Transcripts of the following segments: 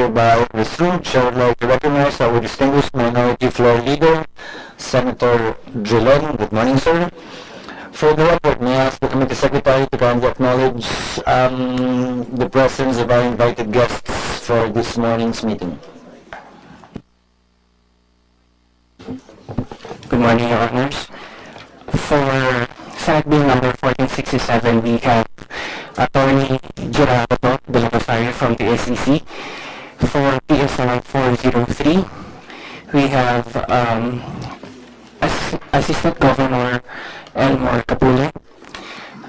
hereby resumed. Chair would like to recognize our distinguished Minority Floor Leader, Senator Drilon. Good morning, sir. For the record, may I ask the Committee Secretary to kindly acknowledge the presence of our invited guests for this morning's meeting. Good morning, Your Honors. For Senate Bill number 1467, we have Attorney Gerardo de la Rosario from the SEC. For PSR 403, we have Assistant Governor Elmore Capule,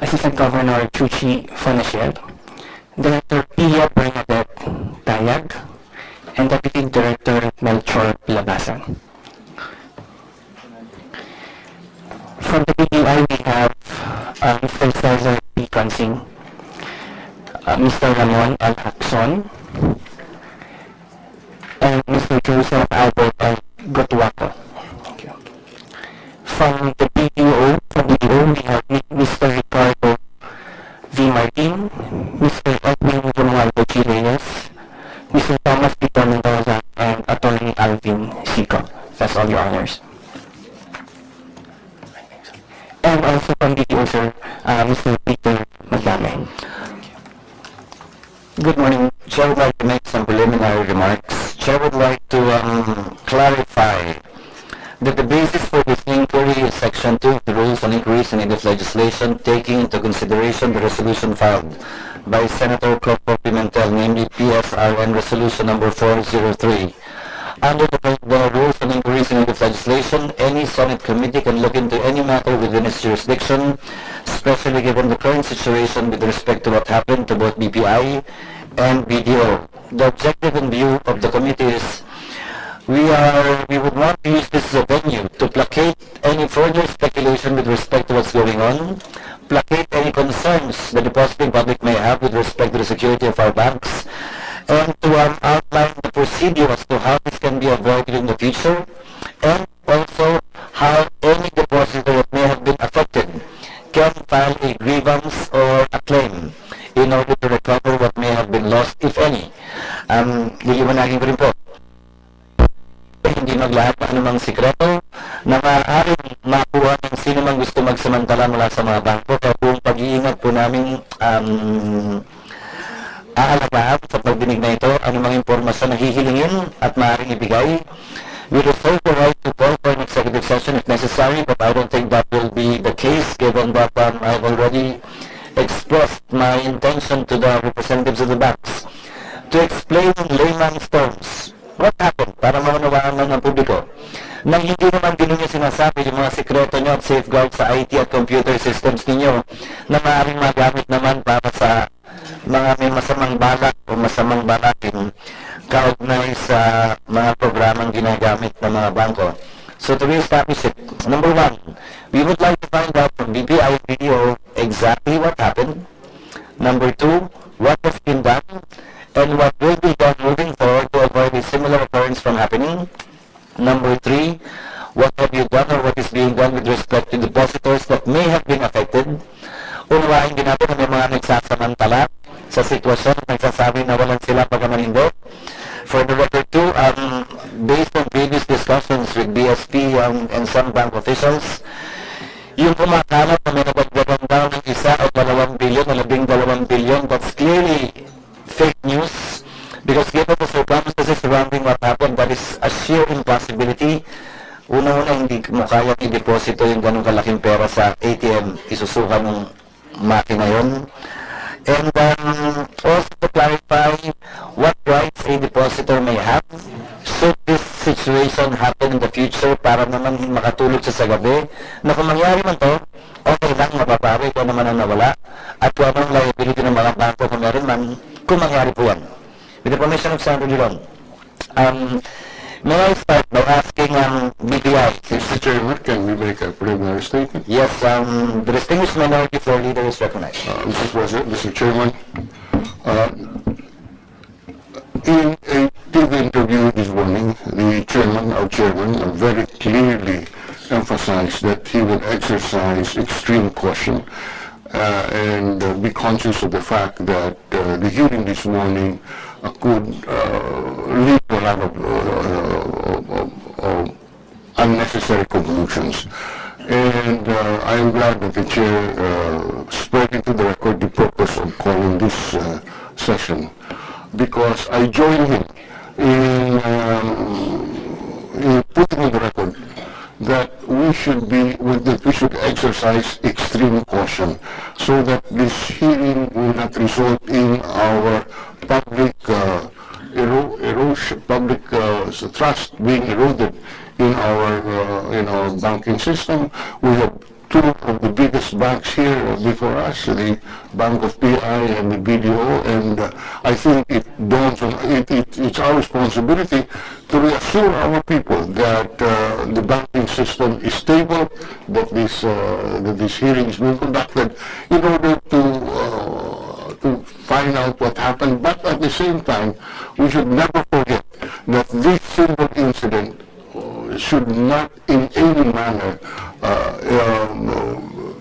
Assistant Governor Chuchi Fonachel, Director Pia Bernadette Tayag, and Deputy Director Melchor Labasan. From the BPI, we have Mr. Cesar P. Consing, Mr. Ramon L. Haxon, and Mr. Joseph Albert L. Gotuaco. From the BDO, we have Mr. Ricardo V. Martin, Mr. Edwin Romualdo G. Reyes, Mr. Thomas P. Mendoza, and Attorney Alvin Sico. That's all, Your Honors. And also from BDO, sir, Mr. Peter Magdame. Good morning. Chair would like to make some preliminary remarks. Chair would like to clarify that the basis for this inquiry is Section 2 of the Rules on Inquiries and Aid Legislation, taking into consideration the resolution filed by Senator Coco Pimentel, namely PSRN Resolution number 403. Under the Rules on Inquiries and Aid Legislation, any Senate committee can look into any matter within its jurisdiction, especially given the current situation with respect to what happened to both BPI and BDO. The objective and view of the committee is we would want to use this as a venue to placate any further speculation with respect to what's going on, placate any concerns the depositing public may have with respect to the security of our banks, and to outline the procedure as to how this can be avoided in the future, and also how any depositor that may have been affected can file a grievance or a claim in order to recover what may have been lost, if any. Liliwanagin ko rin po, hindi maglahat ng anumang sikreto na maaaring makuha ng sino mang gusto magsamantala mula sa mga bangko. Kaya buong pag-iingat po namin aalagaan sa pagdinig na ito, anumang impormasyon na hihilingin at maaaring ibigay. We reserve the right to call for an executive session if necessary, but I don't think that will be the case given that I've already expressed my intention to the representatives of the banks to explain in layman's terms what happened para maunawaan lang ng publiko. Nang hindi naman din ninyo sinasabi yung mga sikreto nyo at safeguard sa IT at computer systems ninyo na maaaring magamit naman para sa mga may masamang balak o masamang balakin kaugnay sa mga programang ginagamit ng mga bangko. So to re-establish it, number one, we would like to find out from BPI and BDO exactly what happened. Number two, what has been done and what will be done moving forward to avoid a similar occurrence from happening. Number three, what have you done or what is being done with respect to depositors that may have been affected. Unawain din natin na may mga nagsasamantala sa sitwasyon at nagsasabi na walang sila pagaman hindi. For the record too, based on previous discussions with BSP and some bank officials, yung kumakalat na may nagagdagan daw ng 1 o 2 bilyon o 12 bilyon, that's clearly fake news because given the circumstances surrounding what happened, that is a sheer impossibility. Una-una, hindi mo kayang i-deposito yung ganong kalaking pera sa ATM, isusuka ng makina yun. And also to clarify what rights a depositor may have should this situation happen in the future para naman makatulog sa gabi na kung mangyari man to, okay lang, mapapawi kung naman ang nawala at kung anong liability ng mga bangko kung meron man, kung mangyari po yan. With the permission of Senator Giron, may I start by asking BPI? Mr. Chairman, can we make a preliminary statement? Yes, the distinguished minority floor leader is recognized. Mr. President, Mr. Chairman, in a TV interview this morning, our chairman, very clearly emphasized that he will exercise extreme caution and be conscious of the fact that the hearing this morning could lead to a lot of unnecessary conclusions. And I am glad that the chair spread into the record the purpose of calling this session, because I join him in putting on the record that we should exercise extreme caution so that this hearing will not result in our public trust being eroded in our banking system. We have two of the biggest banks here before us, the Bank of PI and the BDO, and I think it's our responsibility to reassure our people that the banking system is stable, that this hearing is being conducted in order to find out what happened. But at the same time, we should never forget that this single incident should not in any manner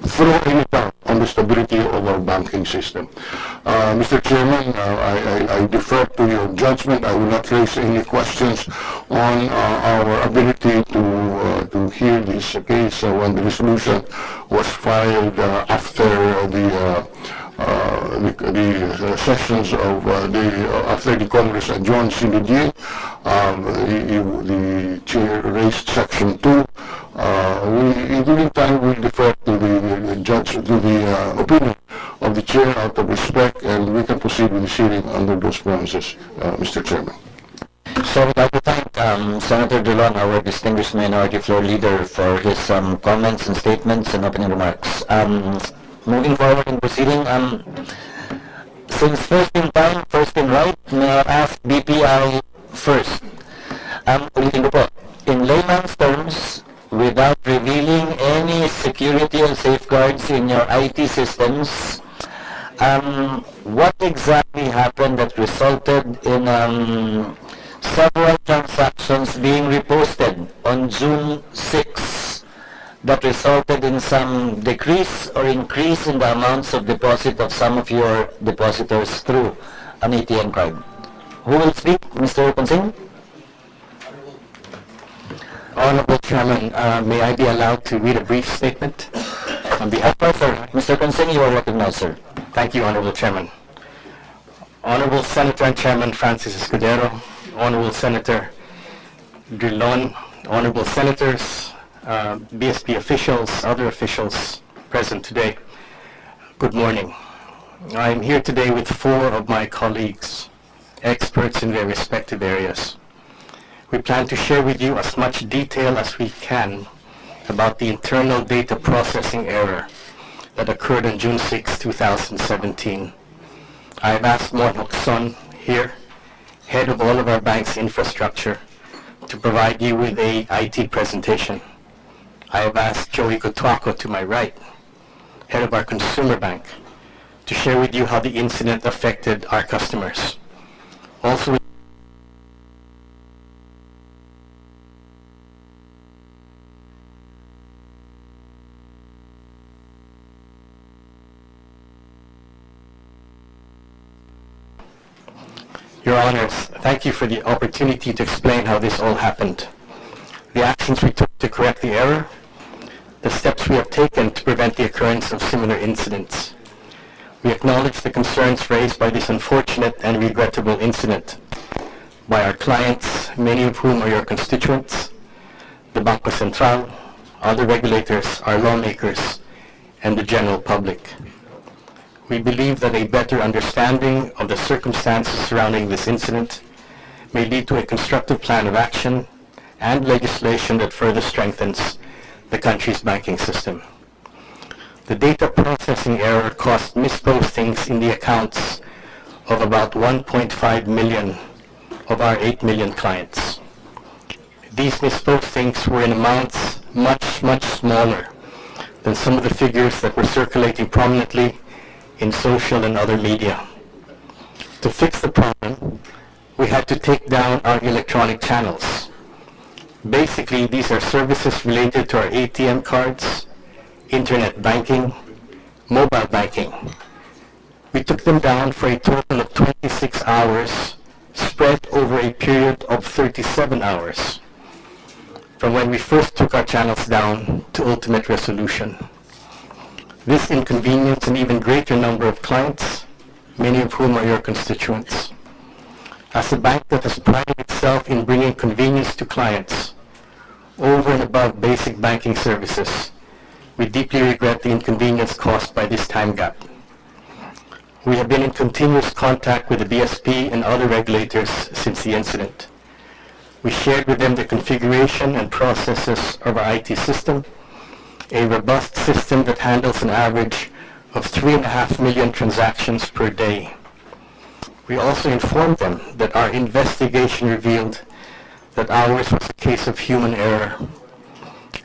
throw any doubt on the stability of our banking system. Mr. Chairman, I defer to your judgment. I will not raise any questions on our ability to hear this case when the resolution was filed after the sessions of after the Congress adjourned CBD. The chair raised Section 2. In the meantime, we defer to the judge, to the opinion of the chair out of respect, and we can proceed with the hearing under those premises, Mr. Chairman. So I'd like to thank Senator Dulon, our distinguished minority floor leader, for his comments and statements and opening remarks. Moving forward in proceeding, since first in time, first in right, may I ask BPI first. Ulitin ko po, in layman's terms, without revealing any security and safeguards in your IT systems, what exactly happened that resulted in several transactions being reposted on June 6 that resulted in some decrease or increase in the amounts of deposit of some of your depositors through an ATM card? Who will speak? Mr. Consing? Honorable Chairman, may I be allowed to read a brief statement on behalf Of course, sir. Mr. Consing, you are recognized, sir. Thank you, Honorable Chairman. Honorable Senator and Chairman Francis Escudero, Honorable Senator Drilon, Honorable Senators, BSP officials, other officials present today, good morning. I am here today with four of my colleagues, experts in their respective areas. We plan to share with you as much detail as we can about the internal data processing error that occurred on June 6, 2017. I have asked Mon Hokson here, head of all of our bank's infrastructure, to provide you with a IT presentation. I have asked Joey Gutwako to my right, head of our consumer bank, to share with you how the incident affected our customers. Also, Your Honors, thank you for the opportunity to explain how this all happened, the actions we took to correct the error, the steps we have taken to prevent the occurrence of similar incidents. We acknowledge the concerns raised by this unfortunate and regrettable incident by our clients, many of whom are your constituents, the Banco Central, other regulators, our lawmakers, and the general public. We believe that a better understanding of the circumstances surrounding this incident may lead to a constructive plan of action and legislation that further strengthens the country's banking system. The data processing error caused mispostings in the accounts of about 1.5 million of our 8 million clients. These mispostings were in amounts much smaller than some of the figures that were circulating prominently in social and other media. To fix the problem, we had to take down our electronic channels. Basically, these are services related to our ATM cards, internet banking, mobile banking. We took them down for a total of 26 hours spread over a period of 37 hours, from when we first took our channels down to ultimate resolution. This inconvenienced an even greater number of clients, many of whom are your constituents. As a bank that has prided itself in bringing convenience to clients over and above basic banking services, we deeply regret the inconvenience caused by this time gap. We have been in continuous contact with the BSP and other regulators since the incident. We shared with them the configuration and processes of our IT system, a robust system that handles an average of 3.5 million transactions per day. We also informed them that our investigation revealed that ours was a case of human error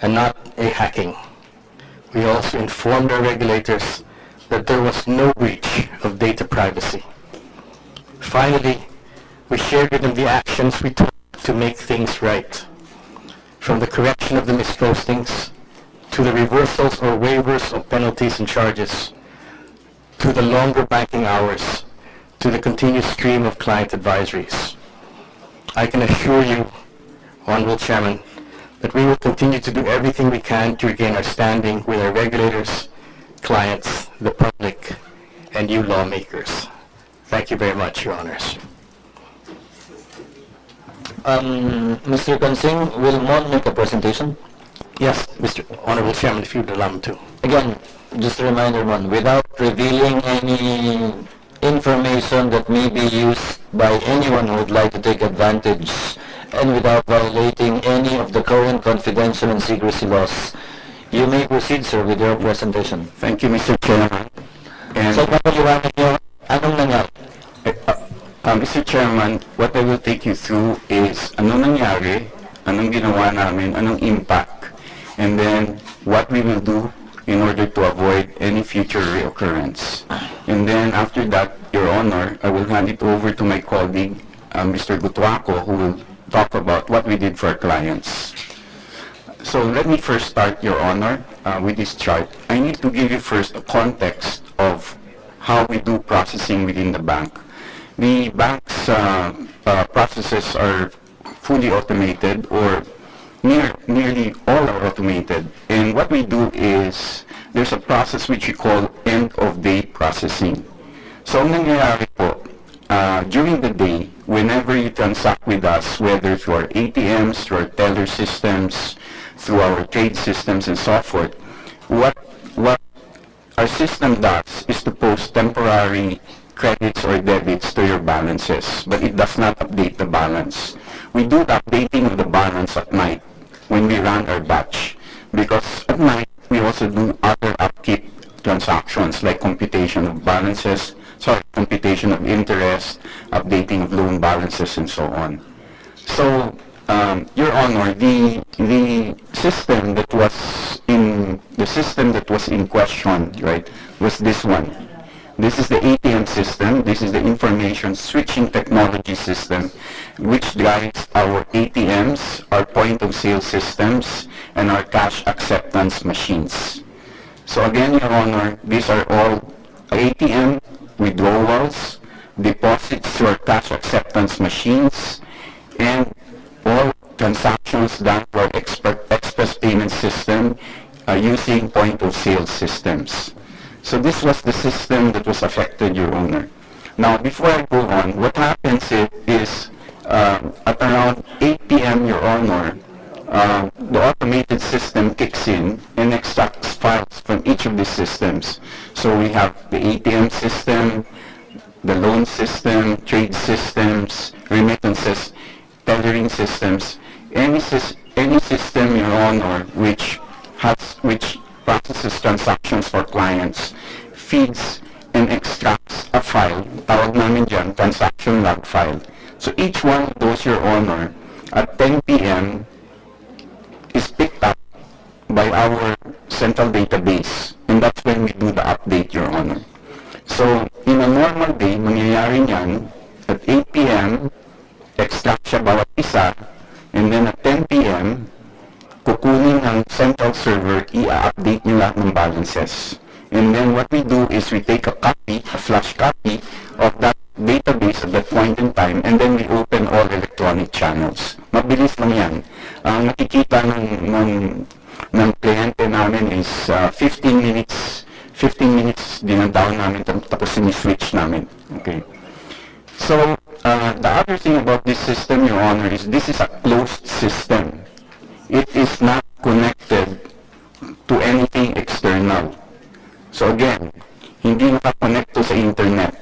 and not a hacking. We also informed our regulators that there was no breach of data privacy. Finally, we shared with them the actions we took to make things right, from the correction of the mispostings, to the reversals or waivers of penalties and charges, to the longer banking hours, to the continuous stream of client advisories. I can assure you, Honorable Chairman, that we will continue to do everything we can to regain our standing with our regulators, clients, the public, and you lawmakers. Thank you very much, Your Honors. Mr. Consing, will Mon make a presentation? Yes, Mr. Honorable Chairman, if you'd allow me to. Again, just a reminder, Mon, without revealing any information that may be used by anyone who would like to take advantage, and without violating any of the current confidential and secrecy laws, you may proceed, sir, with your presentation. Thank you, Mr. Chairman. And, So, papaliwanag niyo, anong nangyari? Mr. Chairman, what I will take you through is anong nangyari, anong ginawa namin, anong impact, and then what we will do in order to avoid any future reoccurrence. And then after that, Your Honor, I will hand it over to my colleague, Mr. Gutuaco, who will talk about what we did for our clients. So let me first start, Your Honor, with this chart. I need to give you first a context of how we do processing within the bank. The bank's processes are fully automated, or nearly all are automated. And what we do is there's a process which we call end-of-day processing. So ang nangyayari po, during the day, whenever you transact with us, whether through our ATMs, through our teller systems, through our trade systems and so forth, what our system does is to post temporary credits or debits to your balances, but it does not update the balance. We do the updating of the balance at night when we run our batch, because at night we also do other upkeep transactions like computation of balances, computation of interest, updating of loan balances, and so on. So, Your Honor, the system that was in question, right, was this one. This is the ATM system. This is the information switching technology system, which drives our ATMs, our point-of-sale systems, and our cash acceptance machines. So again, Your Honor, these are all ATM withdrawals, deposits through our cash acceptance machines, and all transactions done through our express payment system using point-of-sale systems. So this was the system that was affected, Your Honor. Now, before I go on, what happens is at around 8 p.m., Your Honor, the automated system kicks in and extracts files from each of these systems. So we have the ATM system, the loan system, trade systems, remittances, tellering systems, any system, Your Honor, which processes transactions for clients, feeds and extracts a file, tawag namin dyan, transaction log file. So each one of those, Your Honor, at 10 p.m. is picked up by our central database, and that's when we do the update, Your Honor. So in a normal day, mangyayari niyan, at 8 p.m., extract siya bawat isa, and then at 10 p.m., kukunin ng central server, i-update niya lahat ng balances. And then what we do is we take a copy, a flash copy of that database, of that point in time, and then we open all electronic channels. Mabilis lang yan. Ang nakikita ng kliyente namin is 15 minutes dinadown namin, tapos switch namin. Okay. So, the other thing about this system, Your Honor, is this is a closed system. It is not connected to anything external. So again, hindi nakakonect to sa internet.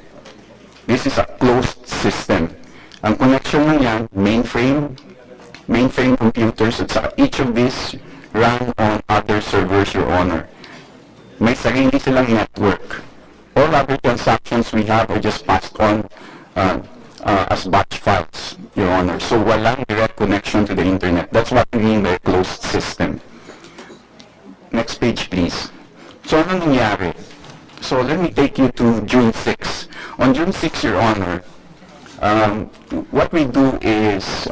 This is a closed system. Ang connection lang yan, mainframe computers, at saka each of these run on other servers, Your Honor. May sarili silang network. All other transactions we have are just passed on as batch files, Your Honor. So walang direct connection to the internet. That's what we mean by a closed system. Next page, please. So ano nangyari? So let me take you to June 6. On June 6, Your Honor, what we do is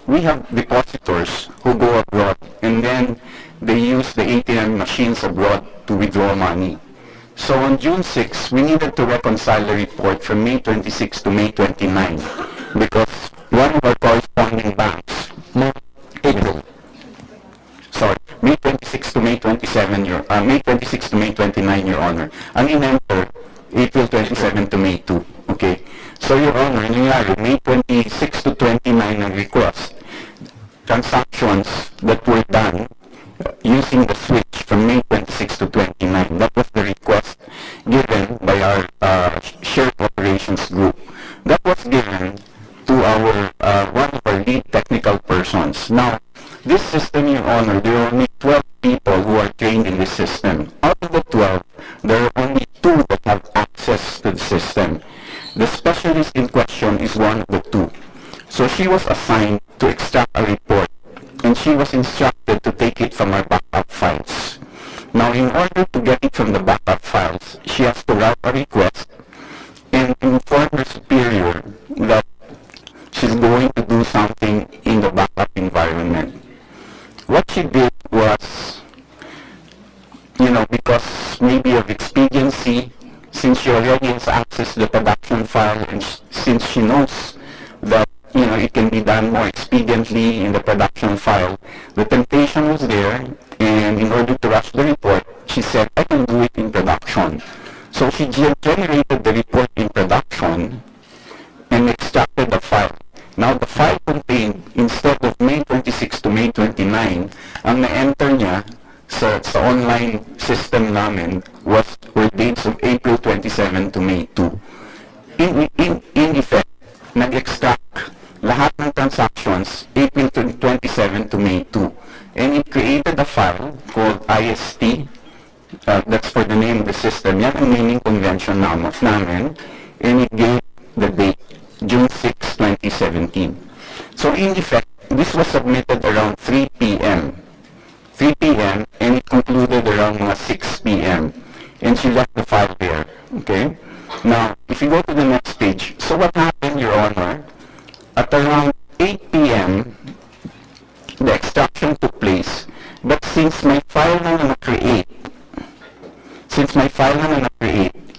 we have depositors who go abroad, and then they use the ATM machines abroad to withdraw money. So on June 6, we needed to reconcile a report from May 26 to May 29 because one of our corresponding banks, May 26 to May 27, May 26 to May 29, Your Honor. Ang in-enter, April 27 to May 2. Okay? So, Your Honor, nangyari, May 26 to 29 ang request. Transactions that were done using the switch from May 26 to 29. That was the request given by our shared operations group. That was given to our one of our lead technical persons. Now, this system, Your Honor, there are only 12 people who are trained in this system. Out of the 12, there are only 2 that have access to the system. The specialist in question is one of the 2. So she was assigned to extract a report, and she was instructed to take it from our backup files. Now, in order to get it from the backup files, she has to route a request and inform her superior that she's going to do something in the backup environment. What she did was, because maybe of expediency, since she already has access to the production file, and since she knows that, it can be done more expediently in the production file, the temptation was there, and in order to rush the report, she said, I can do it in production. So she generated the report in production and extracted the file. Now, the file contained, instead of May 26 to May 29, ang na-enter niya sa online system namin were dates of April 27 to May 2. In effect, nag-extract lahat ng transactions April 27 to May 2. And it created a file called IST. That's for the name of the system. Yan ang naming convention namin. And it gave the date, June 6, 2017. So in effect, this was submitted around 3 p.m. 3 p.m. and it concluded around 6 p.m. And she left the file there. Okay? Now, if you go to the next page, so what happened, Your Honor? At around 8 p.m., the extraction took place. But since my file na na-create,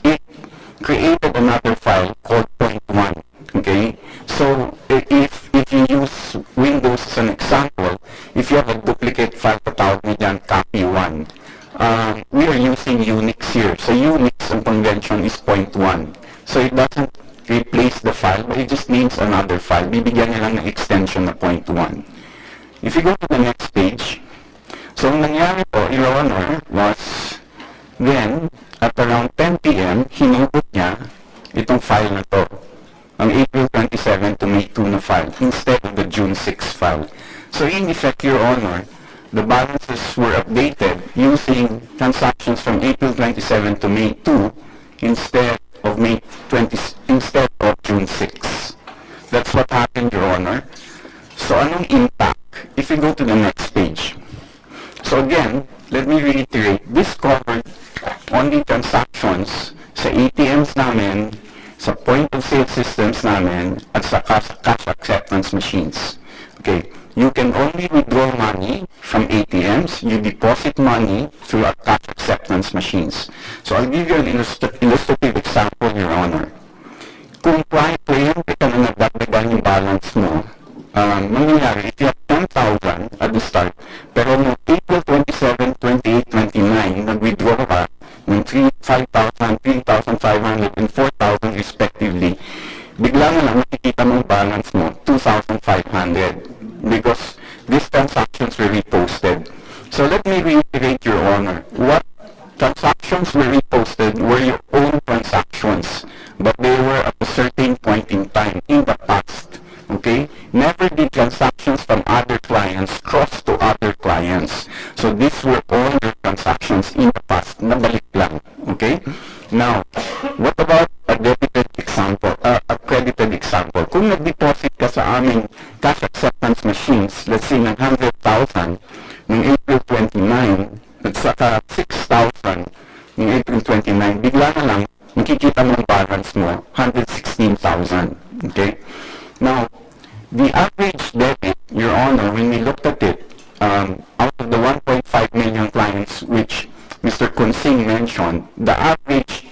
it created another file called .1. Okay? So, if you use Windows as an example, if you have a duplicate file, patawag mo dyan, copy 1. We are using Unix here. So, Unix, ang convention is .1. So, it doesn't replace the file, but it just names another file. Bibigyan niya lang ng extension na .1. If you go to the next page, so ang nangyari po, Your Honor, was then, at around 10 p.m., hinugot niya itong file na to, ang April 27 to May 2 na file, instead of the June 6 file. So in effect, Your Honor, the balances were updated using transactions from April 27 to May 2 instead of June 6. That's what happened, Your Honor. So anong impact? If we go to the next page. So again, let me reiterate, this covered only transactions sa ATMs namin, sa point-of-sale systems namin, at sa cash acceptance machines. Okay, you can only withdraw money from ATMs, you deposit money through our cash acceptance machines. So I'll give you an illustrative example, Your Honor. Kung kliyente ka na mo, mangyayari, if you have 10,000 at the start, pero no April 27, 28, 29, nag-withdraw ka ng 5,000, 3,500, and 4,000 respectively, bigla na lang makikita mong balance mo, 2,500, because these transactions were reposted. So let me reiterate, Your Honor, what transactions were reposted were your own transactions, but they were at a certain point in time in the past. Okay? Never did transactions from other clients cross to other clients. So these were all your transactions in the past. Nabalik lang. Okay? Now, what about a debited example, a credited example? Kung nag-deposit ka sa aming cash acceptance machines, let's say ng 100,000 noong April 29, at saka 6,000 noong April 29, bigla na lang makikita mo ang balance mo, 116,000. Okay? Now, the average debit, Your Honor, when we looked at it, out of the 1.5 million clients which Mr. Kunsing mentioned, the average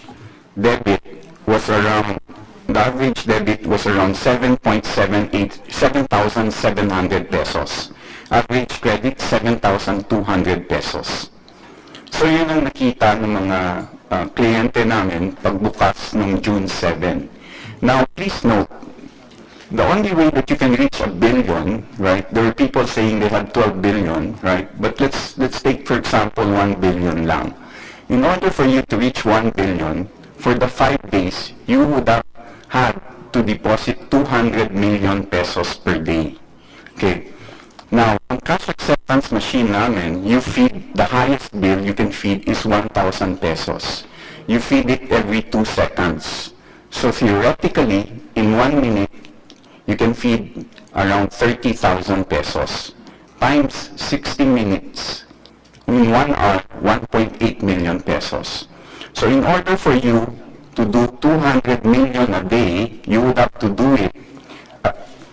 debit was around 7,700 pesos. Average credit, 7,200 pesos. So yun ang nakita ng mga kliyente namin pagbukas ng June 7. Now, please note, the only way that you can reach a billion, right? There are people saying they have 12 billion, right? But let's take, for example, 1 billion lang. In order for you to reach 1 billion, for the 5 days, you would have had to deposit 200 million pesos per day. Okay. Now, ang cash acceptance machine namin, you feed, the highest bill you can feed is 1,000 pesos. You feed it every 2 seconds. So theoretically, in 1 minute, you can feed around 30,000 pesos. Times 60 minutes, in 1 hour, 1.8 million pesos. So in order for you to do 200 million a day, you would have to do it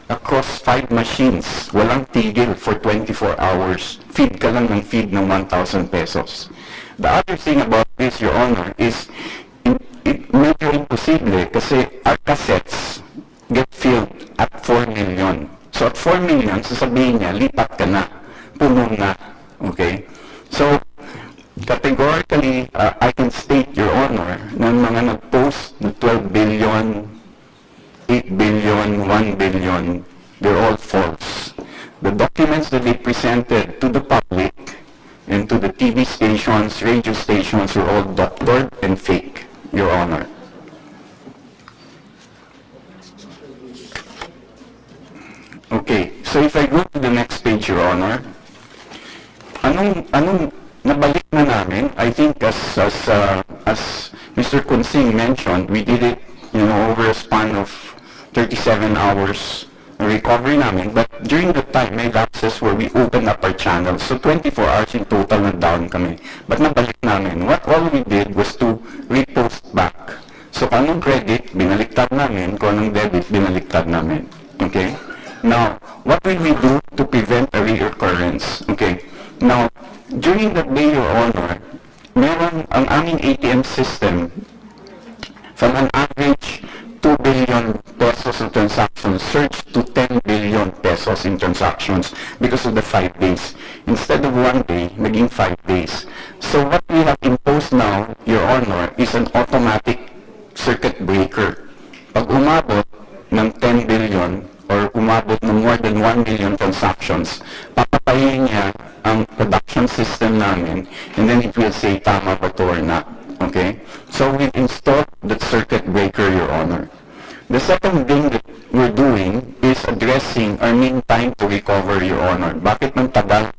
across 5 machines. Walang tigil for 24 hours. Feed ka lang ng feed ng 1,000 pesos. The other thing about this, Your Honor, is it medyo imposible kasi our cassettes get filled at 4 million. So at 4 million, sasabihin niya, lipat ka na. Puno na. Okay? So, categorically, I can state, Your Honor, na mga nag-post na 12 billion, 8 billion, 1 billion, they're all false. The documents that they presented to the public and to the TV stations, radio stations are all doctored and fake, Your Honor. Okay, so if I go to the next page, Your Honor, anong nabalik na namin? I think as Mr. Kunsing mentioned, we did it, over a span of 37 hours recovery namin, but during the time, may lapses where we opened up our channels. So 24 hours in total na down kami. But nabalik namin. What all we did was to repost back. So kung anong credit, binaliktad namin. Kung anong debit, binaliktad namin. Okay? Now, what will we do to prevent a reoccurrence? Okay. Now, during that day, Your Honor, meron ang aming ATM system from an average 2 billion pesos in transactions surged to 10 billion pesos in transactions because of the 5 days. Instead of 1 day, naging 5 days. So what we have imposed now, Your Honor, is an automatic circuit breaker. Pag umabot ng 10 billion or umabot ng more than 1 billion transactions, papatayin niya ang production system namin and then it will say tama ba to or not. Okay? So we've installed that circuit breaker, Your Honor. The second thing that we're doing is addressing our mean time to recover, Your Honor. Bakit ng tagal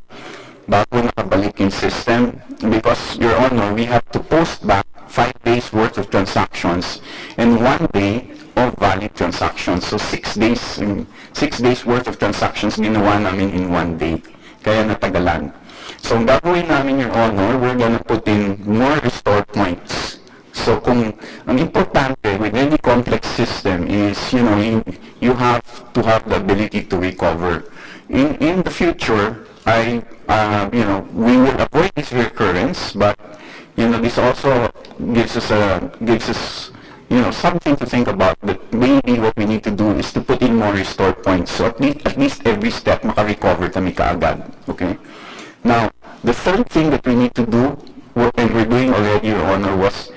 bago nakabalik yung system? Because, Your Honor, we have to post back 5 days worth of transactions and 1 day of valid transactions. So 6 days worth of transactions ginawa namin in 1 day. Kaya natagalan. So ang gagawin namin, Your Honor, we're gonna put in more restore points. So kung ang importante with any complex system is, you have to have the ability to recover. In the future, we will avoid this recurrence, but this also gives us something to think about, that maybe what we need to do is to put in more restore points. So at least every step maka-recover kami kaagad. Okay? Now, the third thing that we need to do, and we're doing already, Your Honor, was,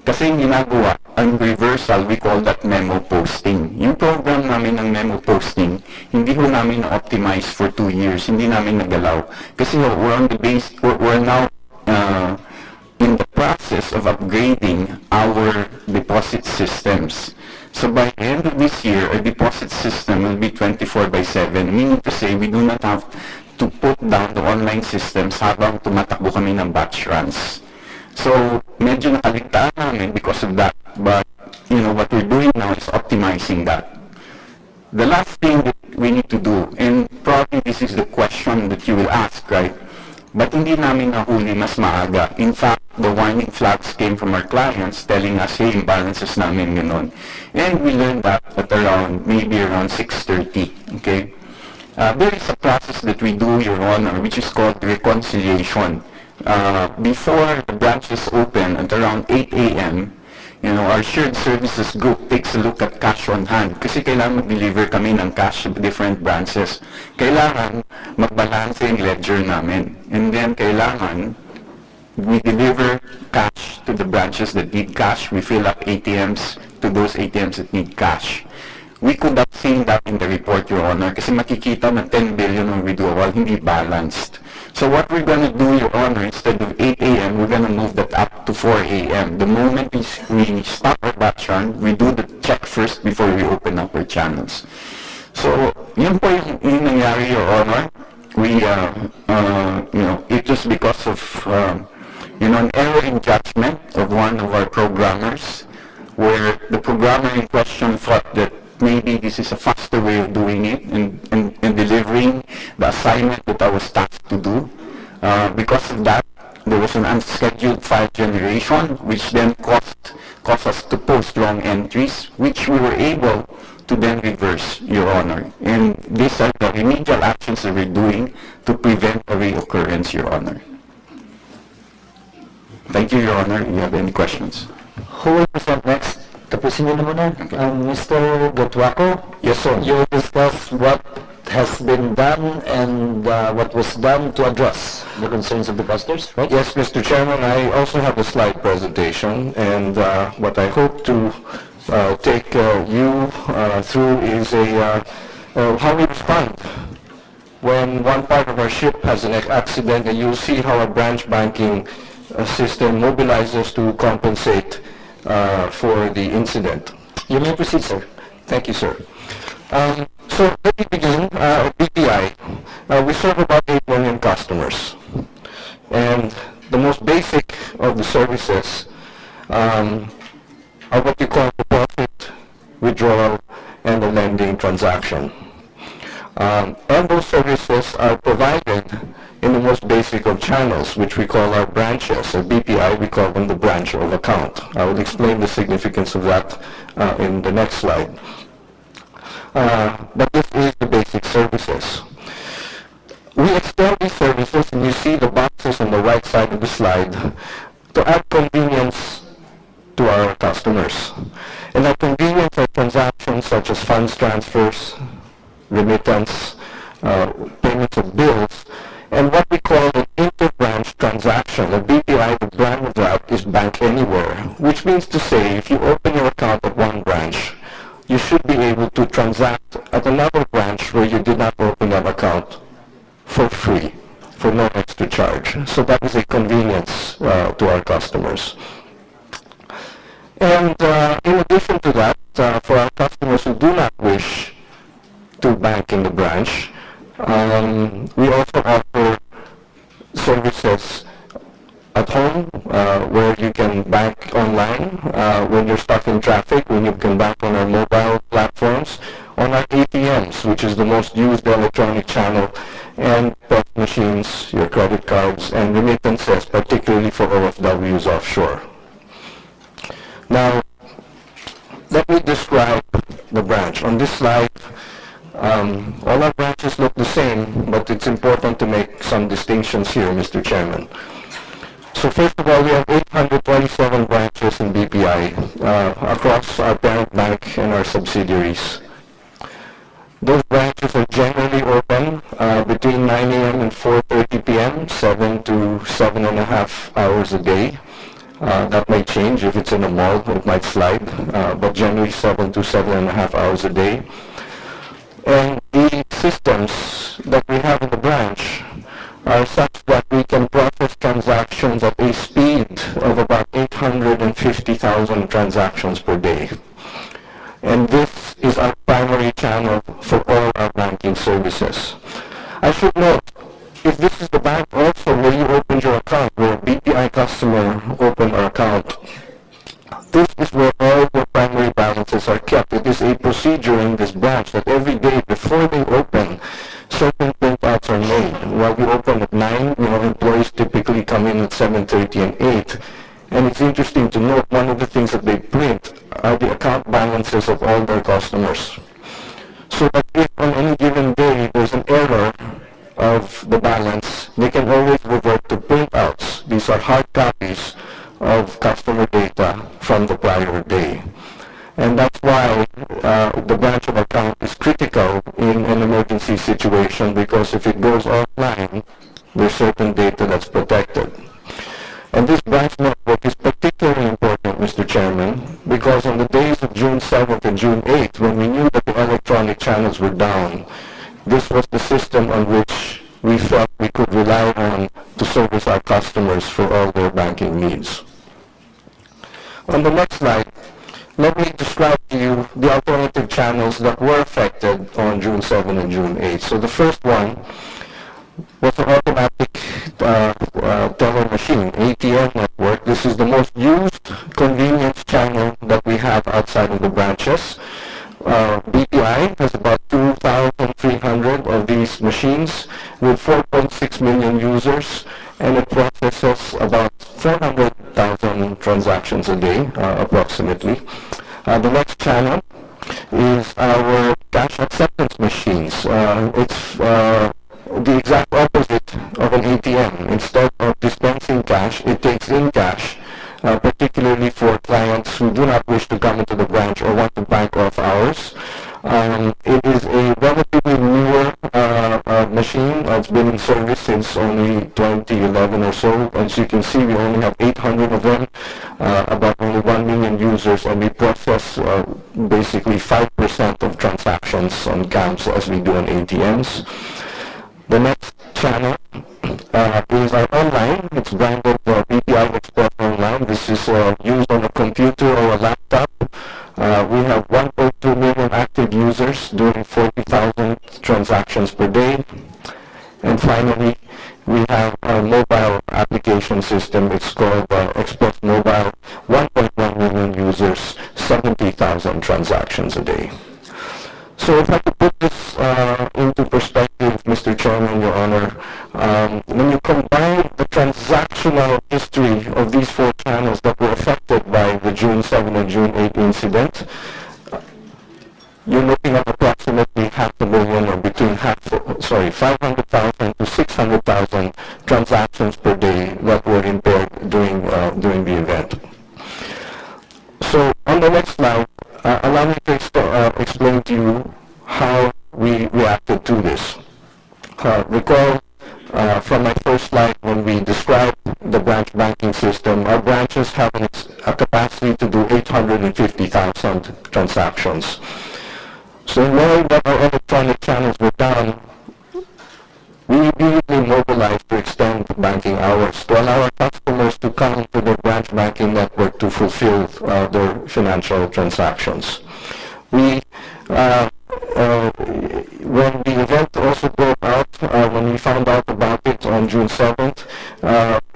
kasi yung ginagawa, ang reversal, we call that memo posting. Yung program namin ng memo posting, hindi ho namin na-optimize for 2 years, hindi namin nagalaw. Kasi we're now in the process of upgrading our deposit systems. So by the end of this year, our deposit system will be 24/7, meaning to say we do not have to put down the online systems habang tumatakbo kami ng batch runs. So medyo nakaligtaan namin because of that, but what we're doing now is optimizing that. The last thing that we need to do, and probably this is the question that you will ask, right? But hindi namin nahuli mas maaga. In fact, the warning flags came from our clients telling us, hey, imbalances namin ganon. And we learned that at maybe around 6:30, okay? There is a process that we do, Your Honor, which is called reconciliation. Before the branches open at around 8 a.m., our shared services group takes a look at cash on hand kasi kailangan mag-deliver kami ng cash to different branches. Kailangan magbalance yung ledger namin. And then kailangan we deliver cash to the branches that need cash. We fill up ATMs to those ATMs that need cash. We could have seen that in the report, Your Honor, kasi makikita na 10 billion ng withdrawal hindi balanced. So what we're going to do, Your Honor, instead of 8 a.m., we're going to move that up to 4 a.m. The moment we stop our batch run, we do the check first before we open up our channels. So yun po yung nangyari, Your Honor. We, it was because of, an error in judgment of one of our programmers, where the programmer in question thought that maybe this is a faster way of doing it and delivering the assignment that I was tasked to do. Because of that, there was an unscheduled file generation, which then caused us to post wrong entries, which we were able to then reverse, Your Honor. And these are the remedial actions that we're doing to prevent a reoccurrence, Your Honor. Thank you, Your Honor. Do you have any questions? Who will present next? Tapusin niyo na muna. Mr. Gatwako? Yes, sir. You will discuss what has been done and what was done to address the concerns of the depositors, right? Yes, Mr. Chairman, I also have a slide presentation, and what I hope to take you through is how we respond when one part of our ship has an accident, and you'll see how our branch banking system mobilizes to compensate for the incident. You may proceed, sir. Thank you, sir. So let me begin. BPI, we serve about 8 million customers, and the most basic of the services are what you call deposit, withdrawal, and the lending transaction. And those services are provided in the most basic of channels, which we call our branches. At BPI, we call them the branch of account. I will explain the significance of that in the next slide. But this is the basic services. We extend these services, and you see the boxes on the right side of the slide, to add convenience to our customers. And that convenience are transactions such as funds transfers, remittance, payments of bills, and what we call an inter-branch transaction. The BPI, the brand of that, is Bank Anywhere, which means to say if you open your account at one branch, you should be able to transact at another branch where you did not open that account for free, for no extra charge. So that is a convenience to our customers. And in addition to that, for our customers who do not wish to bank in the branch, we also offer services at home where you can bank online when you're stuck in traffic, when you can bank on our mobile platforms, on our ATMs, which is the most used electronic channel, and POS machines, your credit cards, and remittances, particularly for OFWs offshore. Now, let me describe the branch. On this slide, all our branches look the same, but it's important to make some distinctions here, Mr. Chairman. So first of all, we have 827 branches in BPI across our parent bank and our subsidiaries. Those branches are generally open between 9 a.m. and 4:30 p.m., 7 to 7.5 hours a day. That might change if it's in a mall, it might slide, but generally 7 to 7.5 hours a day. And the systems that we have in the branch are such that we can process transactions at a speed of about 850,000 transactions per day. And this is our primary channel for all our banking services. I should note, if this is the bank also where you opened your account, where a BPI customer opened our account, this is where all the primary balances are kept. It is a procedure in this branch that every day before they open, certain printouts are made. While we open at 9, employees typically come in at 7:30 and 8. And it's interesting to note one of the things that they print are the account balances of all their customers. So that if on any given day there's an error of the balance, they can always revert to printouts. These are hard copies of customer data from the prior day. And that's why the branch of account is critical in an emergency situation, because if it goes offline, there's certain data that's protected. And this branch network is particularly important, Mr. Chairman, because on the days of June 7th and June 8th, when we knew that the electronic channels were down, this was the system on which we felt we could rely on to service our customers for all their banking needs. On the next slide, let me describe to you the alternative channels that were affected on June 7 and June 8. So the first one was an automatic teller machine, ATM network. This is the most used convenience channel that we have outside of the branches. BPI has about 2,300 of these machines with 4.6 million users, and it processes about 400,000 transactions a day, approximately. The next channel is our cash acceptance machines. It's the exact opposite of an ATM. Instead of dispensing cash, it takes in cash, particularly for clients who do not wish to come into the branch or want to bank off hours. It is a relatively newer machine. It's been in service since only 2011 or so. As you can see, we only have 800 of them, about only 1 million users, and we process basically 5% of transactions on CAMs as we do on ATMs. The next channel is our online. It's branded BPI Express Online. This is used on a computer or a laptop. We have 1.2 million active users doing 40,000 transactions per day. And finally, we have our mobile application system. It's called Express Mobile. 1.1 million users, 70,000 transactions a day. So if I could put this into perspective, Mr. Chairman, Your Honor, when you combine the transactional history of these four channels that were affected by the June 7 and June 8 incident, you're looking at approximately 500,000 or between 500,000 to 600,000 transactions per day that were impaired during the event. So on the next slide, allow me to explain to you how we reacted to this. Recall from my first slide when we described the branch banking system, our branches have a capacity to do 850,000 transactions. So knowing that our electronic channels were down, we immediately mobilized to extend banking hours to allow our customers to come to the branch banking network to fulfill their financial transactions. When the event also broke out, when we found out about it on June 7th,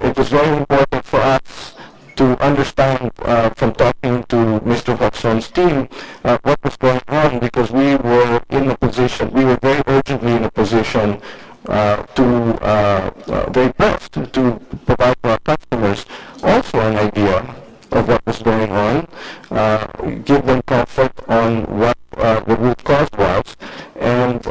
it was very important for us to understand from talking to Mr. Hoxon's team what was going on, because we were very urgently in a position very pressed to provide for our customers also an idea of what was going on, give them comfort on what the root cause was, and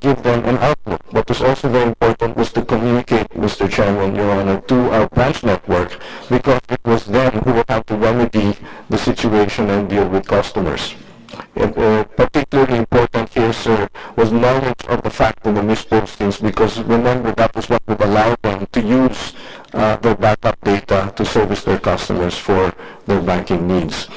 give them an outlook what was also very important was to communicate, Mr. Chairman, Your Honor, to our branch network, because it was them who would have to remedy the situation and deal with customers. Particularly important here, sir, was knowledge of the fact of the mispostings, because remember, that was what would allow them to use their backup data to service their customers for their banking needs.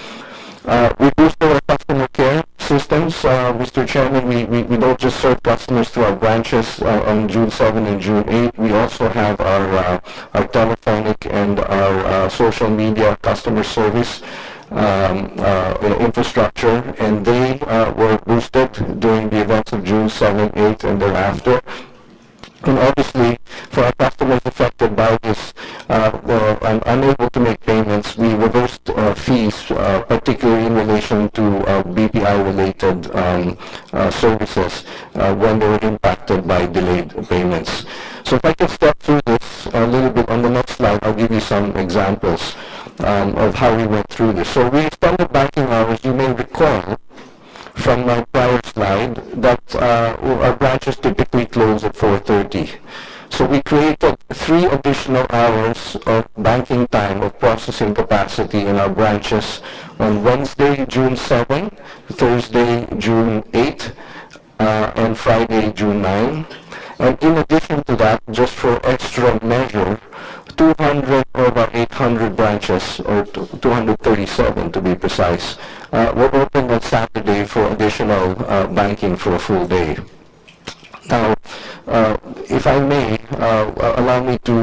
We boosted our customer care systems, Mr. Chairman. We don't just serve customers through our branches on June 7 and June 8. We also have our telephonic and our social media customer service infrastructure, and they were boosted during the events of June 7, 8, and thereafter. And obviously, for our customers affected by this and unable to make payments, we reversed fees, particularly in relation to BPI-related services when they were impacted by delayed payments. So if I can step through this a little bit on the next slide, I'll give you some examples of how we went through this. So we extended banking hours. You may recall from my prior slide that our branches typically close at 4:30. So we created 3 additional hours of banking time, of processing capacity in our branches on Wednesday, June 7, Thursday, June 8, and Friday, June 9. And in addition to that, just for extra measure, 200 of our 800 branches, or 237 to be precise, were open on Saturday for additional banking for a full day. Now, if I may, allow me to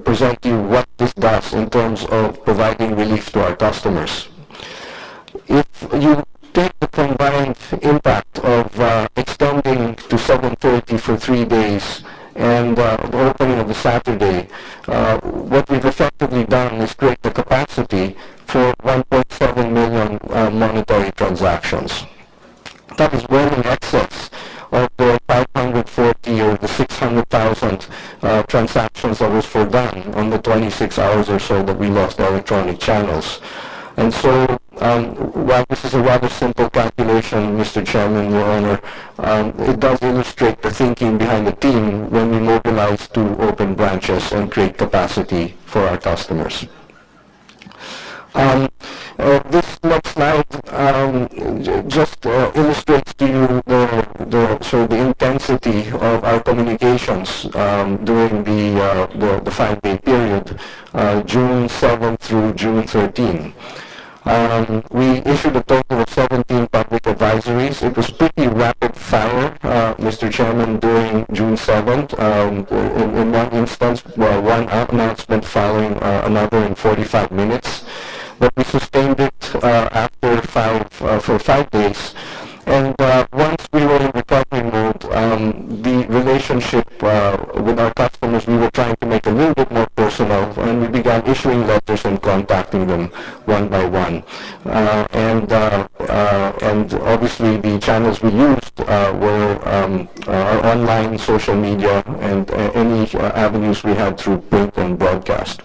present to you what this does in terms of providing relief to our customers. If you take the combined impact of extending to 7:30 for 3 days and the opening of the Saturday, what we've effectively done is create the capacity for 1.7 million monetary transactions. That is well in excess of the 540 or the 600,000 transactions that was foregone on the 26 hours or so that we lost electronic channels. And so, while this is a rather simple calculation, Mr. Chairman, Your Honor, it does illustrate the thinking behind the team when we mobilize to open branches and create capacity for our customers. This next slide just illustrates to you the intensity of our communications during the 5-day period, June 7 through June 13. We issued a total of 17 public advisories. It was pretty rapid fire, Mr. Chairman, during June 7th. In one instance, one announcement following another in 45 minutes. But we sustained it for 5 days. And once we were in recovery mode, the relationship with our customers, we were trying to make a little bit more personal, and we began issuing letters and contacting them one by one. And obviously the channels we used were our online, social media, and any avenues we had through print and broadcast.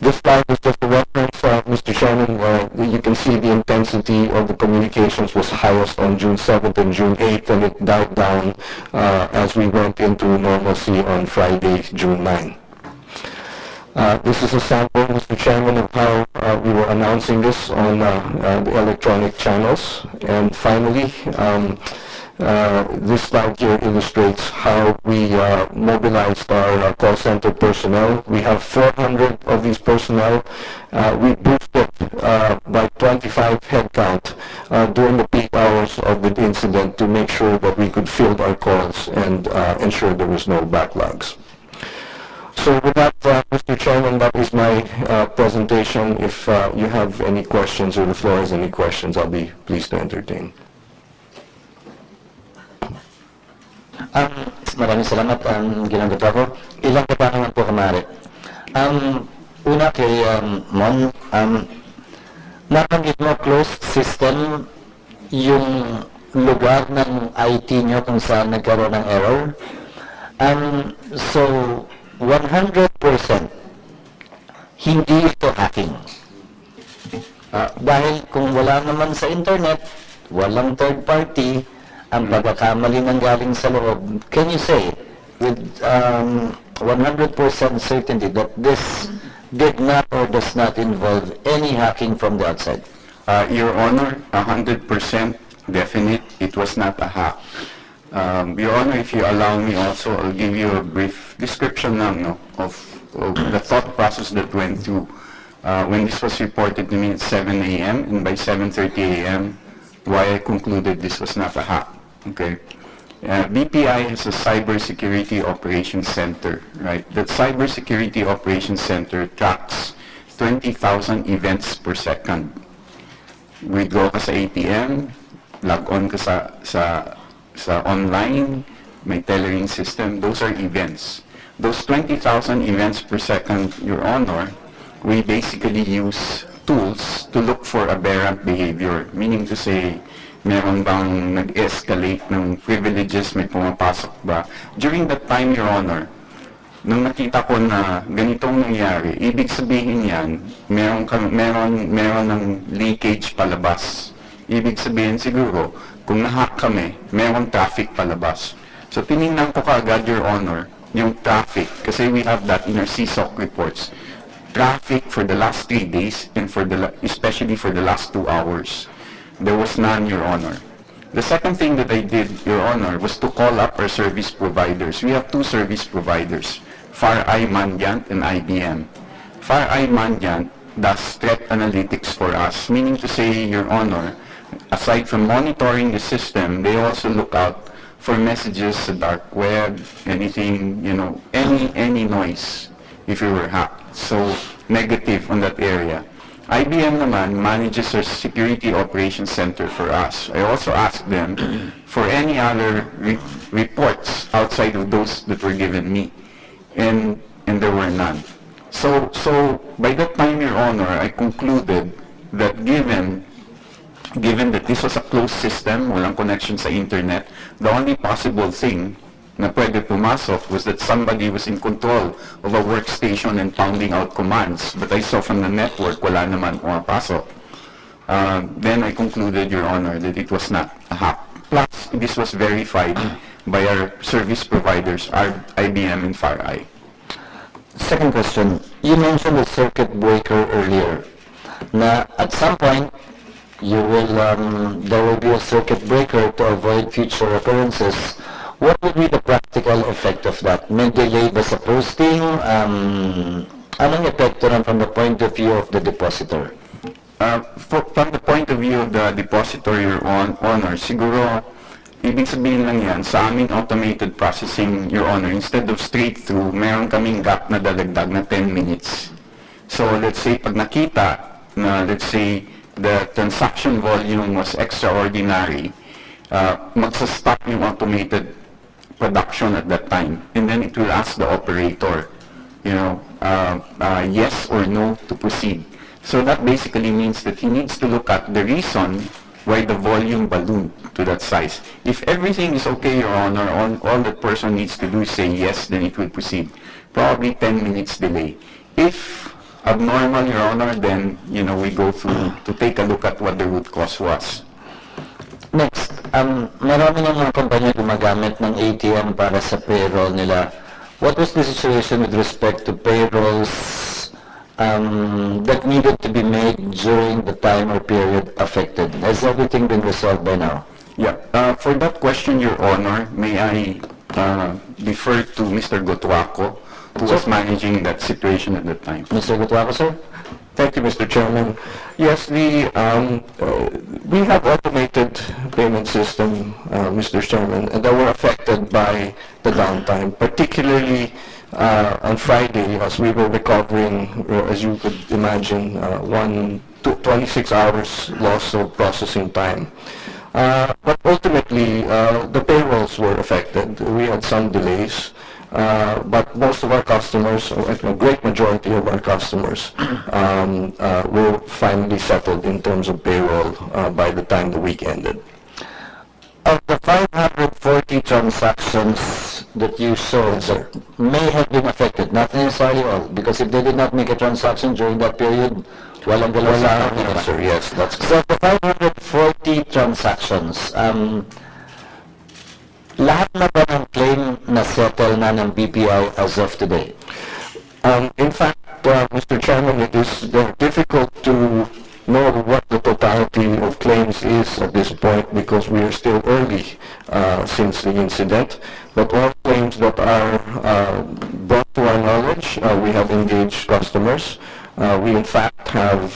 This slide is just a reference, Mr. Chairman. You can see the intensity of the communications was highest on June 7th and June 8th, and it died down as we went into normalcy on Friday, June 9. This is a sample, Mr. Chairman, of how we were announcing this on the electronic channels. And finally, this slide here illustrates how we mobilized our call center personnel. We have 400 of these personnel. We boosted by 25 headcount during the peak hours of the incident to make sure that we could field our calls and ensure there was no backlogs. So with that, Mr. Chairman, that is my presentation. If you have any questions or the floor has any questions, I'll be pleased to entertain. Maraming salamat, ginagawa ko. Ilang katanungan po kumari. Una kay Mon, nabanggit mo closed system yung lugar ng IT nyo kung saan nagkaroon ng error. So, 100% hindi ito hacking. Dahil kung wala naman sa internet, walang third party, ang pagkakamali ng galing sa loob, can you say with 100% certainty that this did not or does not involve any hacking from the outside? Your Honor, 100% definite, it was not a hack. Your Honor, if you allow me also, I'll give you a brief description lang, of the thought process that went through. When this was reported to me at 7 a.m. and by 7:30 a.m., why I concluded this was not a hack. Okay. BPI is a Cybersecurity Operations Center, right? That Cybersecurity Operations Center tracks 20,000 events per second. Withdraw ka sa ATM, log on ka sa online, may tellering system, those are events. Those 20,000 events per second, Your Honor, we basically use tools to look for aberrant behavior, meaning to say, meron bang nag-escalate ng privileges, may pumapasok ba? During that time, Your Honor, nung nakita ko na ganitong nangyari, ibig sabihin yan, meron ng leakage palabas. Ibig sabihin siguro, kung nahack kami, meron traffic palabas. So tinignan ko kaagad, Your Honor, yung traffic, kasi we have that in our CSOC reports. Traffic for the last 3 days and especially for the last 2 hours. There was none, Your Honor. The second thing that I did, Your Honor, was to call up our service providers. We have 2 service providers, FAR-I Mandiant and IBM. FAR-I Mandiant does threat analytics for us, meaning to say, Your Honor, aside from monitoring the system, they also look out for messages sa dark web, anything, any noise if you were hacked. So, negative on that area. IBM naman manages our Security Operations Center for us. I also asked them for any other reports outside of those that were given me. And there were none. So by that time, Your Honor, I concluded that given that this was a closed system, walang connection sa internet, the only possible thing na pwede pumasok was that somebody was in control of a workstation and pounding out commands. But I saw from the network, wala naman pumapasok. Then I concluded, Your Honor, that it was not a hack. Plus, this was verified by our service providers, our IBM and FAR-I. Second question, you mentioned the circuit breaker earlier. Na at some point, there will be a circuit breaker to avoid future occurrences. What would be the practical effect of that? May delay ba sa posting? Anong epekto rin from the point of view of the depositor? From the point of view of the depositor, Your Honor, siguro, ibig sabihin lang yan, sa aming automated processing, Your Honor, instead of straight through, meron kaming gap na dadagdag na 10 minutes. So, let's say, pag nakita na, let's say, the transaction volume was extraordinary, magsa-stop yung automated production at that time, and then it will ask the operator, yes or no to proceed. So that basically means that he needs to look at the reason why the volume ballooned to that size. If everything is okay, Your Honor, all that person needs to do is say yes, then it will proceed. Probably 10 minutes delay. If abnormal, Your Honor, then, we go through to take a look at what the root cause was. Next, marami ng mga kumpanya gumagamit ng ATM para sa payroll nila. What was the situation with respect to payrolls that needed to be made during the time or period affected? Has everything been resolved by now? Yeah. For that question, Your Honor, may I defer to Mr. Gotuaco, who was managing that situation at that time. Mr. Gutwako, sir? Thank you, Mr. Chairman. Yes, we have automated payment system, Mr. Chairman, and that were affected by the downtime, particularly on Friday as we were recovering, as you could imagine, 26 hours loss of processing time. But ultimately, the payrolls were affected. We had some delays. But most of our customers, or a great majority of our customers, were finally settled in terms of payroll by the time the week ended. Of the 540 transactions that you showed that may have been affected, not necessarily all, because if they did not make a transaction during that period, walang dalawa sa akin, Sir, yes, that's So the 540 transactions, Lahat na ba ng claim na settle na ng BPI as of today? In fact, Mr. Chairman, it is difficult to know what the totality of claims is at this point because we are still early since the incident. But all claims that are brought to our knowledge, we have engaged customers. We in fact have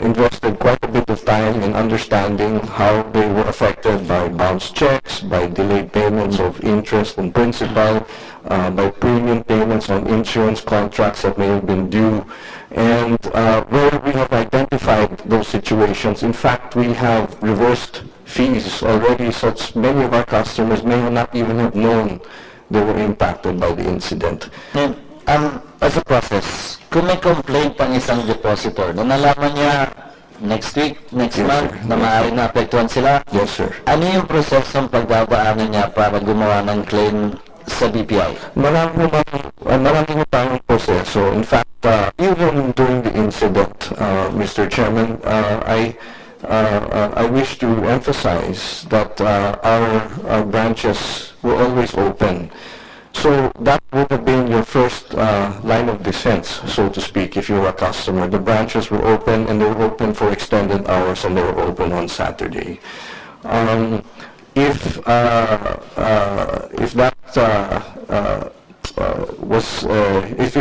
invested quite a bit of time in understanding how they were affected by bounced checks, by delayed payments of interest and principal, by premium payments on insurance contracts that may have been due. And where we have identified those situations, in fact, we have reversed fees already, such many of our customers may not even have known they were impacted by the incident. As a process, kung may complaint pang isang depositor na nalaman niya next week, next Yes, month, sir. na maaaring naapektuhan sila, Yes, sir. ano yung prosesong pagdadaanan niya para gumawa ng claim sa BPI? Marami mo tayong proseso. In fact, even during the incident, Mr. Chairman, I wish to emphasize that our branches were always open. So that would have been your first line of defense, so to speak, if you were a customer. The branches were open, and they were open for extended hours, and they were open on Saturday. If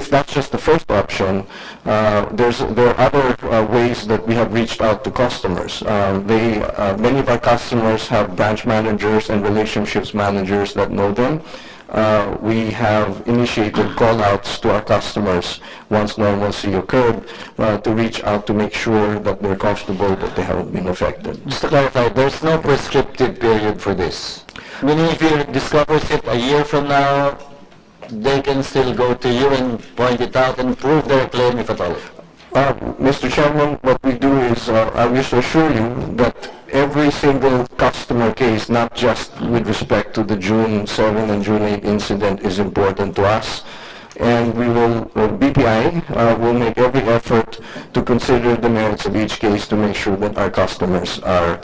that's just the first option, there are other ways that we have reached out to customers. Many of our customers have branch managers and relationships managers that know them. We have initiated call-outs to our customers once normalcy occurred to reach out to make sure that they're comfortable that they haven't been affected. Just to clarify, there's no prescriptive period for this. Meaning if you discover it a year from now, they can still go to you and point it out and prove their claim if at all. Mr. Chairman, what we do is I wish to assure you that every single customer case, not just with respect to the June 7 and June 8 incident, is important to us. And we will, BPI will make every effort to consider the merits of each case to make sure that our customers are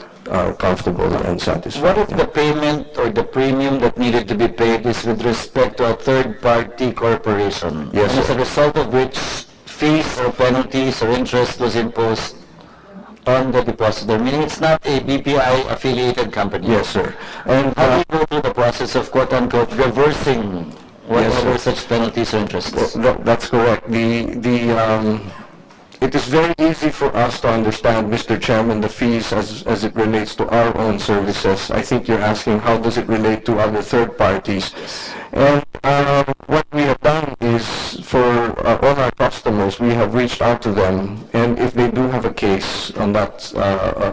comfortable and satisfied. What if the payment or the premium that needed to be paid is with respect to a third-party corporation? Yes, And as sir. a result of which fees or penalties or interest was imposed on the depositor, meaning it's not a BPI affiliated company. Yes, sir. And How do you go through the process of quote-unquote reversing whatever such penalties or interests? That's correct. It is very easy for us to understand, Mr. Chairman, the fees as it relates to our own services. I think you're asking how does it relate to other third parties. And what we have done is for all our customers, we have reached out to them, and if they do have a case on that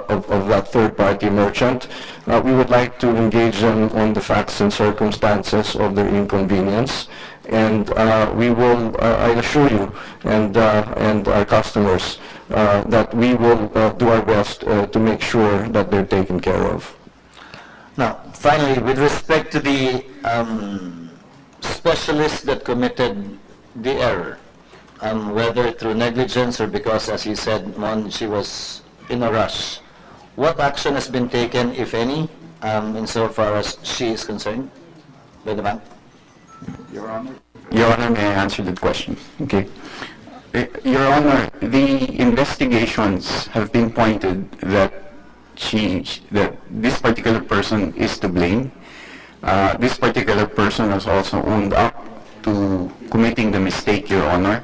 of that third party merchant, we would like to engage them on the facts and circumstances of their inconvenience. And we will, I assure you, and our customers, that we will do our best to make sure that they're taken care of. Now, finally, with respect to the specialist that committed the error, whether through negligence or because, as you said, she was in a rush, what action has been taken, if any, insofar as she is concerned by the bank? Your Honor, may I answer that question? Okay. Your Honor, the investigations have been pointed that that this particular person is to blame. This particular person has also owned up to committing the mistake, Your Honor.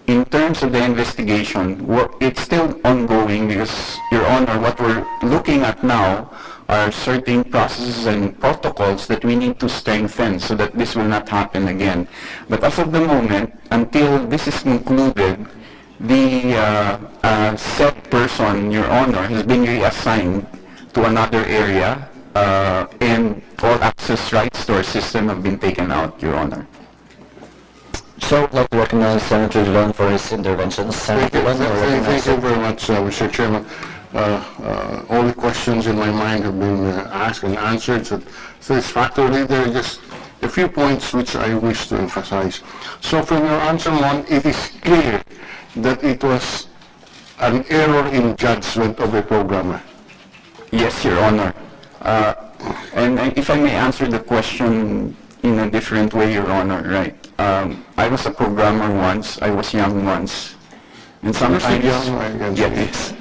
In terms of the investigation, it's still ongoing because, Your Honor, what we're looking at now are certain processes and protocols that we need to strengthen so that this will not happen again. But as of the moment, until this is concluded, the said person, Your Honor, has been reassigned to another area, and all access rights to our system have been taken out, Your Honor. So, I'd like to recognize Senator Dillon for his interventions. Senator Dillon, you're recognized. Thank you very much, Mr. Chairman. All the questions in my mind have been asked and answered satisfactorily. There are just a few points which I wish to emphasize. So from your answer one, it is clear that it was an error in judgment of a programmer. Yes, Your Honor. And if I may answer the question in a different way, Your Honor, right? I was a programmer once. I was young once. And sometimes... young, I can Yeah, say.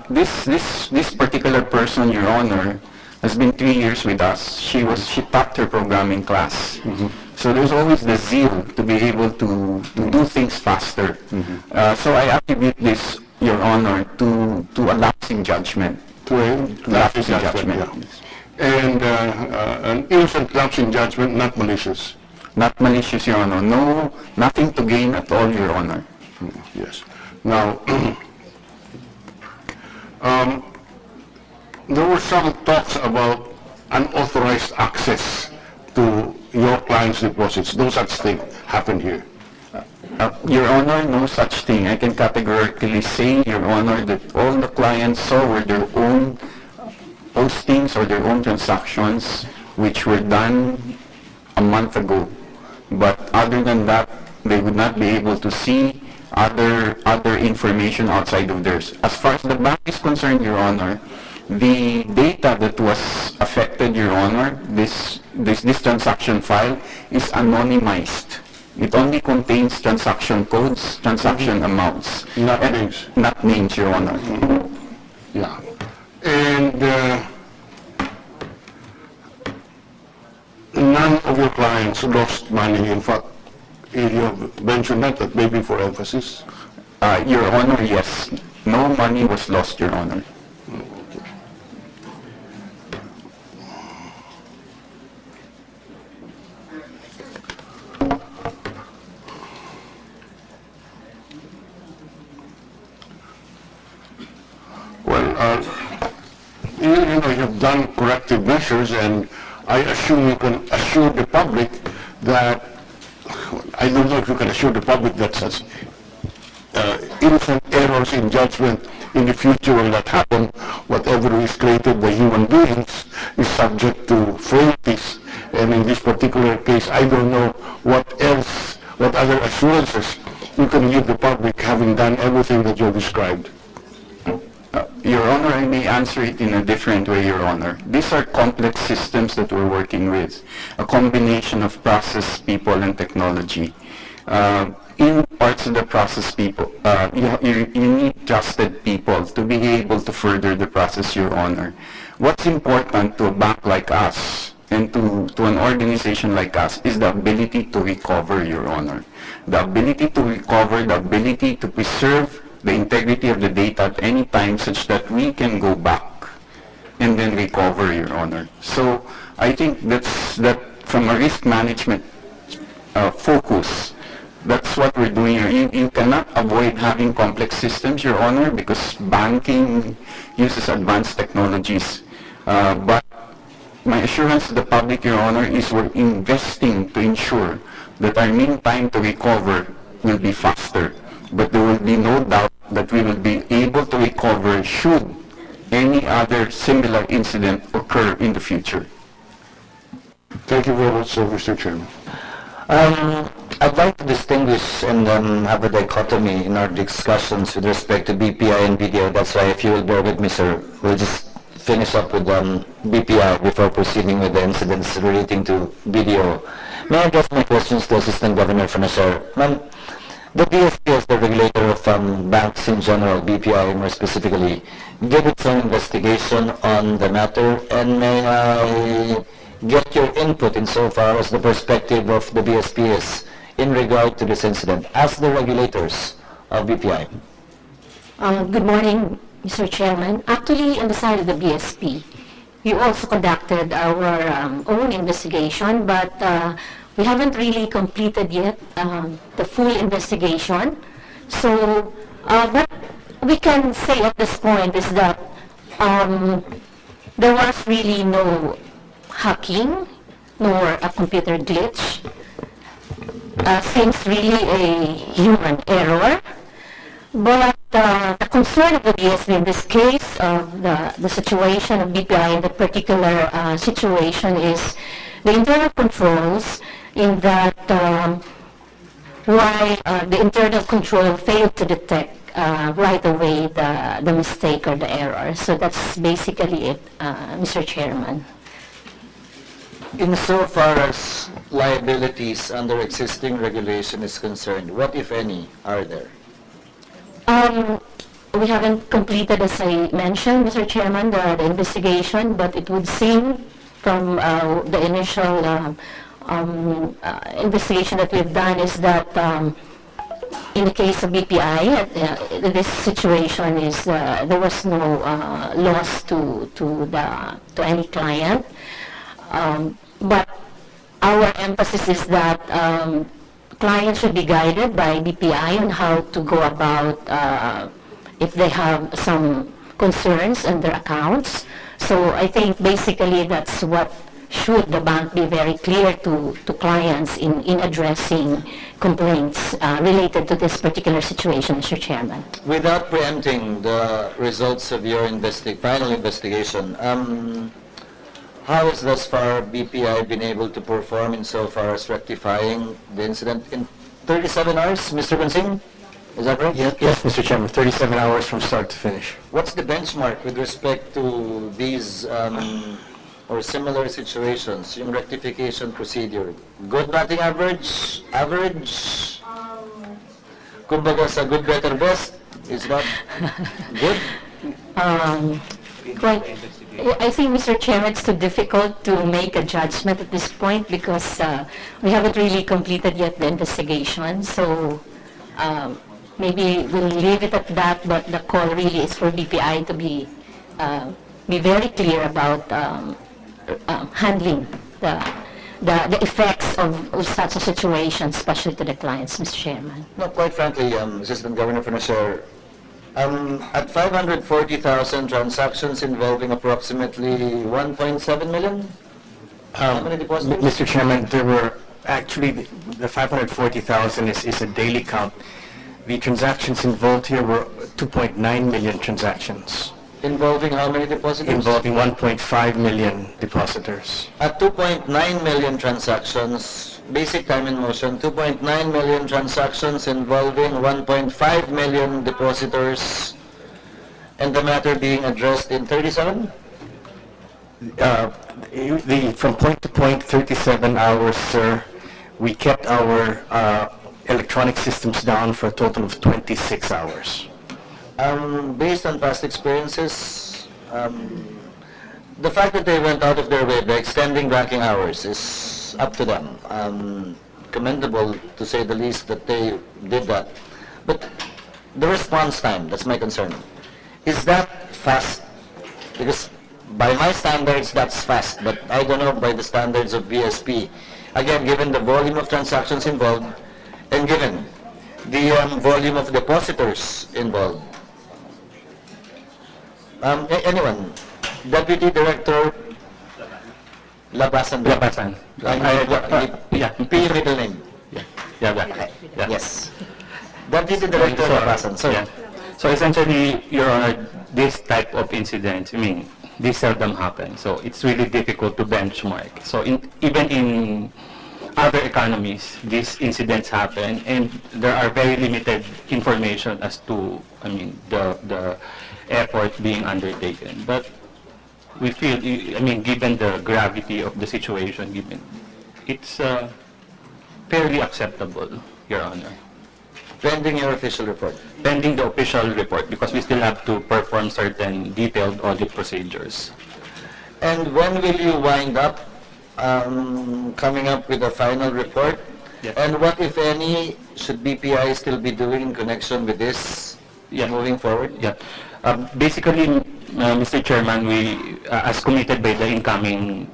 yes. This particular person, Your Honor, has been 3 years with us. She topped her programming class. So there's always the zeal to be able to do things faster. So I attribute this, Your Honor, to a lapse in judgment. To lapse in judgment, yeah. And an innocent lapse in judgment, not malicious. Not malicious, Your Honor. No, nothing to gain at all, Your Honor. Yes. Now, there were some talks about unauthorized access to your clients' deposits. No such thing happened here. Your Honor, no such thing. I can categorically say, Your Honor, that all the clients saw were their own postings or their own transactions, which were done a month ago. But other than that, they would not be able to see other information outside of theirs. As far as the bank is concerned, Your Honor, the data that was affected, Your Honor, this transaction file is anonymized. It only contains transaction codes, transaction amounts. Not names. Not names, Your Honor. Yeah. And none of your clients lost money. In fact, you have mentioned that maybe for emphasis. Your Honor, yes. No money was lost, Your Honor. Well, you know, you've done corrective measures, and I assume you can assure the public that, I don't know if you can assure the public that such innocent errors in judgment in the future will not happen. Whatever is created by human beings is subject to frailties, and in this particular case, I don't know what other assurances you can give the public having done everything that you described. Your Honor, I may answer it in a different way, Your Honor. These are complex systems that we're working with, a combination of process, people, and technology. In parts of the process, people, you need trusted people to be able to further the process, Your Honor. What's important to a bank like us and to an organization like us is the ability to recover, Your Honor. The ability to recover, the ability to preserve the integrity of the data at any time such that we can go back and then recover, Your Honor. So I think that from a risk management focus, that's what we're doing here. You cannot avoid having complex systems, Your Honor, because banking uses advanced technologies. But my assurance to the public, Your Honor, is we're investing to ensure that our mean time to recover will be faster. But there will be no doubt that we will be able to recover should any other similar incident occur in the future. Thank you very much, Mr. Chairman. I'd like to distinguish and have a dichotomy in our discussions with respect to BPI and BDO. That's why, if you will bear with me, sir, we'll just finish up with BPI before proceeding with the incidents relating to BDO. May I address my questions to Assistant Governor Fernasher? Ma'am, the BSP, as the regulator of banks in general, BPI more specifically, did its own investigation on the matter, and may I get your input insofar as the perspective of the BSP is in regard to this incident as the regulators of BPI? Good morning, Mr. Chairman. Actually, on the side of the BSP, we also conducted our own investigation, but we haven't really completed yet the full investigation. So what we can say at this point is that there was really no hacking nor a computer glitch. Seems really a human error. But the concern of the BSP in this case, the situation of BPI in the particular situation, is the internal controls, in that why the internal control failed to detect right away the mistake or the error. So that's basically it, Mr. Chairman. Insofar as liabilities under existing regulation is concerned, what, if any, are there? We haven't completed, as I mentioned, Mr. Chairman, the investigation, but it would seem from the initial investigation that we've done is that in the case of BPI, this situation is there was no loss to any client, but our emphasis is that clients should be guided by BPI on how to go about if they have some concerns on their accounts. So I think basically that's what should the bank be very clear to clients in addressing complaints related to this particular situation, Mr. Chairman. Without preempting the results of your final investigation, how has thus far BPI been able to perform insofar as rectifying the incident in 37 hours, Mr. Bansing? Is that right? Yes, Mr. Chairman, 37 hours from start to finish. What's the benchmark with respect to these or similar situations, yung rectification procedure? Good batting average? Average? Kumbaga sa good, better, best? Is that good? Right. I think, Mr. Chairman, it's too difficult to make a judgment at this point because we haven't really completed yet the investigation. So maybe we'll leave it at that, but the call really is for BPI to be very clear about handling the effects of such a situation, especially to the clients, Mr. Chairman. No, quite frankly, Assistant Governor Fernasher, at 540,000 transactions involving approximately 1.7 million? How many depositors? Mr. Chairman, there were actually the 540,000 is a daily count. The transactions involved here were 2.9 million transactions, Involving how many depositors? involving 1.5 million depositors. At 2.9 million transactions, basic time in motion, 2.9 million transactions involving 1.5 million depositors, and the matter being addressed in 37? From point to point, 37 hours, sir. We kept our electronic systems down for a total of 26 hours. Based on past experiences, the fact that they went out of their way by extending banking hours is up to them. Commendable, to say the least, that they did that. But the response time, that's my concern. Is that fast? Because by my standards, that's fast. But I don't know by the standards of BSP. Again, given the volume of transactions involved, and given the volume of depositors involved. Anyone? Deputy Director Labasan. Labasan. Yeah. P middle name. Yeah. Yes. Deputy Director Labasan. Sorry. Yeah. So essentially, Your Honor, this type of incidents, this seldom happen. So it's really difficult to benchmark. So even in other economies, these incidents happen, and there are very limited information as to, the effort being undertaken. But we feel, given the gravity of the situation, it's fairly acceptable, Your Honor. Pending your official report. Pending the official report, because we still have to perform certain detailed audit procedures. And when will you wind up coming up with a final report? Yes. And what, if any, should BPI still be doing in connection with this moving forward? Yeah. Basically, Mr. Chairman, we, as committed by the incoming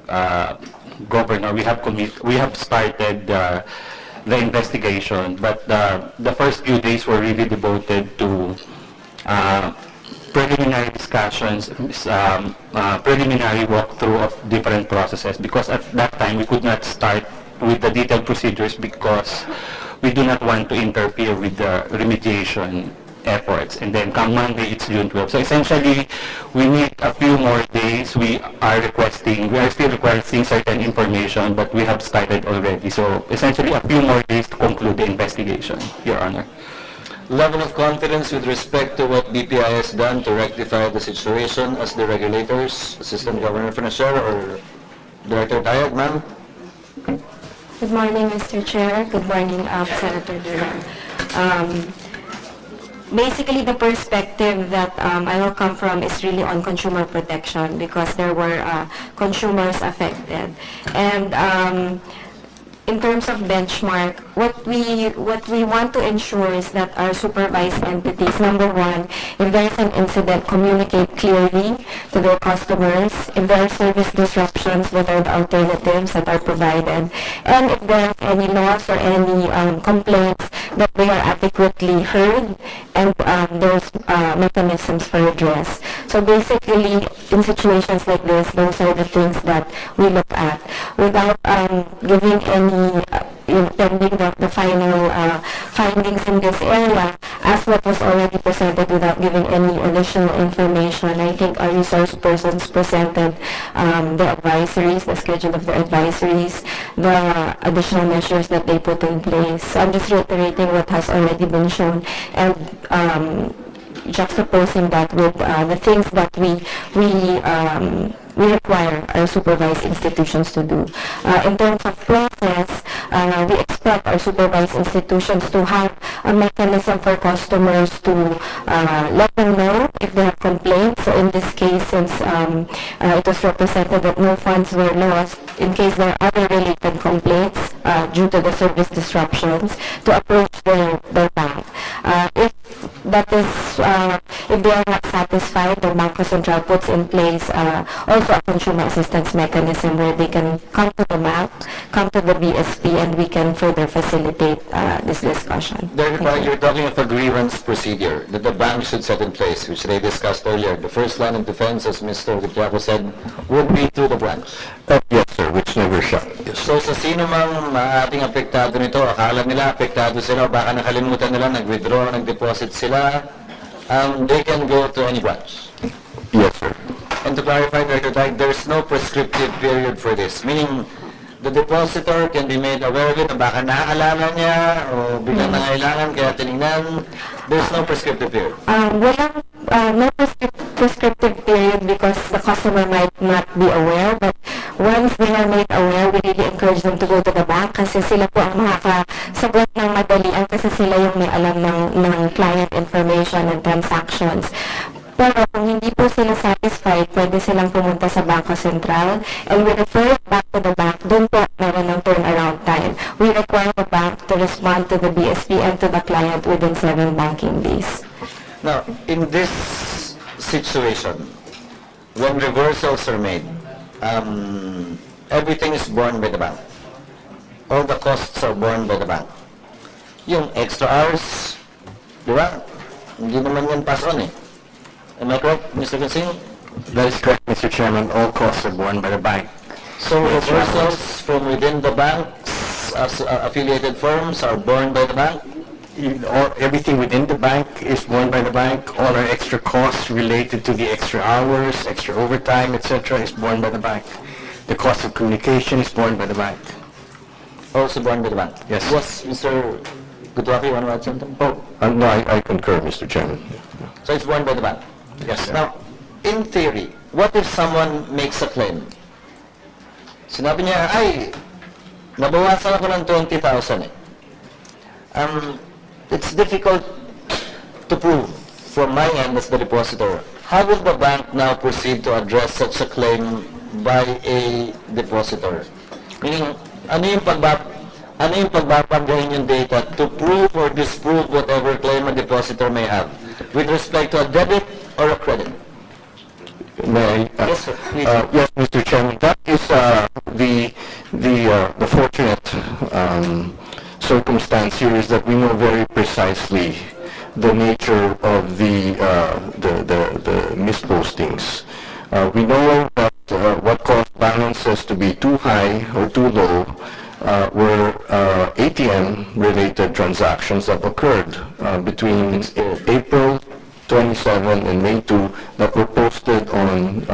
governor, we have started the investigation, but the first few days were really devoted to preliminary discussions, preliminary walkthrough of different processes, because at that time we could not start with the detailed procedures because we do not want to interfere with the remediation efforts. And then come Monday, it's June 12. So essentially, we need a few more days. We are still requesting certain information, but we have started already. So essentially, a few more days to conclude the investigation, Your Honor. level of confidence with respect to what BPI has done to rectify the situation as the regulators, Assistant Governor Financier or Director Tayag, ma'am? Good morning, Mr. Chair. Good morning, Senator Durán. Basically, the perspective that I will come from is really on consumer protection because there were consumers affected. And in terms of benchmark, what we want to ensure is that our supervised entities, number one, if there is an incident, communicate clearly to their customers. If there are service disruptions, what are the alternatives that are provided? And if there are any laws or any complaints, that they are adequately heard and there's mechanisms for redress. So basically, in situations like this, those are the things that we look at without giving any pending the final findings in this area as what was already presented without giving any additional information. I think our resource persons presented the advisories, the schedule of the advisories, the additional measures that they put in place. So I'm just reiterating what has already been shown and juxtaposing that with the things that we require our supervised institutions to do. In terms of process, we expect our supervised institutions to have a mechanism for customers to let them know if they have complaints. So in this case, since it was represented that no funds were lost, in case there are other related complaints due to the service disruptions, to approach their bank. If that is, if they are not satisfied, the Bangko Sentral puts in place also a consumer assistance mechanism where they can come to the bank, come to the BSP, and we can further facilitate this discussion. You're talking of a grievance procedure that the bank should set in place, which they discussed earlier. The first line of defense, as Mr. Gutiaco said, would be to the branch. Yes, sir, which never shut. So sa sino mang ating apektado nito, akala nila apektado sila, baka nakalimutan nila, nag-withdraw, nag-deposit sila, they can go to any branch. Yes, sir. And to clarify, Director Dyke, there's no prescriptive period for this, meaning the depositor can be made aware of it, baka nakakalaman niya o biglang nangailangan kaya tinignan. There's no prescriptive period. Walang no prescriptive period because the customer might not be aware, but once they are made aware, we really encourage them to go to the bank kasi sila po ang makakasagot ng madalian kasi sila yung may alam ng client information and transactions. Pero kung hindi po sila satisfied, pwede silang pumunta sa Bangko Sentral and we refer it back to the bank. Doon po meron ng turnaround time. We require the bank to respond to the BSP and to the client within 7 banking days. Now, in this situation, when reversals are made, everything is borne by the bank. All the costs are borne by the bank. Yung extra hours, di ba? Hindi naman yan pass on eh. Am I correct, Mr. Consing? That is correct, Mr. Chairman. All costs are borne by the bank. So reversals from within the banks, affiliated firms are borne by the bank? Everything within the bank is borne by the bank. All our extra costs related to the extra hours, extra overtime, etc. is borne by the bank. The cost of communication is borne by the bank. Also borne by the bank? Yes. Yes, Mr. Gutwaki, you want to add something? No, I concur, Mr. Chairman. So it's borne by the bank? Yes, sir. Now, in theory, what if someone makes a claim? Sinabi niya, ay, nabawasan ako ng 20,000 eh. It's difficult to prove from my end as the depositor. How will the bank now proceed to address such a claim by a depositor? Meaning, ano yung pagbabagayin yung data to prove or disprove whatever claim a depositor may have with respect to a debit or a credit? May I? Yes, sir. Please. Yes, Mr. Chairman. That is the fortunate circumstance here is that we know very precisely the nature of the mispostings. We know that what caused balances to be too high or too low were ATM-related transactions that occurred between April 27 and May 2 that were posted on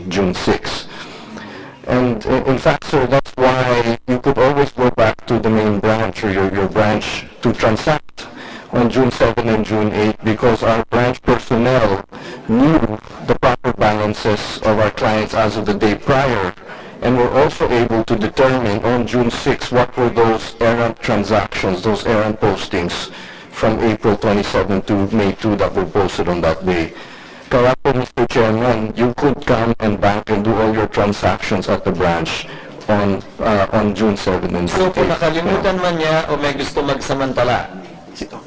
June 6. And in fact, sir, that's why you could always go back to the main branch or your branch to transact on June 7 and June 8 because our branch personnel knew the proper balances of our clients as of the day prior, and were also able to determine on June 6 what were those errant transactions, those errant postings from April 27 to May 2 that were posted on that day. Kaya po, Mr. Chairman, you could come and bank and do all your transactions at the branch on June 7 and So 8. kung nakalimutan man niya o may gusto magsamantala,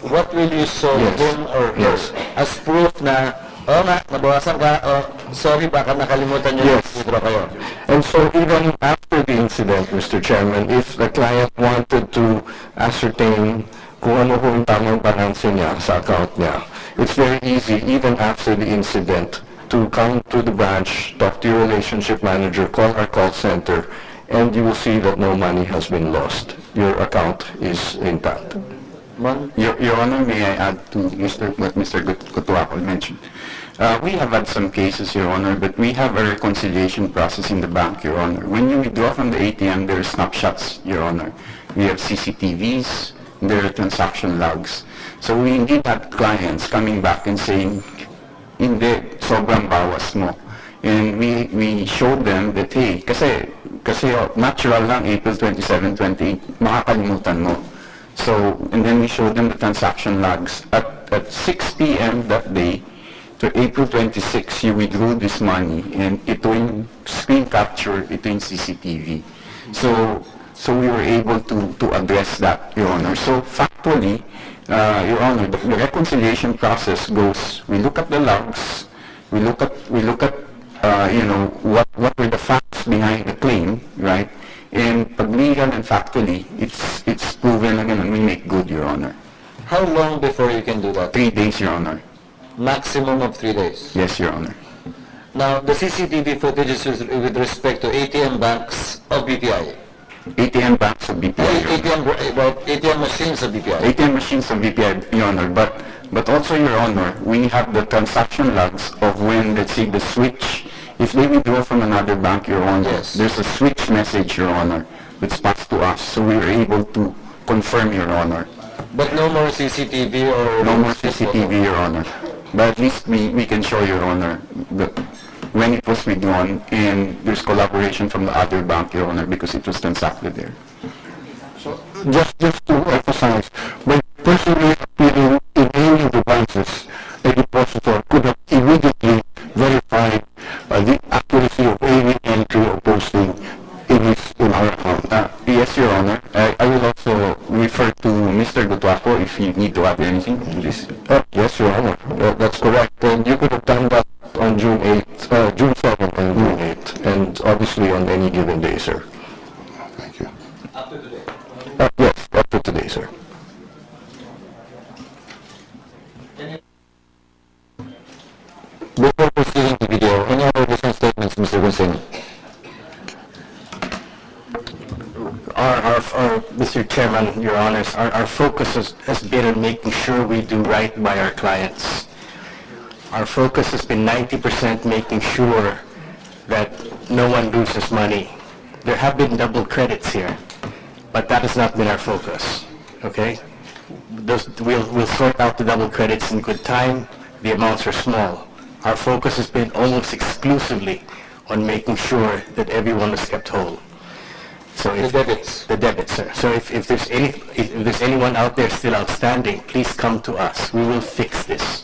what will you show Yes. him or her Yes. as proof na, oh nga, nabawasan ka, oh, sorry, baka nakalimutan niyo, Yes. withdraw kayo. And so even after the incident, Mr. Chairman, if the client wanted to ascertain kung ano po yung tamang balance niya sa account niya, it's very easy, even after the incident, to come to the branch, talk to your relationship manager, call our call center, and you will see that no money has been lost. Your account is intact. Your Honor, may I add to what Mr. Cotuaco mentioned? We have had some cases, Your Honor, but we have a reconciliation process in the bank, Your Honor. When you withdraw from the ATM, there are snapshots, Your Honor. We have CCTVs, there are transaction logs. So we indeed had clients coming back and saying, hindi, sobrang bawas mo. And we showed them that, hey, kasi natural lang, April 27, 28, makakalimutan mo. So, and then we showed them the transaction logs. At 6 p.m. that day, to April 26, you withdrew this money, and ito yung screen capture, ito yung CCTV. So we were able to address that, Your Honor. So factually, Your Honor, the reconciliation process goes, we look at the logs, we look at what were the facts behind the claim, right? And pag legal and factually, it's proven again, and we make good, Your Honor. How long before you can do that? 3 days, Your Honor. Maximum of 3 days. Yes, Your Honor. Now, the CCTV footage is with respect to ATM banks of BPI. ATM banks of BPI, Your Honor. ATM machines of BPI. ATM machines of BPI, Your Honor, but also, Your Honor, we have the transaction logs of when, let's say, the switch, if they withdraw from another bank, Your Honor, Yes. there's a switch message, Your Honor, that's passed to us, so we were able to confirm, Your Honor. But no more CCTV or... No more CCTV, Your Honor. But at least we can show, Your Honor, that when it was withdrawn, and there's collaboration from the other bank, Your Honor, because it was transacted there. Just to emphasize, by personally appearing in any of the branches, a depositor could have immediately verified the accuracy of any entry or posting in our account. Yes, Your Honor. I will also refer to Mr. Gutuaco if you need to add anything to this. Yes, Your Honor, that's correct. And you could have done that on June 7 and June 8, and obviously on any given day, sir. Thank you. Yes, up to today, sir. Before proceeding to video, any other additional statements, Mr. Gonzalo? Mr. Chairman, Your Honors, our focus has been on making sure we do right by our clients. Our focus has been 90% making sure that no one loses money. There have been double credits here, but that has not been our focus, okay? We'll sort out the double credits in good time. The amounts are small. Our focus has been almost exclusively on making sure that everyone is kept whole. So The debits. The debits, sir. So if there's anyone out there still outstanding, please come to us. We will fix this.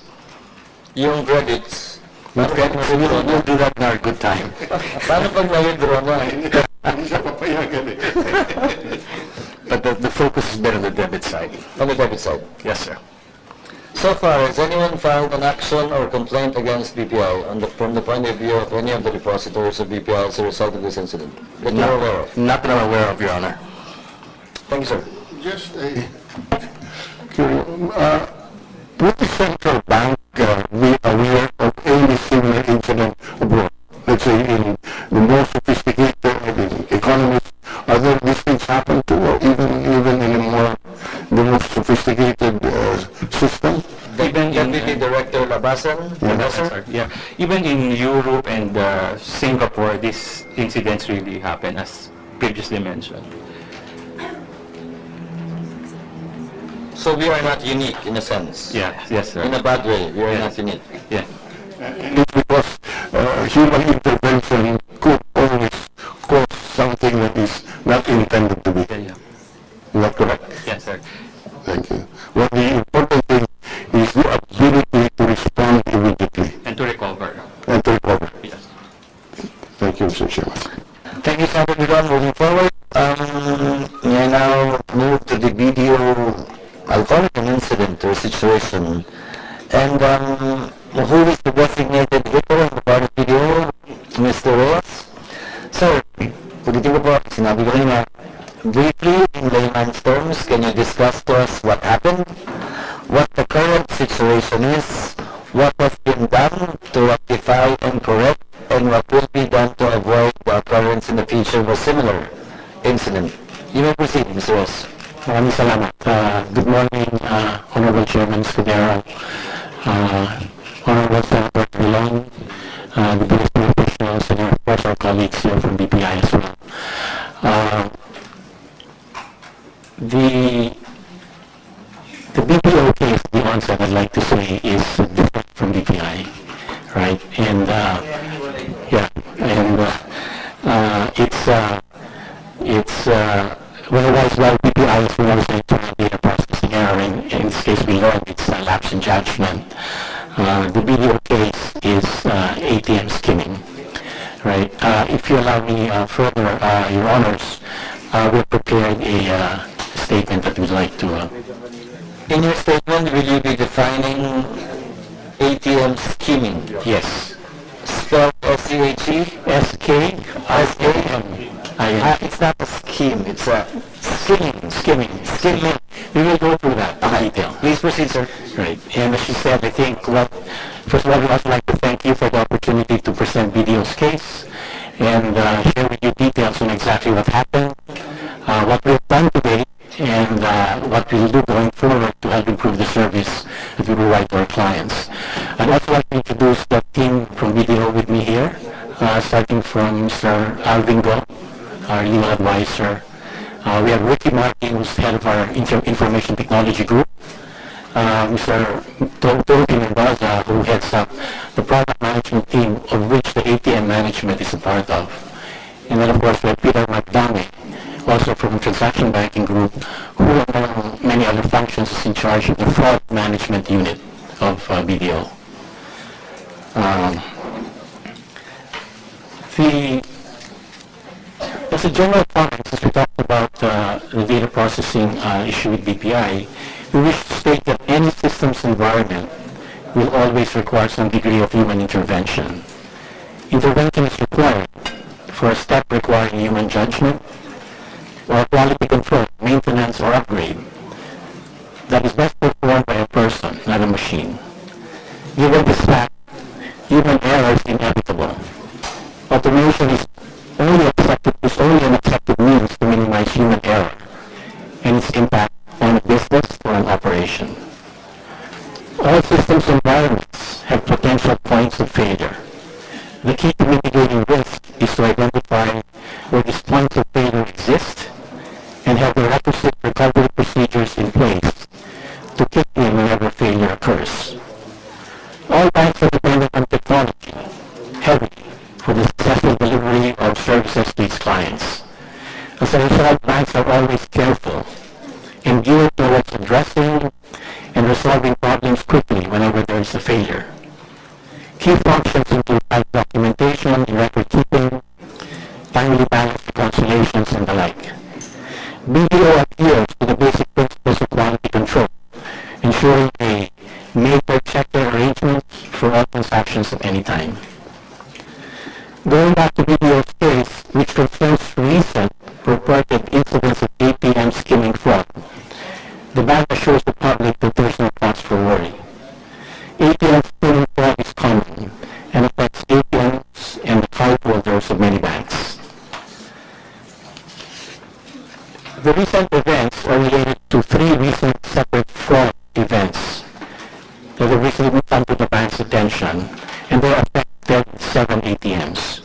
Yung credits. We'll do that in our good time. Paano pag na-withdraw na? Hindi siya papayagan eh. But the focus has been on the debit side. On the debit side. Yes, sir. So far, has anyone filed an action or complaint against BPI from the point of view of any of the depositors of BPI as a result of this incident? That you're aware of? Not that I'm aware of, Your Honor. Thank you, sir. Just a curious, would the central bank be aware of any similar incident abroad? Let's say in the more sophisticated economies, are there these things happen to, or even in the most sophisticated system? Even in, Deputy Director Labasan? yeah, even in Europe and Singapore, these incidents really happen, as previously mentioned. So we are not unique in a sense. Yeah, yes, sir. In a bad way, we are not unique. Yeah. And it's because human intervention could always cause something that is not intended to be. Yeah, yeah. Is that correct? Yes, sir. Thank you. Well, the important thing is the ability to respond immediately And to recover. and to recover. Yes. Thank you, Mr. Chairman. Thank you, Senator Ron. Moving forward, we now move to the video. I'll call it an incident or a situation. And who is the designated victim on the part of video? Mr. Reyes. Sir, ulitin ko po, sinabi ko kanina, briefly, in layman's terms, can you discuss to us what happened, what the current situation is, what has been done to rectify and correct, and what will be done to avoid the occurrence in the future of a similar incident? You may proceed, Mr. Reyes. Maraming salamat. Good morning, Honorable Chairman Scudero, Honorable Senator Vilon, the BSP officials, and of course our colleagues here from BPI as well. The BPO case, the onset, I'd like to say, is different from BPI, right? And otherwise, while BPI is known as an internal data processing error, in this case we learned it's a lapse in judgment. The BDO case is ATM skimming, right? If you allow me further, Your Honors, we've prepared a statement that we'd like to... In your statement, will you be defining ATM skimming? Yes. Spelled S-C-H-E? S-K-I-M. It's not a scheme, it's a skimming. Skimming. We will go through that in detail. Please proceed, sir. Right. And as you said, I think, first of all, we'd also like to thank you for the opportunity to present BDO's case and share with you details on exactly what happened, what we've done today, and what we'll do going forward to help improve the service that we provide to our clients. I'd also like to introduce the team from BDO with me here, starting from Mr. Alvin Go, our legal advisor. We have Ricky Martin, who's head of our information technology group. Mr. Toby Mendoza, who heads up the product management team, of which the ATM management is a part of. And then, of course, we have Peter McDonough, also from the transaction banking group, who, among many other functions, is in charge of the fraud management unit of BDO. As a general comment, since we talked about the data processing issue with BPI, we wish to state that any systems environment will always require some degree of human intervention. Intervention is required for a step requiring human judgment or quality control, maintenance, or upgrade that is best performed by a person, not a machine. Given this fact, human error is inevitable. Automation is only an accepted means to minimize human error and its impact on a business or an operation. All systems environments have potential points of failure. The key to mitigating risk is to identify where these points of failure exist and have the requisite recovery procedures in place to kick in whenever failure occurs. All banks are dependent on technology, heavily, for the successful delivery of services to its clients. As a result, banks are always careful and geared towards addressing and resolving problems quickly whenever there is a failure. Key functions include documentation, record keeping, timely balance reconciliations, and the like. BDO adheres to the basic principles of quality control, ensuring a make-or-checker arrangement for all transactions at any time. Going back to BDO's case, which concerns recent reported incidents of ATM skimming fraud, the bank assures the public that there is no cause for worry. ATM skimming fraud is common and affects ATMs and the cardholders of many banks. The recent events are related to three recent separate fraud events that have recently come to the bank's attention, and they affected 7 ATMs.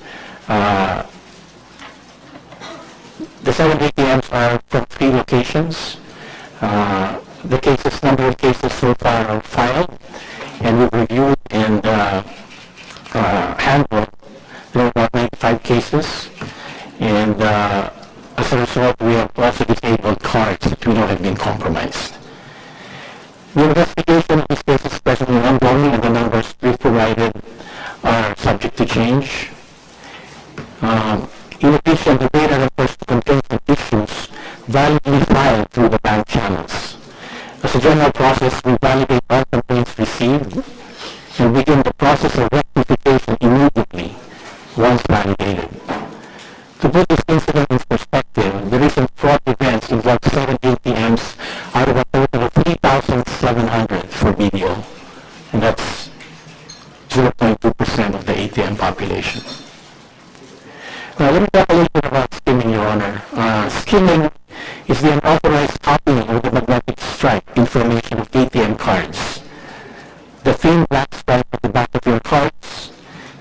The 7 ATMs are from 3 locations. the cases, number of cases so far are filed, and we've reviewed and handled. There are about 95 cases, and as a result, we have also disabled cards that we know have been compromised. The investigation of these cases is presently ongoing, and the numbers we've provided are subject to change. In addition, the data refers to complaints and issues validly filed through the bank channels. As a general process, we validate all complaints received and begin the process of rectification immediately once validated. To put this incident in perspective, the recent fraud events involved 7 ATMs out of a total of 3,700 for BDO, and that's 0.2% of the ATM population. Now, let me talk a little bit about skimming, Your Honor. Skimming is the unauthorized copying of the magnetic stripe information of ATM cards. The thin black stripe at the back of your cards,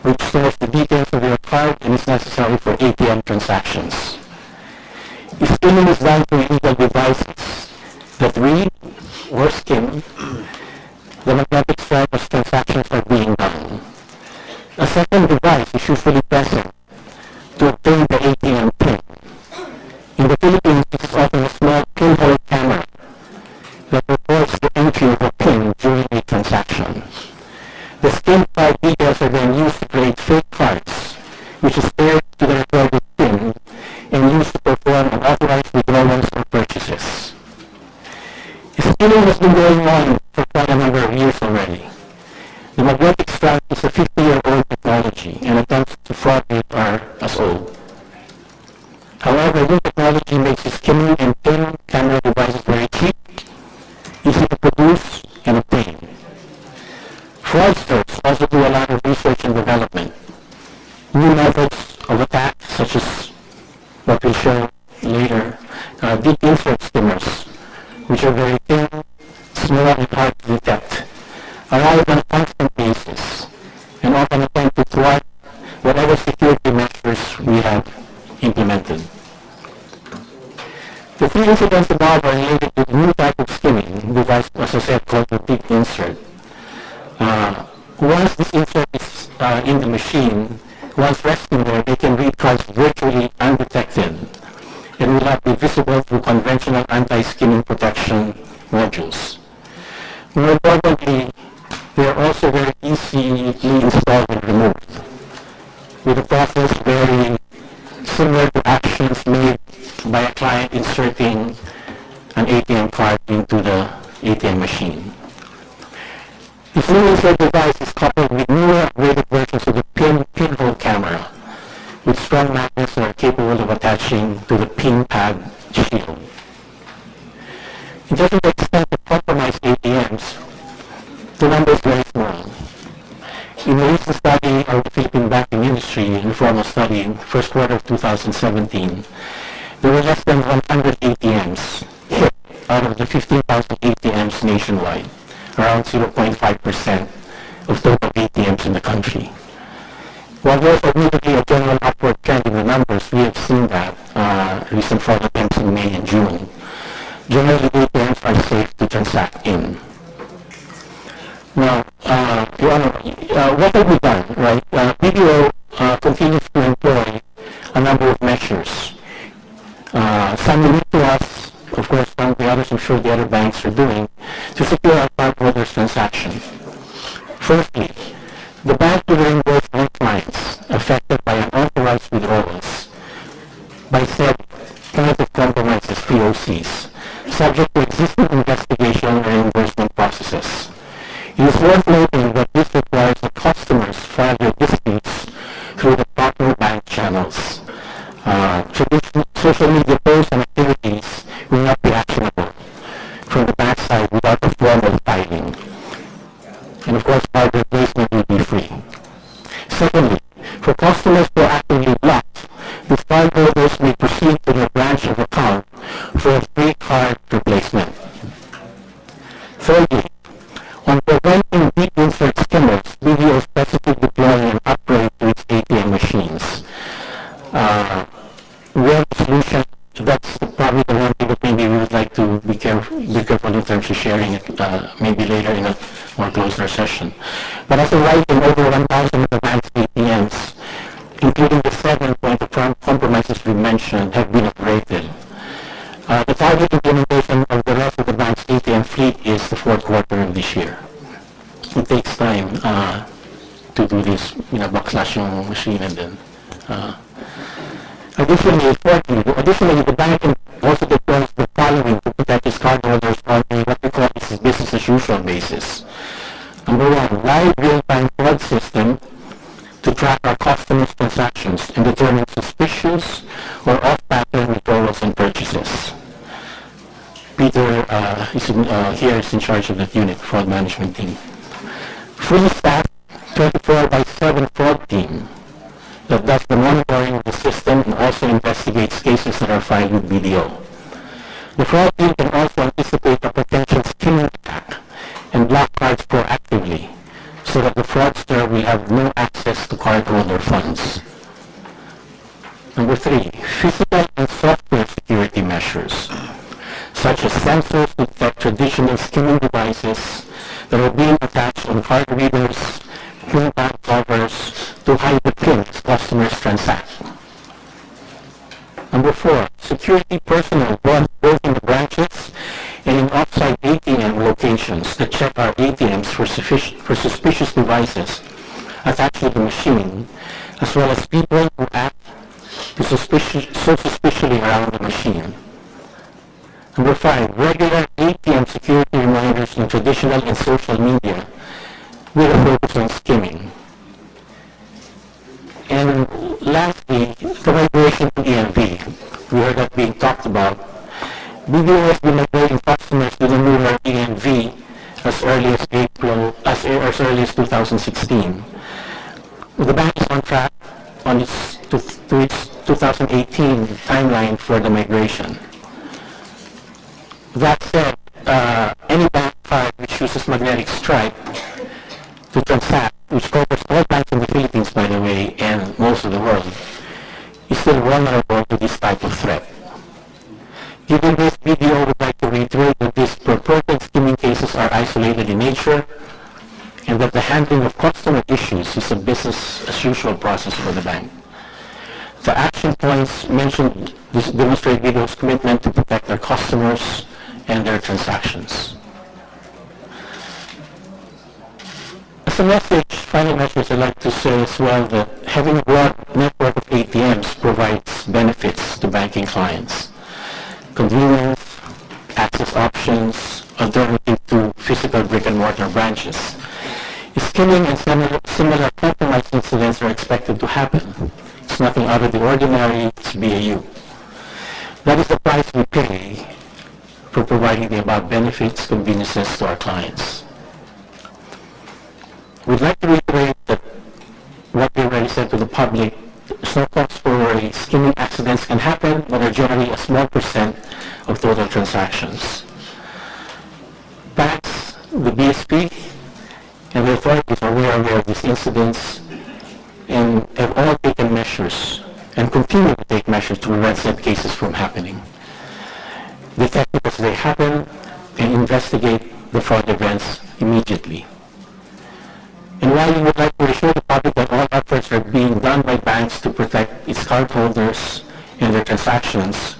which stores the details of your card and is necessary for ATM transactions. Skimming is done through illegal devices that read or skim the magnetic stripe as transactions are being done. A second device is usually present to obtain the ATM PIN. In the Philippines, this is often a small pinhole camera that records the entry of a PIN during a transaction. The skimmed card details are then used to create fake cards, which is paired to the recorded PIN and used to perform unauthorized withdrawals or purchases. Skimming has been going on for quite a number of years already. The magnetic stripe is a 50-year-old technology, and attempts to fraud it are as old. However, new technology makes skimming and PIN camera devices very cheap, easy to produce and obtain. Fraudsters also do a lot of research and development. New methods of attack, such as what we'll show later, deep insert skimmers, which are very thin, small, and hard to detect, arrive on a constant basis and often attempt to thwart whatever security measures we have implemented. The three incidents above are related to the new type of skimming device, as I said, called the deep insert. Once this insert is in the machine, once resting there, they can read cards virtually undetected and will not be visible through conventional anti-skimming protection modules. More importantly, they are also very easily installed and removed, with a process very similar to actions made by a client inserting an ATM card into the ATM machine. This new insert device is coupled with newer upgraded versions of the pinhole camera, with strong magnets that are capable of attaching to the pin pad shield. In terms of the extent of compromised ATMs, the number is very small. In a recent study of the Philippine banking industry, an informal study in the first quarter of 2017, there were less than 100 ATMs hit out of the 15,000 ATMs nationwide, around 0.5% of total ATMs in the country. While there's admittedly a general upward trend in the numbers, we have seen that recent fraud attempts in May and June. Generally, ATMs are safe to transact in. Now, Your Honor, what have we done, right? BDO continues to employ a number of measures. Some unique to us, of course, some of the others I'm sure the other banks are doing, to secure our cardholders' transaction. Firstly, the bank will reimburse all clients affected by unauthorized withdrawals by said preventive compromises, POCs, subject to existing investigation and reimbursement processes. It is worth noting that this requires that customers file their disputes through the proper bank channels. Traditional social media posts and activities will not be actionable from the bank side without a formal filing. And of course, card replacement will be free. Secondly, for customers who are actively blocked, the cardholders may proceed to their branch of account for a free card replacement. Thirdly, on preventing deep insert skimmers, BDO is specifically deploying an upgrade to its ATM machines. We have a solution, that's probably the one thing that maybe we would like to be careful in terms of sharing it maybe later in a more closer session. But as of right, in over 1,000 of the bank's ATMs, including the 7 point of compromises we mentioned, have been upgraded. The target implementation of the rest of the bank's ATM fleet is the fourth quarter of this year. It takes time to do this, backslash yung machine and then. Additionally, the bank also deploys the following to protect its cardholders on a what we call its business as usual basis. Number one, live real-time fraud system to track our customers' transactions and determine suspicious or off-pattern withdrawals and purchases. Peter is in charge of that unit, fraud management team. Fully staffed 24/7 fraud team that does the monitoring of the system and also investigates cases that are filed with BDO. The fraud team can also anticipate a potential skimming attack and block cards proactively so that the fraudster will have no access to cardholder funds. Number three, physical and software security measures, such as sensors to detect traditional skimming devices that are being attached on card readers, PIN pad covers to hide the PINs customers transact. Number four, security personnel both in the branches and in offsite ATM locations that check our ATMs for suspicious devices attached to the machine, as well as people who act so suspiciously around the machine. Number five, regular ATM security reminders in traditional and social media with a focus on skimming. And lastly, the migration to EMV. We heard that being talked about. BDO has been migrating customers to the newer EMV as early as 2016. The bank is on track to its 2018 timeline for the migration. That said, any bank card which uses magnetic stripe to transact, which covers all banks in the Philippines, by the way, and most of the world, is still vulnerable to this type of threat. Given this, BDO would like to reiterate that these purported skimming cases are isolated in nature and that the handling of customer issues is a business as usual process for the bank. The action points mentioned demonstrate BDO's commitment to protect their customers and their transactions. As a message, final message, I'd like to say as well that having a broad network of ATMs provides benefits to banking clients. Convenience, access options, alternative to physical brick-and-mortar branches. Skimming and similar compromise incidents are expected to happen. It's nothing out of the ordinary, it's BAU. That is the price we pay for providing the above benefits, conveniences to our clients. We'd like to reiterate that what we already said to the public, no cause for worry. Skimming accidents can happen, but are generally a small percent of total transactions. Banks, the BSP, and the authorities are aware of these incidents and have all taken measures and continue to take measures to prevent said cases from happening. Detect it as they happen and investigate the fraud events immediately. And while we would like to assure the public that all efforts are being done by banks to protect its cardholders and their transactions,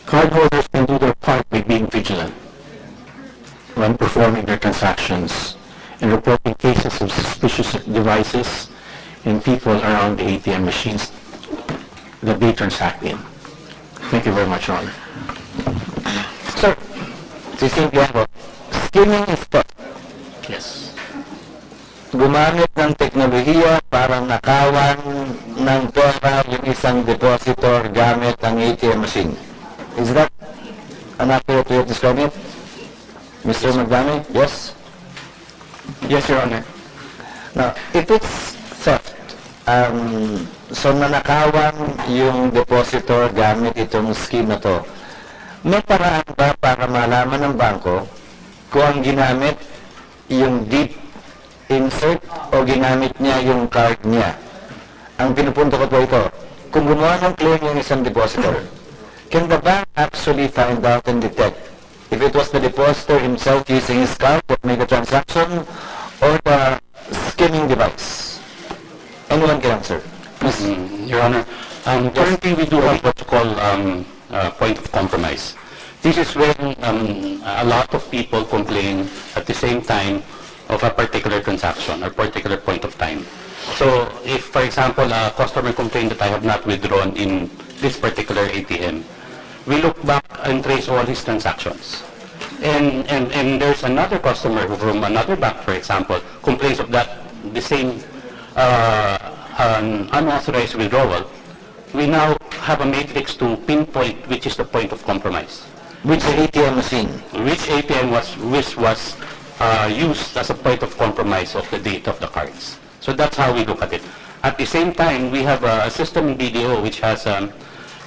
cardholders can do their part by being vigilant when performing their transactions and reporting cases of suspicious devices and people around the ATM machines that they transact in. Thank you very much, Your Honor. Sir, sisimplihan ko, skimming is theft. Yes. Gumamit ng teknolohiya para nakawan ng pera yung isang depositor gamit ang ATM machine. Is that an accurate way of describing it? Mr. Magdami? Yes? Yes, Your Honor. Now, if it's theft, so nanakawan yung depositor gamit itong scheme na to, may paraan ba para malaman ng bangko kung ang ginamit yung deep insert o ginamit niya yung card niya? Ang pinupunto ko po ito, kung gumawa ng claim yung isang depositor, can the bank actually find out and detect if it was the depositor himself using his card that made the transaction or the skimming device? Anyone can answer. Please. Your Honor, currently we do have what you call point of compromise. This is when a lot of people complain at the same time of a particular transaction or particular point of time. So if, for example, a customer complained that I have not withdrawn in this particular ATM, we look back and trace all his transactions. And there's another customer who from another bank, for example, complains of that, the same unauthorized withdrawal. We now have a matrix to pinpoint which is the point of compromise. Which ATM machine? Which ATM was used as a point of compromise of the date of the cards. So that's how we look at it. At the same time, we have a system in BDO which has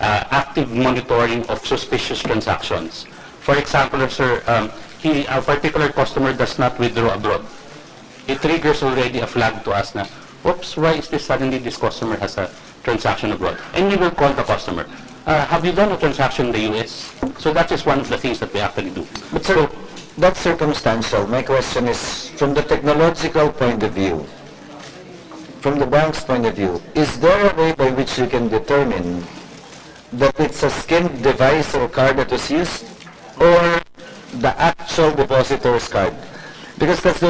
active monitoring of suspicious transactions. For example, sir, a particular customer does not withdraw abroad. It triggers already a flag to us na, oops, why is this suddenly this customer has a transaction abroad? And we will call the customer. Have you done a transaction in the US? So that is one of the things that we actually do. But sir, that's circumstantial. My question is, from the technological point of view, from the bank's point of view, is there a way by which you can determine that it's a skimmed device or card that was used, or the actual depositor's card? Because that's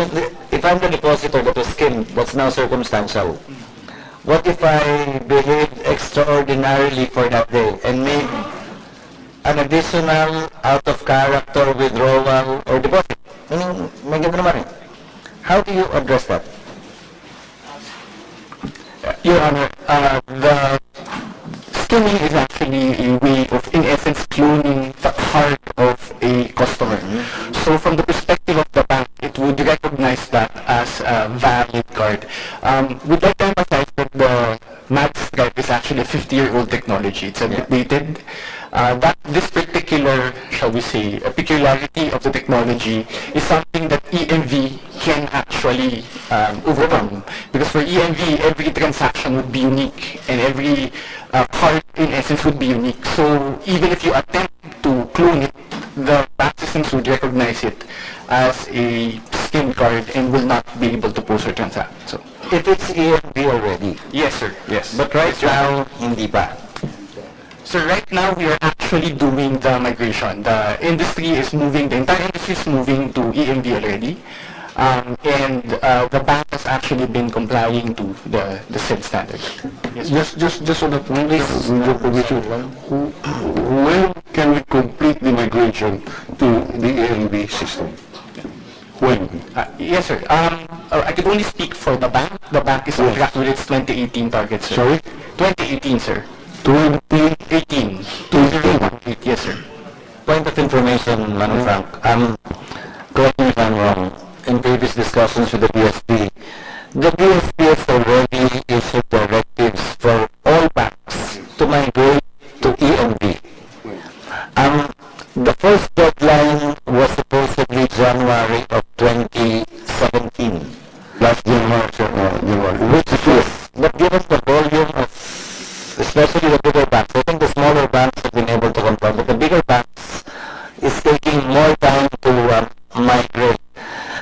if I'm the depositor that was skimmed, that's now circumstantial. What if I behaved extraordinarily for that day and made an additional out-of-character withdrawal or deposit? I mean, may ganun naman eh. How do you address that? Your Honor, the skimming is actually a way of, in essence, cloning the card of a customer. So from the perspective of the bank, it would recognize that as a valid card. We'd like to emphasize that the MAX card is actually a 50-year-old technology. It's a bit dated. That this particular, shall we say, a peculiarity of the technology is something that EMV can actually overcome. Because for EMV, every transaction would be unique and every card in essence would be unique. So even if you attempt to clone it, the bank systems would recognize it as a skin card and will not be able to post or transact. So If it's EMV already, yes, sir. Yes. but right now, hindi pa. So right now we are actually doing the migration. The industry is moving, the entire industry is moving to EMV already. And the bank has actually been complying to the said standard. Yes, Just on that point, with your permission, when can we complete the migration to the AMB system? When? yes, sir. I could only speak for the bank. The bank is on track with its 2018 targets, sir. Sorry? 2018, sir. 2018. 2018. Yes, sir. Point of information, Manong Frank. Correct me if I'm wrong. In previous discussions with the BSP has already issued directives for all banks to migrate to EMV. The first deadline was supposedly January of 2017. Last January. Which is, but given the volume of, especially the bigger banks, I think the smaller banks have been able to comply, but the bigger banks is taking more time to migrate.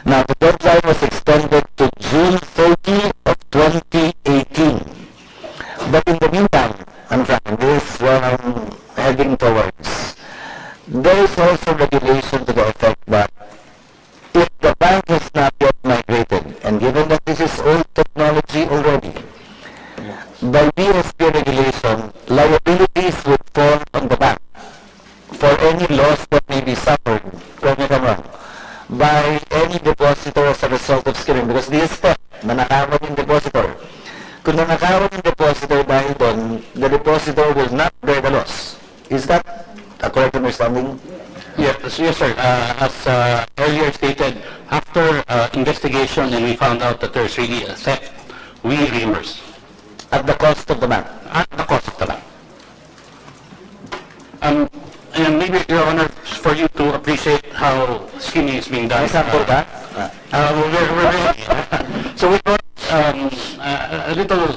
Now, the deadline was extended to June 30 of 2018. But in the meantime, and this is where I'm heading towards, there is also regulation to the effect that if the bank has not yet migrated, and given that this is old technology already, by BSP regulation, liabilities would fall on the bank for any loss that may be suffered, correct me if I'm wrong, by any depositor as a result of skimming. Because this step, nanakawan yung depositor. Kung nanakawan yung depositor dahil doon, the depositor will not bear the loss. Is that a correct understanding? Yes, sir. As earlier stated, after investigation and we found out that there's really a theft, we reimburse. At the cost of the bank? At the cost of the bank. And maybe, Your Honor, for you to appreciate how skimming is being done. May sample ka? So we brought a little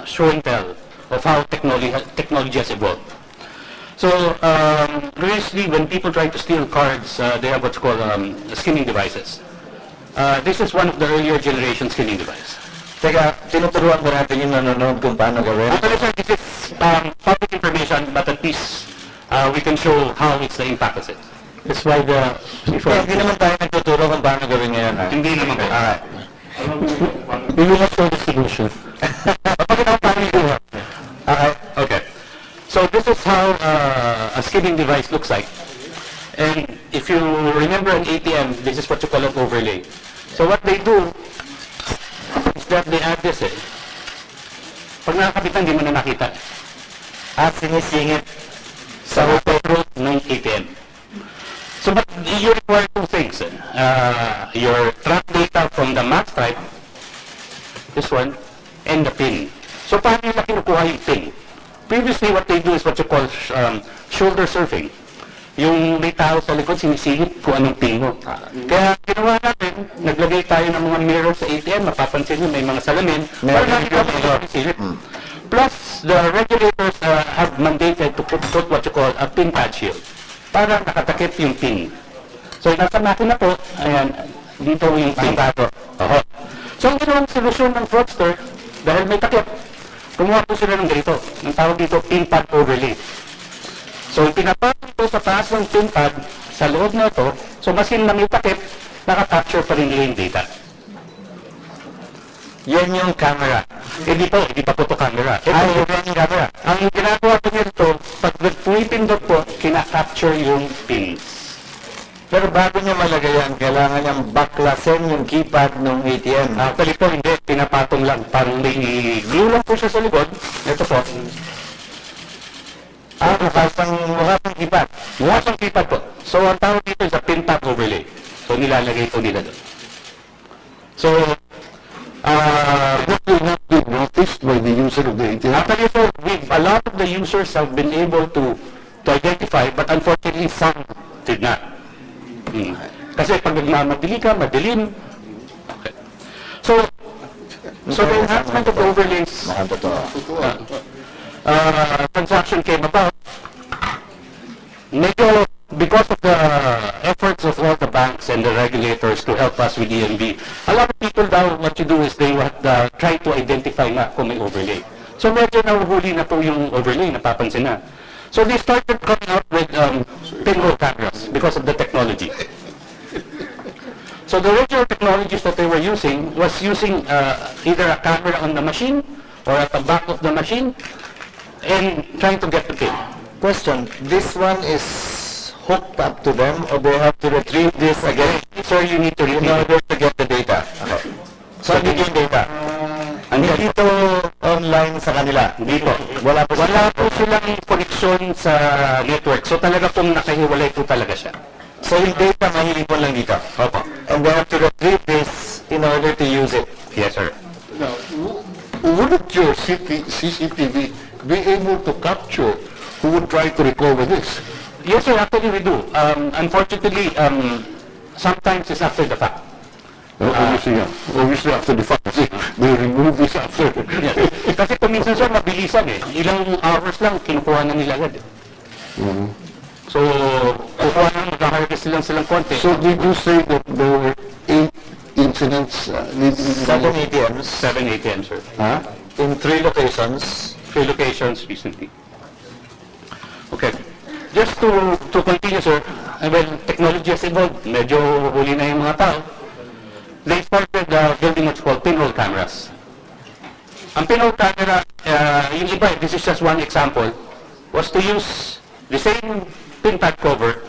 show and tell of how technology has evolved. So, usually when people try to steal cards, they have what's called skimming devices. This is one of the earlier generation skimming device. Teka, tinuturuan ko natin yung nanonood kung paano gawin. Actually, sir, this is public information, but at least we can show how it's the impact of it. That's why hindi naman tayo nagtuturo kung paano gawin ngayon. Ha? Hindi naman po. Alright. We will not show the solution. Pakita ko paano yung Okay. Okay. So this is how a skimming device looks like. And if you remember an ATM, this is what you call an overlay. So what they do is that they add this in. Pag nakakapitan, hindi mo na nakita. At sinisingit Sa payroll ng ATM. So but you require two things. Your track data from the max type, this one, and the PIN. So paano nila kinukuha yung PIN? Previously, what they do is what you call shoulder surfing. Yung may tao sa likod, sinisingit kung anong PIN mo. Kaya ginawa natin, naglagay tayo ng mga mirror sa ATM, mapapansin nyo may mga salamin, para nakita mo yung sinisingit. Plus, the regulators have mandated to put what you call a PIN pad shield para nakatakip yung PIN. So, nasa makina po, ayan, dito yung PIN. So, ang ginawang solusyon ng fraudster, dahil may takip, kumuha po sila ng ganito. Ang tawag dito, PIN pad overlay. So, pinapasok ito sa taas ng PIN pad, sa loob na ito, so masin na may takip, nakaka-capture pa rin nila yung data. yan yung camera. Hindi po ito camera. Yung camera. Ang ginagawa po nito, pag pumipindot po, kina-capture yung pins. Pero bago nyo malagay yan, kailangan niyang baklasin yung keypad ng ATM. Actually po, hindi. Pinapatong lang. Parang may glue lang po siya sa likod. Ito po. Mukha pang keypad. Mukha siyang keypad po. So, ang tawag dito is a pin pad overlay. So, nilalagay po nila doon. So, That will not be noticed by the user of the ATM. actually po, a lot of the users have been able to identify, but unfortunately, some did not. Kasi pag nagmamadili ka, madilim. Okay. So the enhancement of the overlays, transaction came about. Medyo, because of the efforts of all the banks and the regulators to help us with EMV, a lot of people now, what you do is they try to identify na kung may overlay. So medyo nahuhuli na po yung overlay, napapansin na. So they started coming out with pinhole cameras because of the technology. So the original technologies that they were using was using either a camera on the machine or at the back of the machine and trying to get the pin. Question, this one is hooked up to them or they have to retrieve this again? So you need to In retrieve order to get the data. Okay. So, hindi yung data. Hindi ito online sa kanila. dito. Wala po Wala po silang connection sa network. So talaga pong nakahiwalay po talaga siya. So yung data mahilipon lang dito. Opo. And they have to retrieve this in order to use it. Yes, sir. Now, wouldn't your CCTV be able to capture who would try to recover this? Yes, sir. Actually, we do. Unfortunately, sometimes it's after the fact. Obviously after the fact, they remove this after. Yes. Kasi kuminsan, sir, mabilisan eh. Ilang hours lang, kinukuha na nila agad. So, kukuha na, mag-harvest silang konti. So did you say that there were 8 incidents? 7 ATMs 7 ATM, sir. in 3 locations. 3 locations recently. Okay. Just to continue, sir, well, technology has evolved. Medyo huli na yung mga tao. They started building what's called pinhole cameras. Ang pinhole camera, yung iba, this is just one example, was to use the same pin pad cover,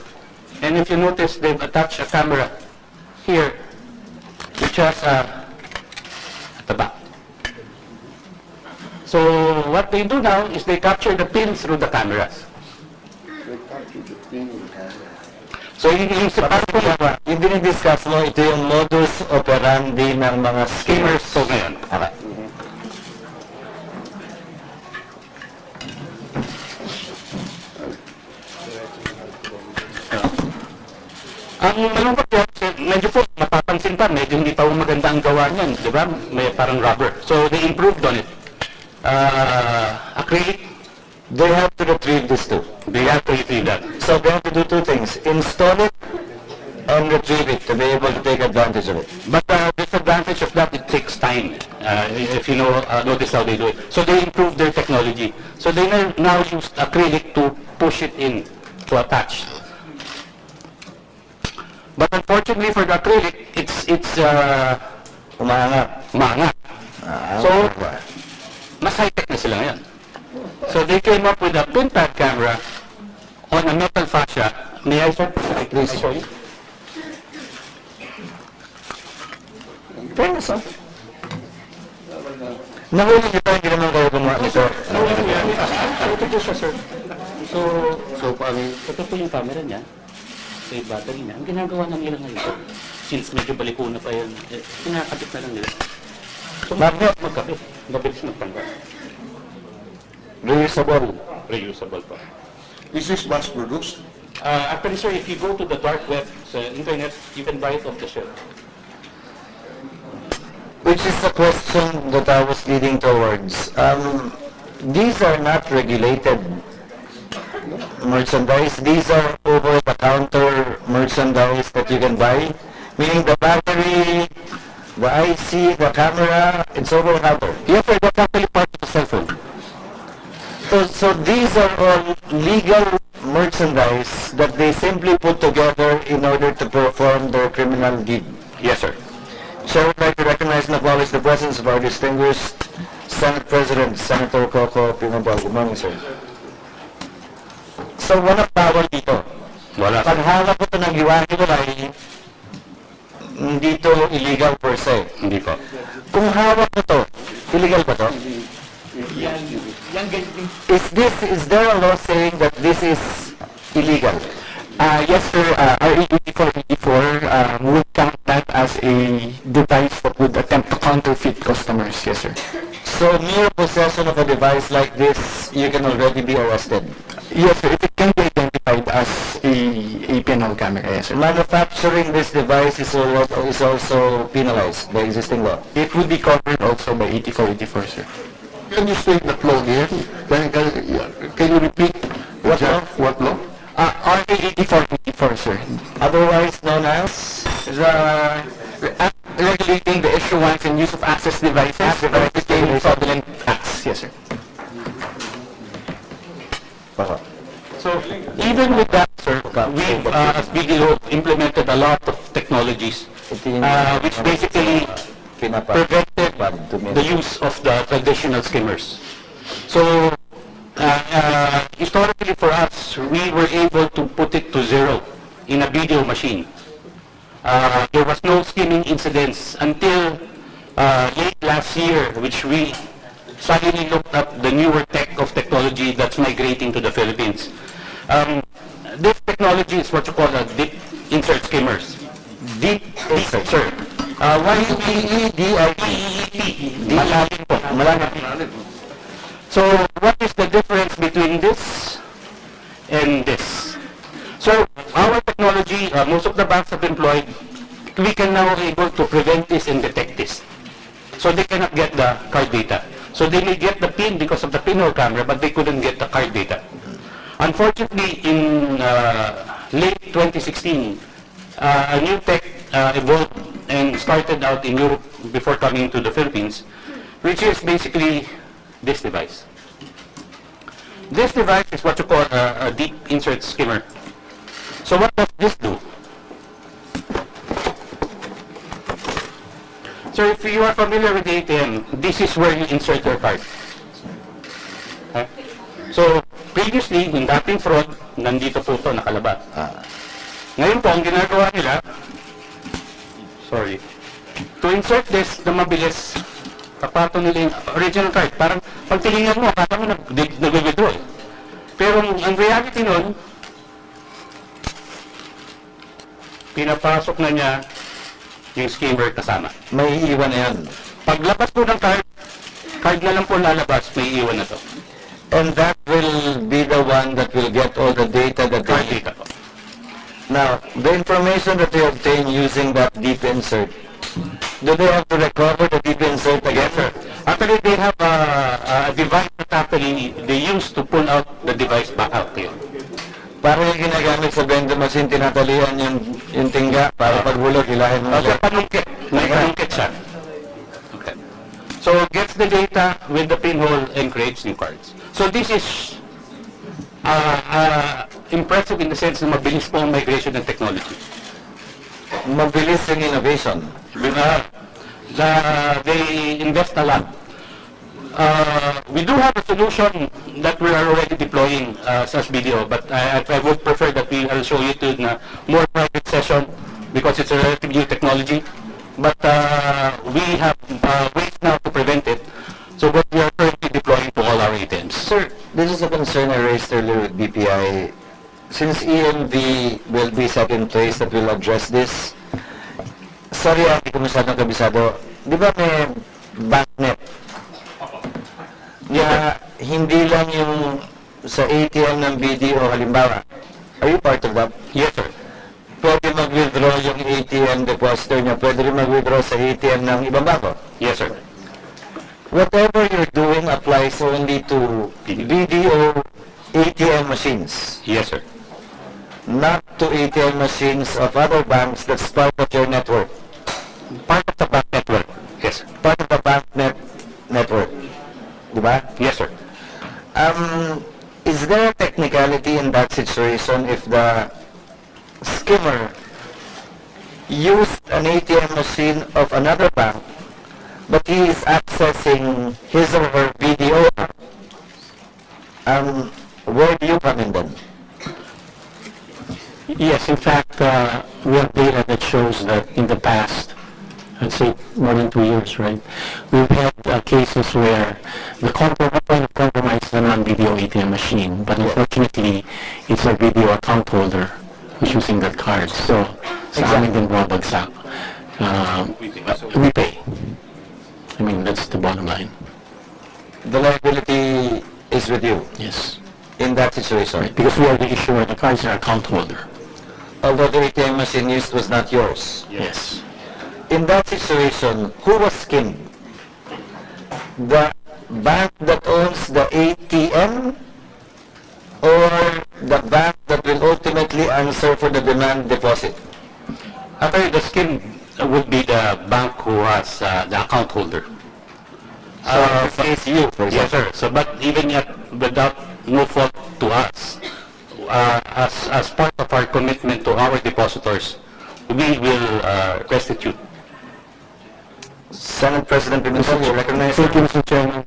and if you notice, they've attached a camera here, which has at the back. So what they do now is they capture the pin through the cameras. So yung Yung dinidiscuss mo, ito yung modus operandi ng mga skimmers so ngayon. Okay. Ang malungkot po, medyo po mapapansin pa, medyo hindi pa maganda ang gawa niyan, di ba? May parang rubber. So they improved on it. Acrylic, They have to retrieve this too. they have to retrieve that. So they have to do two things: install it and retrieve it to be able to take advantage of it. But the disadvantage of that, it takes time. If you know, notice how they do it. So they improve their technology. So they now use acrylic to push it in, to attach. But unfortunately for the acrylic, it's umaangat. So, mas high-tech na sila ngayon. So they came up with a pin pad camera on a metal fascia. May I, sir? Please show you. Fairness, nahuli niyo pa, hindi naman kayo gumawa nito. Ito po siya, sir. So, paano? Ito po yung camera niya. Ito yung battery niya. Ang ginagawa ng nila ngayon, since medyo baliko na pa yan, kinakabit na lang nila. So, magkabit. Mabilis magtanggal. Reusable pa. Is this mass produced? Actually, sir, if you go to the dark web, sa internet, you can buy it off the shelf. Which is the question that I was leading towards. These are not regulated merchandise. These are over-the-counter merchandise that you can buy. Meaning the battery, the IC, the camera, it's over-the-counter. Yes, sir, that's actually part of the cell phone. So these are all legal merchandise that they simply put together in order to perform their criminal deed. Yes, sir. So I would like to recognize and acknowledge the presence of our distinguished Senate President, Senator Coco Pimentel. Good morning, sir. So walang bawal dito. Wala, sir. Pag hawak ko ito ng hiwa-hiwalay, hindi ito illegal per se. Hindi po. Kung hawak ko ito, illegal ba ito? Is there a law saying that this is illegal? Yes, sir. RA 8484 would count that as a device that would attempt to counterfeit customers. Yes, sir. So mere possession of a device like this, you can already be arrested. Yes, sir. If it can be identified as a penal camera, yes, sir. Manufacturing this device is also penalized by existing law. It would be covered also by 8484, sir. Can you state the law again? Can you repeat? What law? What law? RA 8484, sir. Otherwise known as? Regulating the issuance and use of access devices pertaining fraudulent acts. Yes, sir. So, even with that, sir, we've, as BDO, implemented a lot of technologies which basically prevented the use of the traditional skimmers. So, historically for us, we were able to put it to zero in a video machine. There was no skimming incidents until late last year, which we suddenly looked at the newer tech of technology that's migrating to the Philippines. This technology is what you call a deep insert skimmers. Deep insert. Why Malalim po. Malalim. So, what is the difference between this and this? So, our technology, most of the banks have employed, we can now able to prevent this and detect this. So, they cannot get the card data. So, they may get the PIN because of the pinhole camera, but they couldn't get the card data. Unfortunately, in late 2016, a new tech evolved and started out in Europe before coming to the Philippines, which is basically this device. This device is what you call a deep insert skimmer. So what does this do? So if you are familiar with the ATM, this is where you insert your card. Okay? So previously, yung dating fraud, nandito po ito, nakalabas. Ngayon po, ang ginagawa nila, to insert this na mabilis, kapato nila yung original card. Parang pagtingin mo, akala mo nag-withdraw eh. Pero ang reality nun, pinapasok na niya yung skimmer kasama. May iwan na yan. Paglabas po ng card na lang po lalabas, may iwan na to. And that will be the one that will get all the data that Card they... data po. Now, the information that they obtain using that deep insert, do they have to recover the deep insert again? Yes, sir. Actually, they have a device that actually they use to pull out the device back out here. Parang yung ginagamit sa vending machine, tinatalian yung tingga para paghulog, ilahin mo Okay, ulit. panungkit. May panungkit siya. Okay. So, gets the data with the pinhole and creates new cards. So, this is impressive in the sense na mabilis po ang migration ng technology. Mabilis yung innovation. They invest a lot. We do have a solution that we are already deploying as video, but I would prefer that I'll show you to a more private session because it's a relatively new technology. But we have ways now to prevent it. So what we are currently deploying to all our ATMs. Sir, this is a concern I raised earlier with BPI. Since EMV will be set in place that will address this, sorry, hindi ko masyadong kabisado. Di ba may banknet? Yeah, hindi lang yung sa ATM ng BDO halimbawa. Are you part of that? Yes, sir. Pwede mag-withdraw yung ATM depositor niya. Pwede rin mag-withdraw sa ATM ng ibang bangko. Yes, sir. Whatever you're doing applies only to BDO ATM machines, Yes, sir. not to ATM machines of other banks that's part of your network, Part of the bank network. Yes, sir. part of the banknet network. Diba? Yes, sir. Is there a technicality in that situation if the skimmer used an ATM machine of another bank, but he is accessing his or her BDO? Where do you come in then? Yes, in fact, we have data that shows that in the past, I'd say more than 2 years, right? We've had cases where the compromise is a non-video ATM machine, but unfortunately, it's a video account holder who's using that card. So, sa amin din bumabagsak. We pay. I mean, that's the bottom line. The liability is with you Yes. in that situation. Right. Because we are the issuer, the cards are account holder. Although the ATM machine used was not yours. Yes. In that situation, who was skimmed? The bank that owns the ATM or the bank that will ultimately answer for the demand deposit? Actually, the scheme would be the bank who has the account holder. So in this case, you, for Yes, example. sir. So, but even yet, without no fault to us, as part of our commitment to our depositors, we will restitute. Senate President Pimentel, you recognize Thank you, him? Mr. Chairman.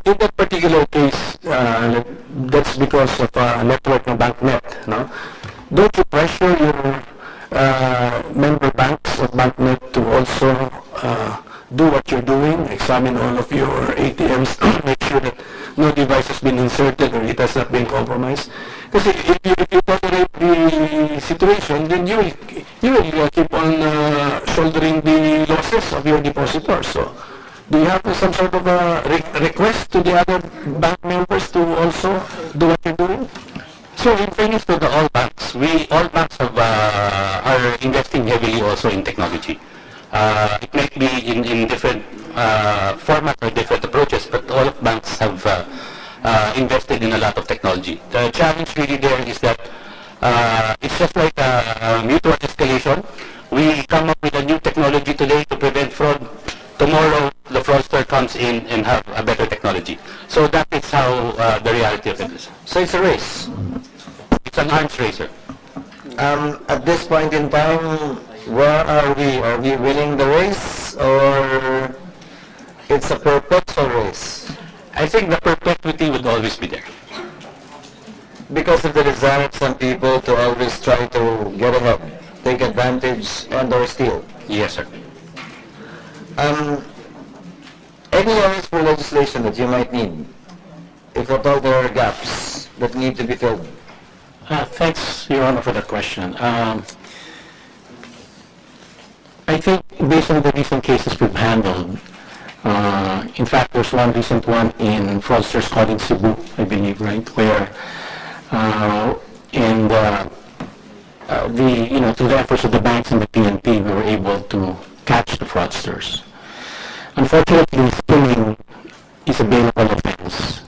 In that particular case, that's because of a network ng BankNet, no? Don't you pressure your member banks of BankNet to also do what you're doing, examine all of your ATMs, make sure that no device has been inserted or it has not been compromised? Because if you tolerate the situation, then you will keep on shouldering the losses of your depositors. So, do you have some sort of a request to the other bank members to also do what you're doing? So, in fairness to all banks, all banks are investing heavily also in technology. It might be in different formats or different approaches, but all of banks have invested in a lot of technology. The challenge really there is that it's just like a mutual escalation. We come up with a new technology today to prevent fraud. Tomorrow, the fraudster comes in and have a better technology. So that is how the reality of it is. So it's a race. It's an arms racer. At this point in time, where are we? Are we winning the race or it's a perpetual race? I think the perpetuity would always be there. Because of the desire of some people to always try to get ahead, take advantage and or steal. Yes, sir. Any areas for legislation that you might need, if at all there are gaps that need to be filled? Thanks, Your Honor, for that question. I think based on the recent cases we've handled, in fact, there's one recent one in fraudsters caught in Cebu, I believe, right, where through the efforts of the banks and the PNP, we were able to catch the fraudsters. Unfortunately, skimming is a bailable offense,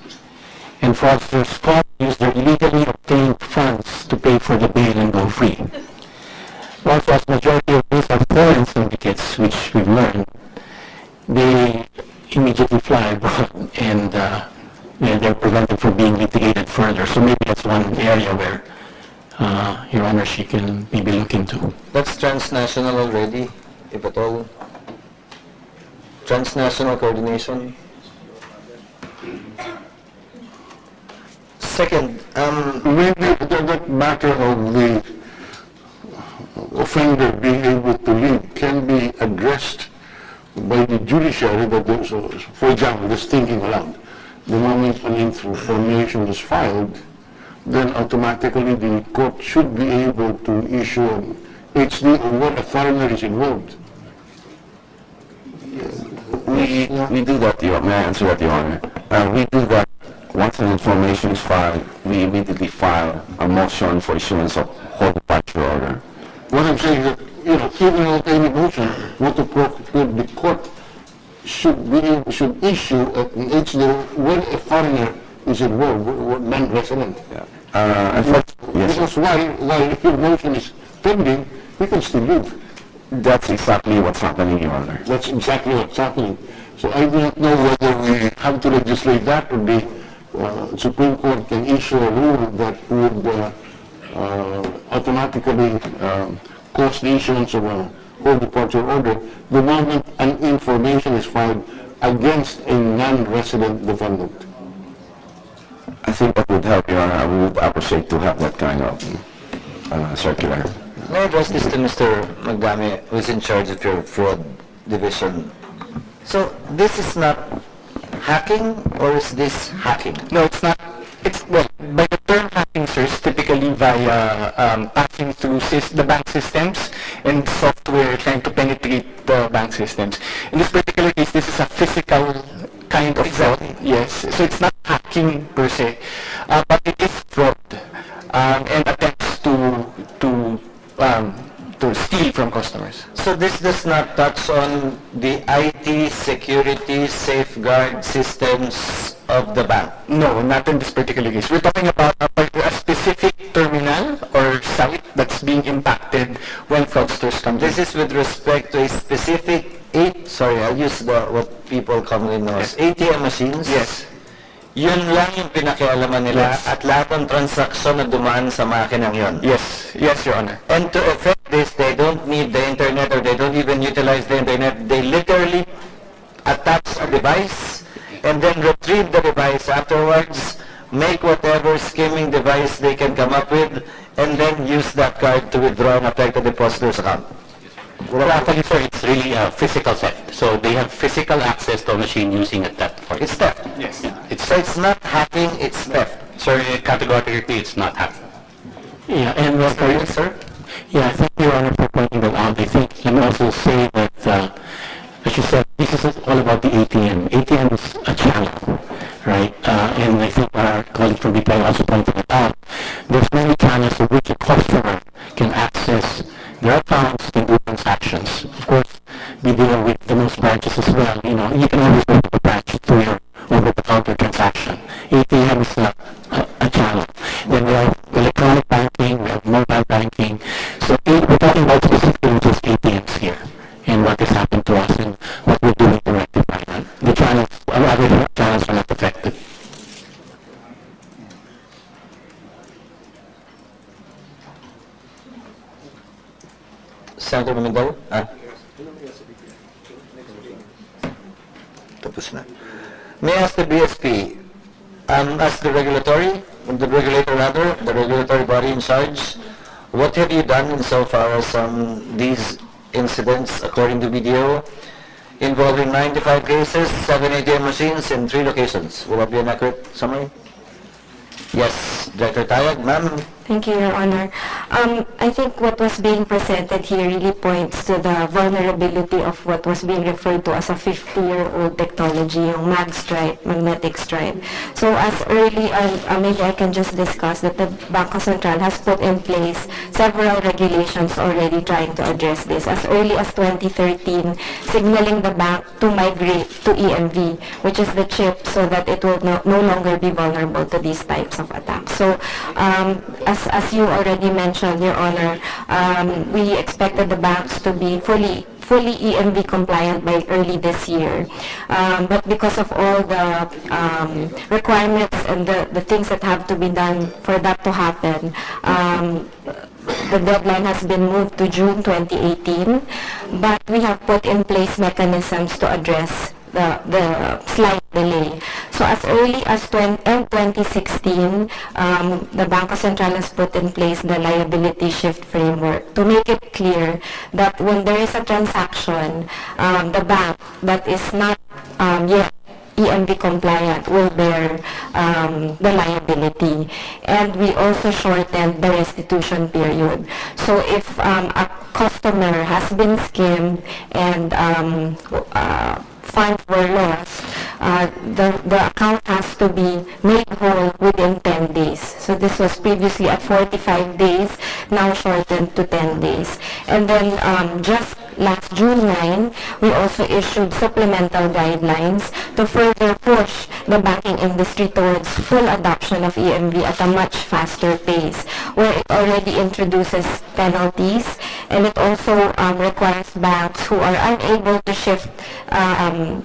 and fraudsters caught use their illegally obtained funds to pay pay for the bail and go free. Also, as majority of these are foreign syndicates, which we've learned, they immediately fly abroad and they're prevented from being litigated further. So maybe that's one area where Your Honor, she can maybe look into. That's transnational already, if at all. Transnational coordination. Second, Maybe that matter of the offender being able to leave can be addressed by the judiciary. For example, just thinking aloud, the moment an information is filed, then automatically the court should be able to issue an HD on what a foreigner is involved. We do that, may I answer that, Your Honor? We do that once an information is filed, we immediately file a motion for issuance of whole departure order. What I'm saying is that, even without any motion, what the court should issue an HD when a foreigner is involved, non-resident. Yes. Because while your motion is pending, you can still leave. That's exactly what's happening, Your Honor. That's exactly what's happening. So I don't know whether we have to legislate that or the Supreme Court can issue a rule that would automatically cause the issuance of a whole departure order the moment an information is filed against a non-resident defendant. I think that would help, Your Honor. We would appreciate to have that kind of circular. may I address this to Mr. Magdami, who is in charge of your fraud division. So this is not hacking, or is this hacking? No, it's not. It's, well, by the term hacking, sir, it's typically via passing through the bank systems and software trying to penetrate the bank systems. In this particular case, this is a physical kind of fraud. Yes, so it's not hacking per se, but it is fraud and attempts to steal from customers. So this does not touch on the IT security safeguard systems of the bank? No, not in this particular case. We're talking about a specific terminal or site that's being impacted when fraudsters come in. This is with respect to a specific I'll use what people commonly know as ATM machines. Yes. Yun lang yung pinakialaman nila at lahat ng transaksyon na dumaan sa makinang yun. Yes, Your Honor. And to effect this, they don't need the internet or they don't even utilize the internet. They literally attach a device and then retrieve the device afterwards, make whatever skimming device they can come up with, and then use that card to withdraw and affect the depositor's account. Well, actually, sir, it's really a physical theft. So they have physical access to a machine using it that for It's theft. Yes. So it's not hacking, it's theft. Sir, categorically, it's not hacking. Yeah, and sir? Yeah, thank you, Your Honor, for pointing that out. I think, let me also say that, as you said, this is all about the ATM. ATM is a channel, right? And I think our colleague from BPI also pointed it out. There's many channels through which a customer can access their accounts, can do transactions. Of course, we deal with the most branches as well. You can always go to the branch through your over-the-counter transaction. ATM is a channel. Then we have electronic banking, we have mobile banking. So we're talking about specifically just ATMs here and what has happened to us and what we're doing to rectify that. The channels, other channels are not affected. Senator Pimentel? Tapos na. May I ask the BSP, as the regulator the regulatory body in charge, what have you done insofar as these incidents, according to BDO, involving 95 cases, 7 ATM machines in 3 locations? Will that be an accurate summary? Yes, Director Tayag, ma'am. Thank you, Your Honor. I think what was being presented here really points to the vulnerability of what was being referred to as a 50-year-old technology, yung magnetic stripe. So as early as, maybe I can just discuss that the Bangko Sentral has put in place several regulations already trying to address this. As early as 2013, signaling the bank to migrate to EMV, which is the chip, so that it will no longer be vulnerable to these types of attacks. So as you already mentioned, Your Honor, we expected the banks to be fully EMV compliant by early this year. But because of all the requirements and the things that have to be done for that to happen, the deadline has been moved to June 2018, but we have put in place mechanisms to address the slight delay. So as early as 2016, the Bangko Sentral has put in place the liability shift framework to make it clear that when there is a transaction, the bank that is not yet EMV compliant will bear the liability. And we also shortened the restitution period. So if a customer has been skimmed and funds were lost, the account has to be made whole within 10 days. So this was previously at 45 days, now shortened to 10 days. And then just last June 9, we also issued supplemental guidelines to further push the banking industry towards full adoption of EMV at a much faster pace, where it already introduces penalties, and it also requires banks who are unable to shift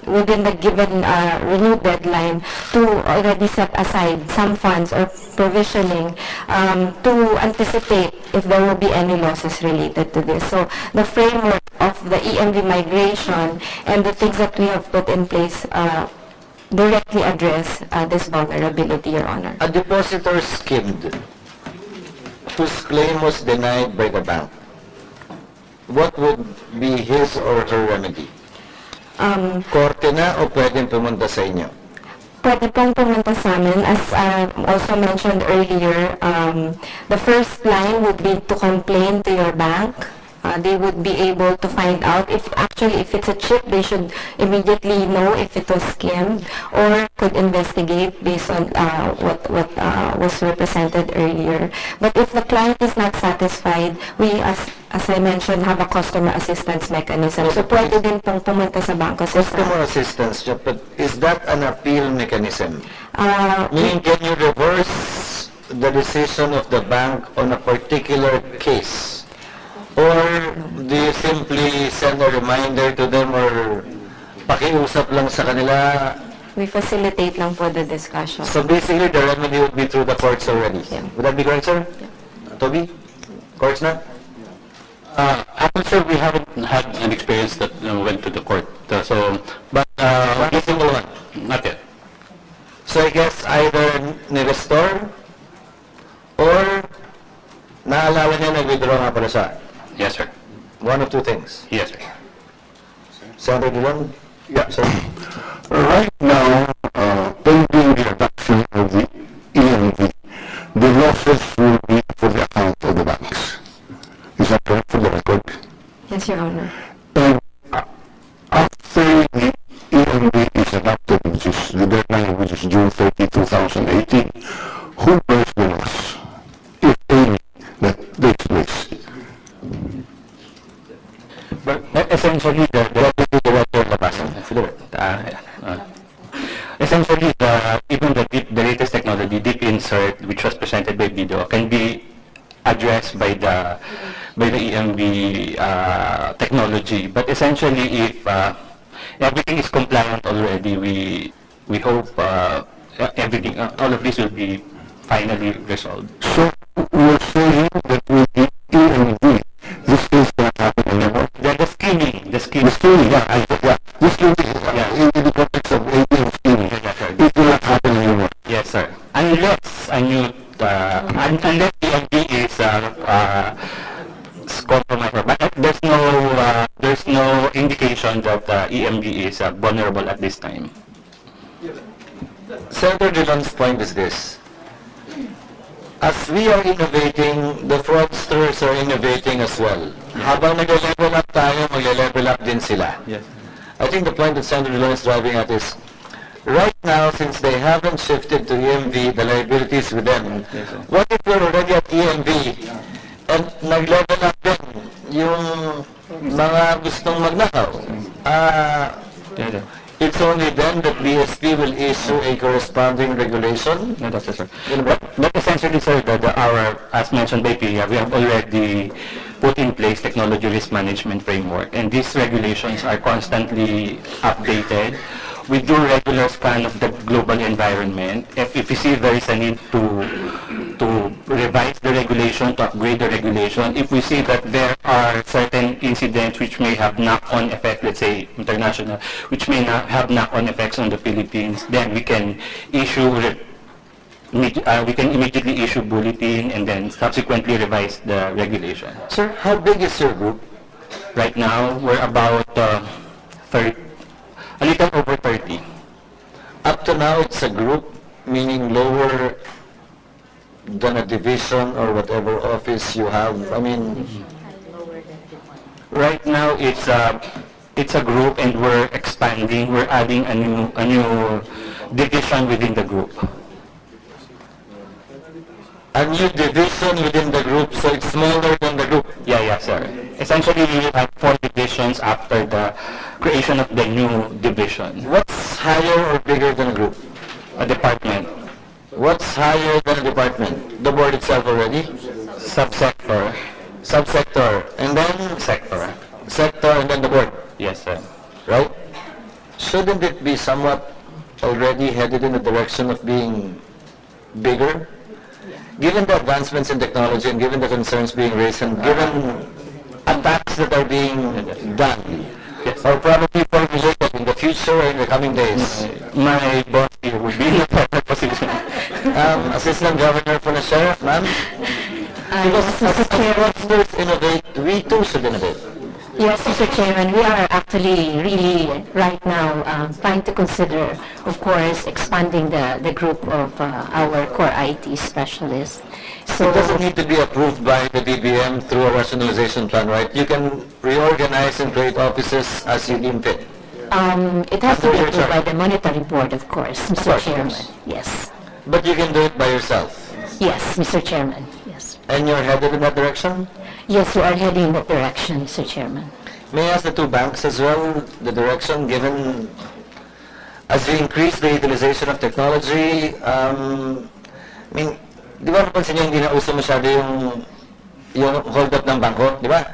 within the given renewed deadline to already set aside some funds or provisioning to anticipate if there will be any losses related to this. So the framework of the EMV migration and the things that we have put in place directly address this vulnerability, Your Honor. A depositor skimmed whose claim was denied by the bank, what would be his or her remedy? Korte na o pwedeng pumunta sa inyo? Pwede pong pumunta sa amin. As also mentioned earlier, the first line would be to complain to your bank. They would be able to find out if it's a chip, they should immediately know if it was skimmed, or could investigate based on what was represented earlier. But if the client is not satisfied, we, as I mentioned, have a customer assistance mechanism. So pwede din pong pumunta sa bangko. Customer assistance, but is that an appeal mechanism? Meaning, can you reverse the decision of the bank on a particular case? Or do you simply send a reminder to them or pakiusap lang sa kanila? We facilitate lang po the discussion. So basically, the remedy would be through the courts already. Yeah. Would that be correct, sir? Yeah. Toby? Courts na? I'm sure we haven't had an experience that went to the court. But One single one. not yet. So I guess either ni-restore or naalala niya nag-withdraw nga pala siya. Yes, sir. One of two things. Yes, sir. Senator Dillon? Yeah. Sir? Right now, pending the adoption of the EMV, the losses will be for the account of the banks. Is that correct for the record? Yes, Your Honor. And after the EMV is adopted, which is the deadline, which is June 30, 2018, who bears the loss, if any, that takes place? But essentially, even the latest technology, deep insert, which was presented by video, can be addressed by the EMV technology. But essentially, if everything is compliant already, we hope everything, all of this will be finally resolved. So, we're saying that with the EMV, this is not happening anymore? The skimming. The scheming, yeah. The scheming, in the context of ATM scheming, it will not happen anymore. Yes, sir. Unless unless the EMV is compromised, but there's no indication that EMV is vulnerable at this time. Senator Dillon's point is this. As we are innovating, the fraudster as well. Habang nag-level up tayo, mag-level up din sila. Yes. I think the point that Senator Dillon is driving at is, right now, since they haven't shifted to EMV, the liabilities with them, Yes, sir. what if you're already at EMV and nag-level up din yung mga gustong magnakaw? Yes, sir. It's only then that BSP will issue a corresponding regulation. No, that's it, sir. But essentially, sir, our, as mentioned by PIA, we have already put in place technology risk management framework, and these regulations are constantly updated. We do regular scan of the global environment. If we see there is a need to revise the regulation, to upgrade the regulation, if we see that there are certain incidents which may have knock-on effect, let's say international, which may not have knock-on effects on the Philippines, then we can issue we can immediately issue bulletin and then subsequently revise the regulation. Sir, how big is your group? Right now, we're about 30, a little over 30. Up to now, it's a group, meaning lower than a division or whatever office you have. I mean, Right now, it's a group, and we're expanding. We're adding a new division within the group. a new division within the group, so it's smaller than the group. Yeah, sir. Essentially, we have 4 divisions after the creation of the new division. What's higher or bigger than a group? A department. What's higher than a department? The board itself already? Subsector. Subsector. And then Sector. sector, and then the board. Yes, sir. Right? Shouldn't it be somewhat already headed in the direction of being bigger? Given the advancements in technology and given the concerns being raised and given attacks that are being done, or probably formulated in the future or in the coming days. My boss here would be in a better position. Assistant Governor for the Sheriff, ma'am? Because as fraudsters innovate, we too should innovate. Yes, Mr. Chairman, we are actually really right now trying to consider, of course, expanding the group of our core IT specialists. So It doesn't need to be approved by the DBM through a rationalization plan, right? You can reorganize and create offices as you deem fit. it has to be Sure. approved by the monetary board, of course, Mr. course, Chairman. yes. Yes. But you can do it by yourself. Yes, Mr. Chairman. Yes. And you're headed in that direction? Yes, we are heading in that direction, Mr. Chairman. May I ask the two banks as well, the direction given as we increase the utilization of technology, I mean, di ba napansin niyo hindi na uso masyado yung hold up ng bangko, di ba?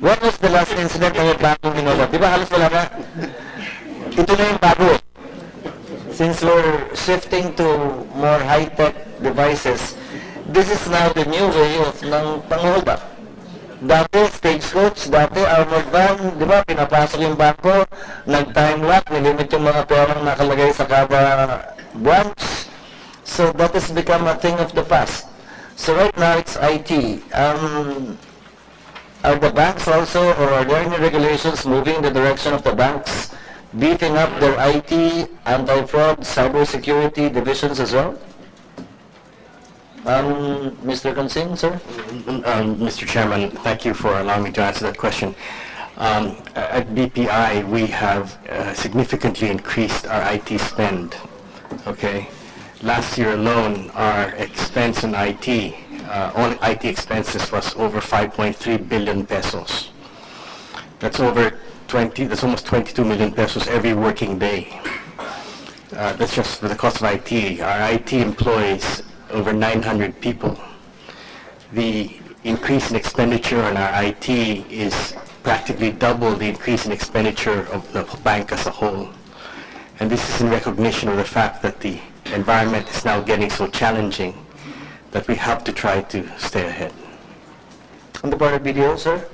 What was the last incident ng yung bangkong hold up? Di ba halos wala na? Ito na yung bago. Since we're shifting to more high-tech devices, this is now the new way of ng pang-hold up. Dati, stagecoach, dati, armored van, di ba, pinapasok yung bangko, nag-time lock, nilimit yung mga perang nakalagay sa kada branch. So that has become a thing of the past. So right now, it's IT. Are the banks also, or are there any regulations moving in the direction of the banks beefing up their IT, anti-fraud, cybersecurity divisions as well? Mr. Consing, sir? Mr. Chairman, thank you for allowing me to answer that question. At BPI, we have significantly increased our IT spend. Okay, last year alone, our expense in IT, all IT expenses was over 5.3 billion pesos. That's that's almost 22 million pesos every working day. That's just for the cost of IT. Our IT employs over 900 people. The increase in expenditure on our IT is practically double the increase in expenditure of the bank as a whole. And this is in recognition of the fact that the environment is now getting so challenging that we have to try to stay ahead. On the part of BDO, sir?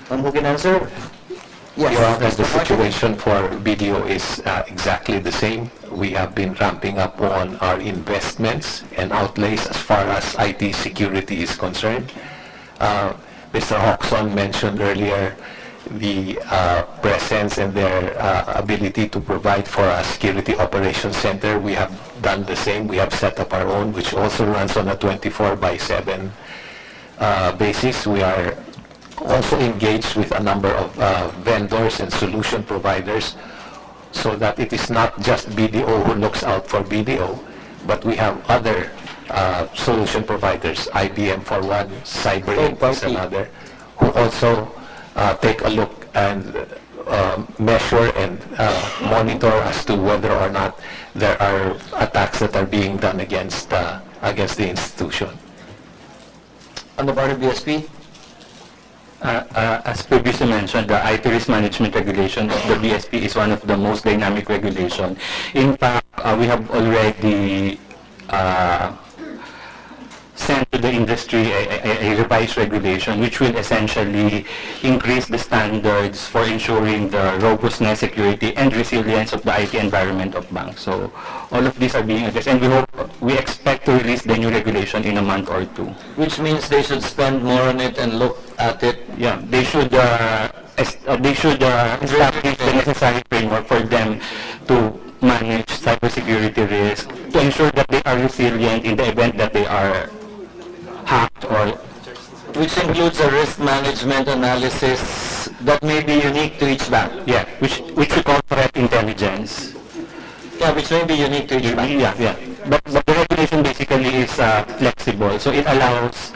Who can answer? Yes. Your Honor, the situation for BDO is exactly the same. We have been ramping up on our investments and outlays as far as IT security is concerned. Mr. Hoxon mentioned earlier the presence and their ability to provide for a security operations center. We have done the same. We have set up our own, which also runs on a 24/7 basis. We are also engaged with a number of vendors and solution providers so that it is not just BDO who looks out for BDO, but we have other solution providers, IBM for one, CyberInc is another, who also take a look and measure and monitor as to whether or not there are attacks that are being done against the institution. On the part of BSP? As previously mentioned, the IT risk management regulation of the BSP is one of the most dynamic regulation. In fact, we have already sent to the industry a revised regulation which will essentially increase the standards for ensuring the robustness, security, and resilience of the IT environment of banks. So all of these are being addressed, and we expect to release the new regulation in a month or two. Which means they should spend more on it and look at it. Yeah, they should establish the necessary framework for them to manage cybersecurity risk, to ensure that they are resilient in the event that they are hacked or... Which includes a risk management analysis that may be unique to each bank. Yeah, which we call threat intelligence. Yeah, which may be unique to each bank. Yeah. But the regulation basically is flexible, so it allows...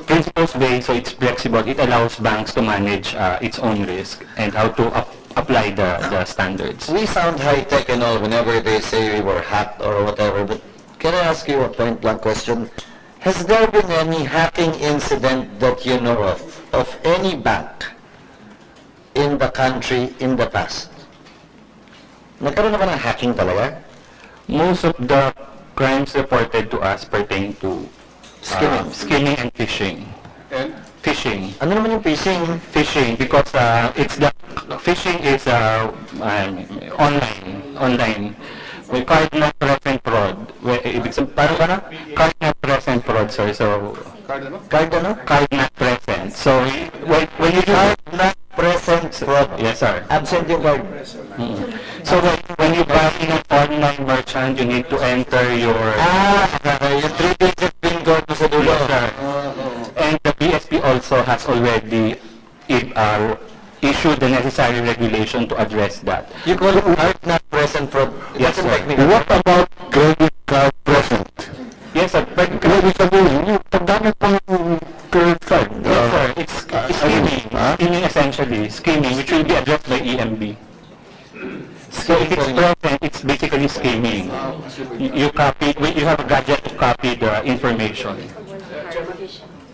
principles based, so it's flexible. It allows banks to manage its own risk and how to apply the standards. We sound high-tech and all whenever they say we were hacked or whatever, but can I ask you a point-blank question? Has there been any hacking incident that you know of any bank in the country in the past? Nagkaroon na ba ng hacking talaga? Most of the crimes reported to us pertain to skimming and phishing. And Phishing. Ano naman yung phishing? Phishing because phishing is online. May card not present fraud. Ibig sabihin, parang ba na? Card not present fraud, sir. So, Card ano? card not present. So, when you do... Card not present fraud. Yes, sir. Absent yung card. So, when you buy in an online merchant, you need to enter your... Yung 3-digit PIN code mo sa dulo. Yes, sir. And the BSP also has already issued the necessary regulation to address that. You call it card not present fraud. Yes, That's a sir. technical what term. about credit card present? Yes, sir. But, Credit card, pagdamit pa yung credit card. yes, sir. It's skimming. Skimming essentially. Skimming, which will be addressed by EMB. So if it's present, it's basically skimming. You have a gadget to copy the information.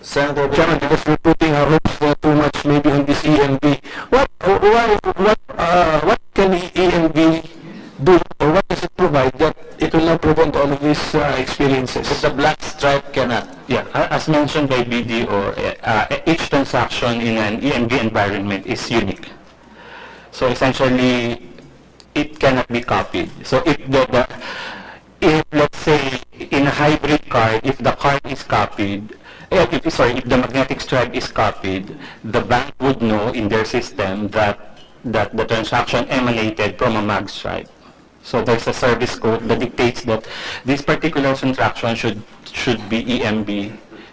Senator, Chairman, because we're putting our hopes too much maybe on this EMB. What can the EMB do, or what does it provide that it will not prevent all of these experiences? the black stripe cannot. Yeah, as mentioned by BDO, each transaction in an EMB environment is unique. So essentially, it cannot be copied. So if if let's say in a hybrid card, if the card is copied, if the magnetic stripe is copied, the bank would know in their system that the transaction emanated from a mag stripe. So there's a service code that dictates that this particular transaction should be EMB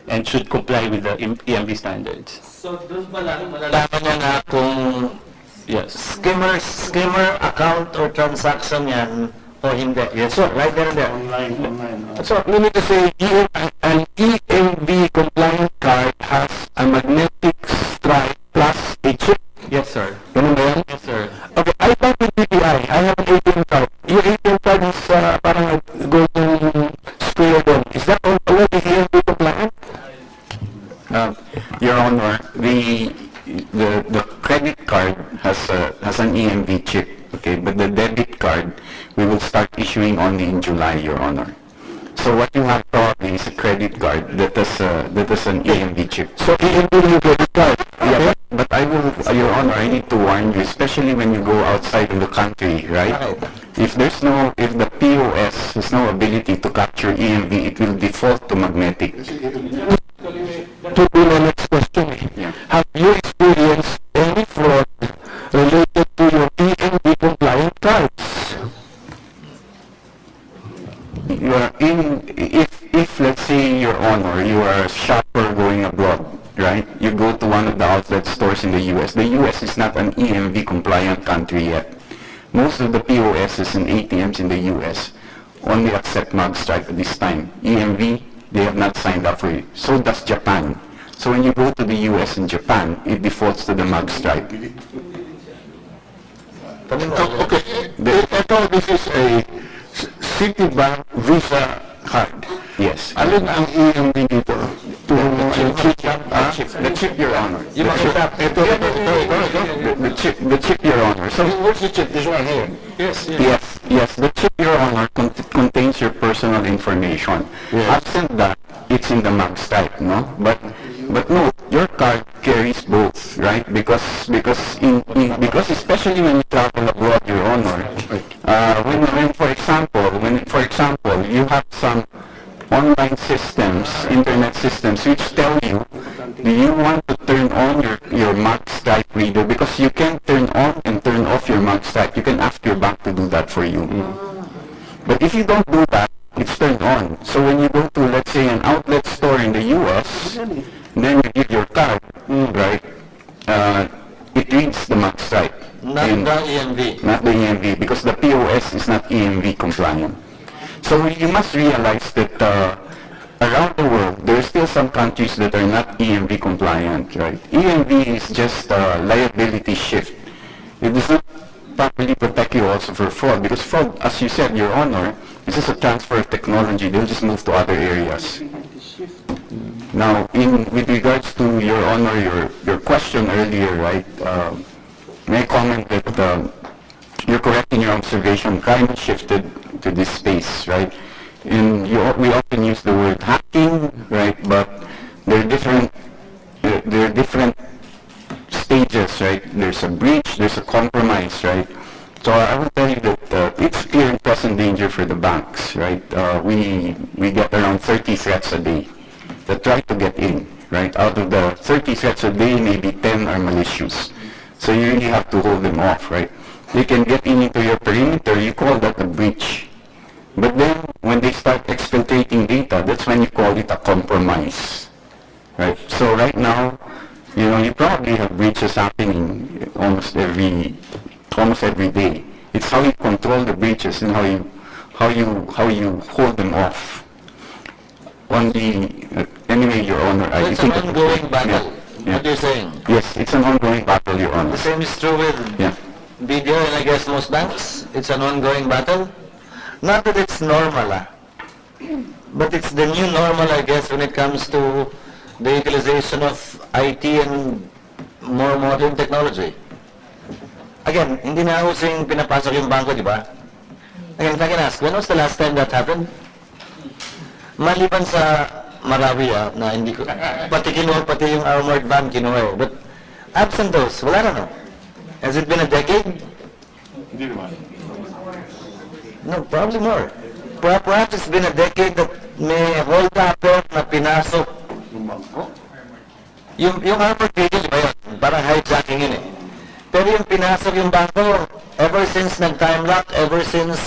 and should comply with the EMB standards. So, doon malalaman niya na kung Yes. skimmer account or transaction yan o hindi. Yes, So, right there and there. So, we need to say an EMV compliant card has a magnetic stripe plus a chip. Yes, sir. Ganun ba yan? Yes, sir. Okay, I bank with BPI. I have an ATM card. Your ATM card is parang golden square doon. Is that already EMV compliant? Your Honor, the credit card has an EMV chip, okay, but the debit card we will start issuing only in July, Your Honor. So what you have probably is a credit card that has an EMV chip. So EMV yung credit card. Yeah, but I will, Your Honor, I need to warn you, especially when you go outside of the country, right? If the POS has no ability to capture EMV, it will default to magnetic. To be my next question, Yeah. have you experienced any fraud related to your EMV compliant cards? If let's say, Your Honor, you are a shopper going abroad, right? You go to one of the outlet stores in the U.S. The U.S. is not an EMV compliant country yet. Most of the POSs and ATMs in the U.S. only accept magstripe at this time. EMV, they have not signed up for it. So does Japan. So when you go to the US and Japan, it defaults to the magstripe. Okay, ito, this is a Citibank Visa card. Yes. Alin ang EMV dito? The chip, Your Honor. Ito, The chip, Your Honor. So, where's the chip? This one here. yes, the chip, Your Honor, contains your personal information. Yes. Absent that, it's in the magstripe, no? But no, your card carries both, right? Because especially when you travel abroad, Your Honor, when for example, you have some online systems, internet systems, which tell you, do you want to turn on your magstripe reader? Because you can turn on and turn off your magstripe. You can ask your bank to do that for you. But if you don't do that, it's turned on. So when you go to, let's say, an outlet store in the U.S., then you give your card, right? It reads the magstripe. Not the EMV. Not the EMV, because the POS is not EMV compliant. So you must realize that around the world, there are still some countries that are not EMV compliant, right? EMV is just a liability shift. It does not properly protect you also for fraud, because fraud, as you said, Your Honor, is just a transfer of technology. They'll just move to other areas. Now, with regards to Your Honor, your question earlier, right? May I comment that you're correct in your observation. Crime has shifted to this space, right? And we often use the word hacking, right? But there are different stages, right? There's a breach, there's a compromise, right? So I will tell you that it's clear and present danger for the banks, right? We get around 30 threats a day that try to get in, right? Out of the 30 threats a day, maybe 10 are malicious. So you really have to hold them off, right? They can get into your perimeter, you call that a breach. But then, when they start exfiltrating data, that's when you call it a compromise, right? So right now, you probably have breaches happening almost every day. It's how you control the breaches and how you hold them off. Anyway, Your Honor, So it's an ongoing battle. What you're saying? Yes, it's an ongoing battle, Your Honor. The same is true with BDO and I guess most banks. It's an ongoing battle. Not that it's normal, but it's the new normal, I guess, when it comes to the utilization of IT and more modern technology. Again, hindi na using pinapasok yung bangko, di ba? Again, if I can ask, when was the last time that happened? Maliban sa Marawi, na hindi ko, pati yung armored van kinuha. But absent those, wala na. Has it been a decade? Hindi naman. No, probably more. Perhaps it's been a decade that may hold-upper na pinasok. Yung armored vehicle, di ba yun? Parang hijacking yun eh. Pero yung pinasok yung bangko, ever since nag-time lock, ever since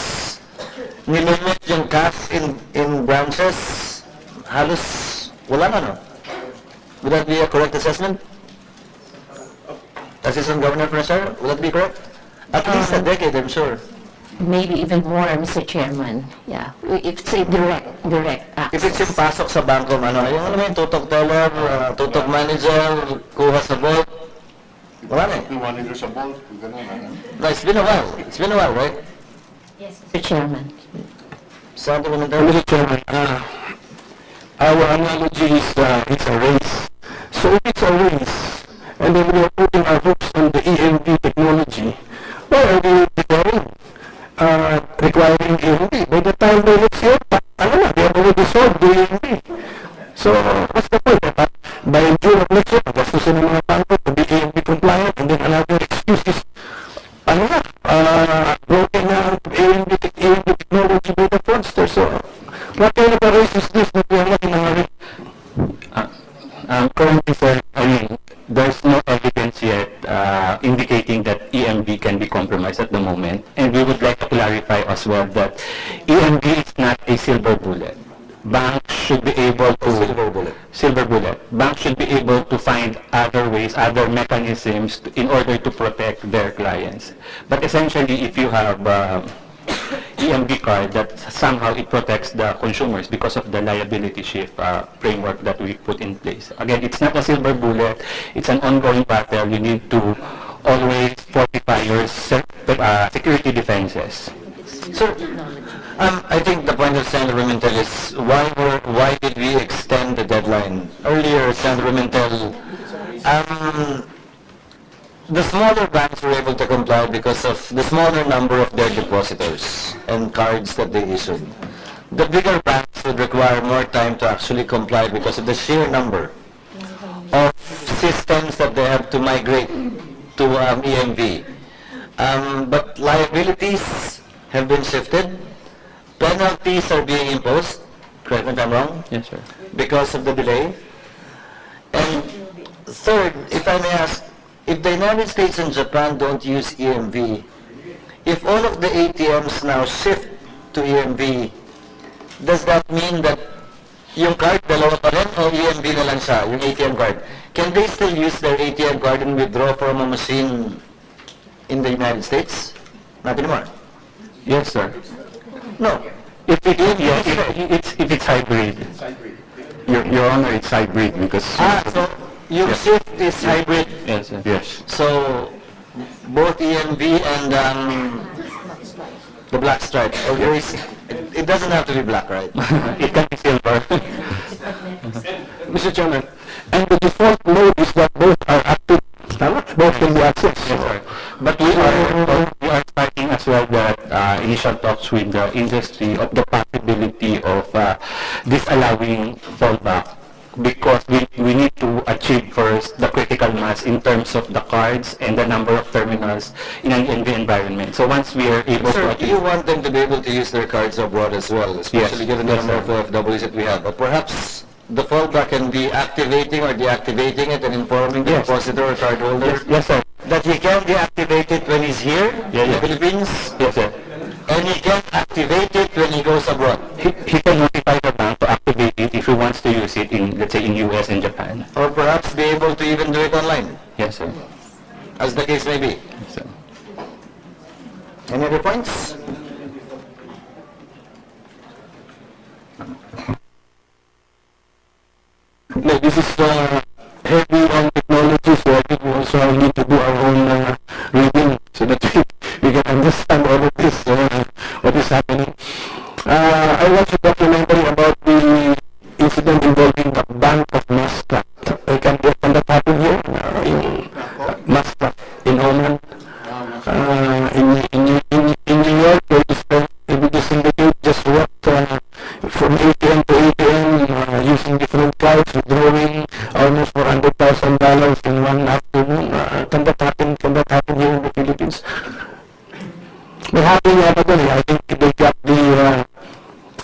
nilimit yung cash in branches, halos wala na, no? Would that be a correct assessment? Assistant Governor Professor, would that be correct? At least a decade, I'm sure. Maybe even more, Mr. Chairman. Yeah, it's a direct access. If it's yung pasok sa bangko, yung tutok teller, tutok manager, kuha sa vault, wala na eh. Yung manager sa vault, ganun. No, it's been a while. It's been a while, right? Yes, Mr. Chairman. Senator Mr. Chairman, our analogy is it's a race. So if it's a race, and then we are putting our hopes on the EMV technology, why are we requiring EMV? By the time they reach here, they have already solved the EMV. So what's the point? By June of next year, gastusin ng mga bangko to be EMV compliant, and then another excuse is, broken na EMV technology by the fraudster. So what kind of a race is this that we are not in a hurry? Currently, sir, there's no evidence yet indicating that EMV can be compromised at the moment. And we would like to clarify as well that EMV is not a silver bullet. Banks should be able to... Silver bullet. Silver silver bullet. Banks should be able to find other ways, other mechanisms in order to protect their clients. But essentially, if you have EMV card, that somehow it protects the consumers because of the liability shift framework that we put in place. Again, it's not a silver bullet. It's an ongoing battle. You need to always fortify your security defenses. Sir, I think the point of Senator Pimentel is why did we extend the deadline? Earlier, Senator Pimentel, the smaller banks were able to comply because of the smaller number of their depositors and cards that they issued. The bigger banks would require more time to actually comply because of the sheer number of systems that they have to migrate to EMV. But liabilities have been shifted. Penalties are being imposed, correct me if I'm wrong, Yes, sir. because of the delay. And third, if I may ask, if the United States and Japan don't use EMV, if all of the ATMs now shift to EMV, does that mean that yung card, dalawa pa rin, o EMV na lang siya, yung ATM card? Can they still use their ATM card and withdraw from a machine in the United States? Not anymore. Yes, sir. No. If it is, yes, if it's hybrid. Your Honor, it's hybrid because... So yung shift is hybrid. Yes, sir. Yes. So both EMV and the black stripe. It doesn't have to be black, right? It can be silver. Mr. Chairman, and the default mode is that both are active. Both can be accessed. Yes, sir. But we are starting as well the initial talks with the industry of the possibility of disallowing fallback, because we need to achieve first the critical mass in terms of the cards and the number of terminals in an EMV environment. So once we are able Sir, to you achieve... want them to be able to use their cards abroad as well, especially Yes. given the Yes, number of FWs that we have. But perhaps the fallback can be activating or deactivating it and informing the Yes. depositor or cardholder Yes, sir. that he can deactivate it when he's here in the Philippines, Yes, sir. and he can activate it when he goes abroad. He can notify the bank to activate it if he wants to use it in, let's say, in US and Japan. Or perhaps be able to even do it online, Yes, sir. as the case may be. Yes, sir. Any other points? No, this is heavy on technology, so I think we also need to do our own reading so that we can understand all of this, what is happening. I watched a documentary about the incident involving the Bank of Muscat. Can that happen here in Muscat, in Oman? In New York, they syndicate just what from ATM to ATM using different cards, withdrawing almost $400,000 in one afternoon. Can that happen here in the Philippines? May happen yata dun eh. I think they got the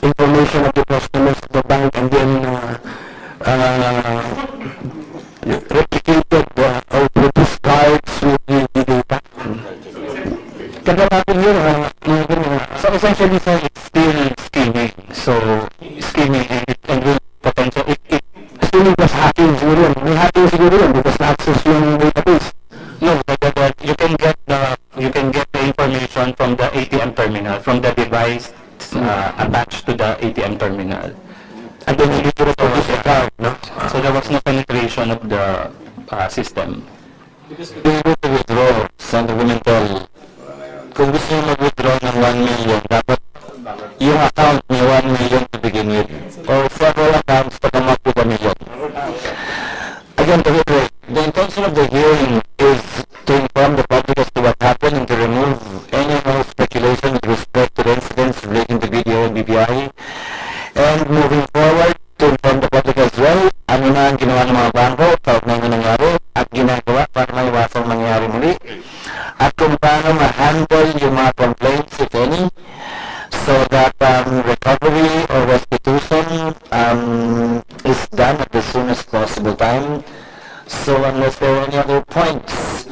information of the customers of the bank and then replicated or produced cards with the data. Can that happen here? So essentially, sir, it's still skimming. So skimming and will potential. Assuming plus hacking siguro yun. May hacking siguro yun because na-access yung database. No, but you can get the information from the ATM terminal, from the device attached to the ATM terminal. And then you need to reproduce a card, no? So there was no penetration of the system. Be able to withdraw, Senator Pimentel, kung gusto nyo mag-withdraw ng 1 million, dapat yung account niya 1 million to begin with, or several accounts to come up with $1 million. Again, to reiterate, the intention of the hearing is to inform the public as to what happened and to remove any more speculation with respect to the incidents relating to BDO and BPI. And moving forward, to inform the public as well, ano na ang ginawa ng mga bangko, kaugnay na nangyari, at ginagawa para maiwasang mangyari muli, at kung paano ma-handle yung mga complaints, if any, so that recovery or restitution is done at the soonest possible time. So unless there are any other points,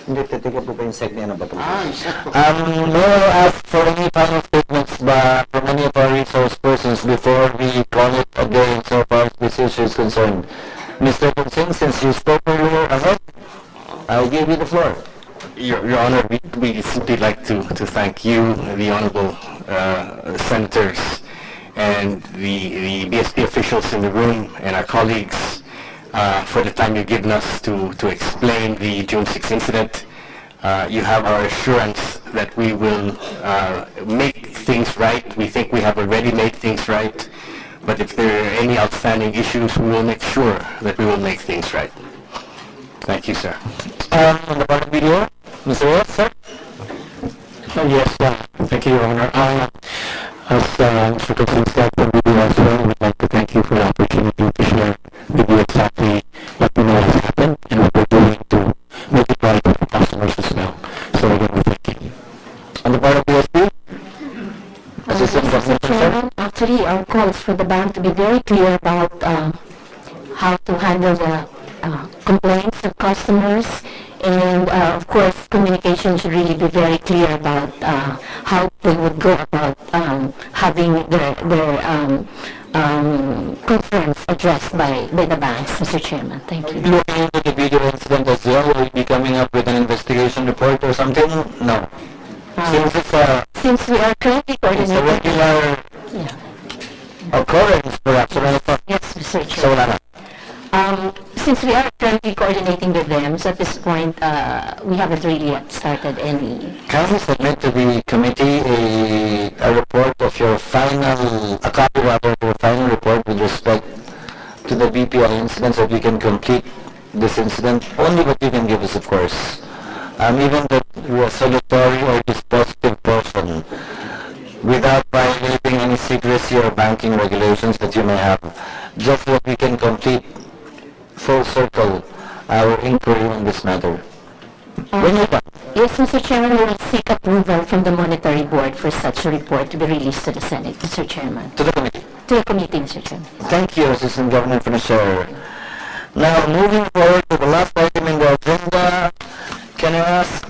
Hindi, titigan po pa yung sec niya na ba ito? Exacto. May I ask for any final statements from any of our resource persons before we call it a day so far as this issue is concerned? Mr. Consing, since you spoke earlier ahead, I'll give you the floor. Your Honor, we simply like to thank you, the honorable senators, and the BSP officials in the room, and our colleagues for the time you've given us to explain the June 6 incident. You have our assurance that we will make things right. We think we have already made things right. But if there are any outstanding issues, we will make sure that we will make things right. Thank you, sir. On the part of video, Mr. Ross, sir? Yes, thank you, Your Honor. As Mr. Consing said from video as well, we'd like to thank you for the opportunity to share with you exactly what we know has happened and what we're doing to make it right for customers as well. So again, we thank you. On the part of BSP? Assistant Mr. Governor, sir? Chairman, actually, our call is for the bank to be very clear about how to handle the complaints of customers, and of course, communication should really be very clear about how they would go about having their concerns addressed by the banks, Mr. Chairman. Thank you. Looking into the video incident as well, will we be coming up with an investigation report or something? No. Since it's Since we are currently a coordinating, regular yeah. occurrence, perhaps, Yes, Mr. Chairman. so wala na. Since we are currently coordinating with them, so at this point, we haven't really yet started any. Can we submit to the committee a report of your a copy rather of your final report with respect to the BPI incident so we can complete this incident? Only what you can give us, of course. Even the resolutory or dispositive portion, without violating any secrecy or banking regulations that you may have, just that we can complete full circle our inquiry on this matter. When you're done. Yes, Mr. Chairman, we will seek approval from the Monetary Board for such a report to be released to the Senate, Mr. Chairman. To the committee. To the committee, Mr. Chairman. Thank you, Assistant Governor, for the share. Now, moving forward to the last item in the agenda, can I ask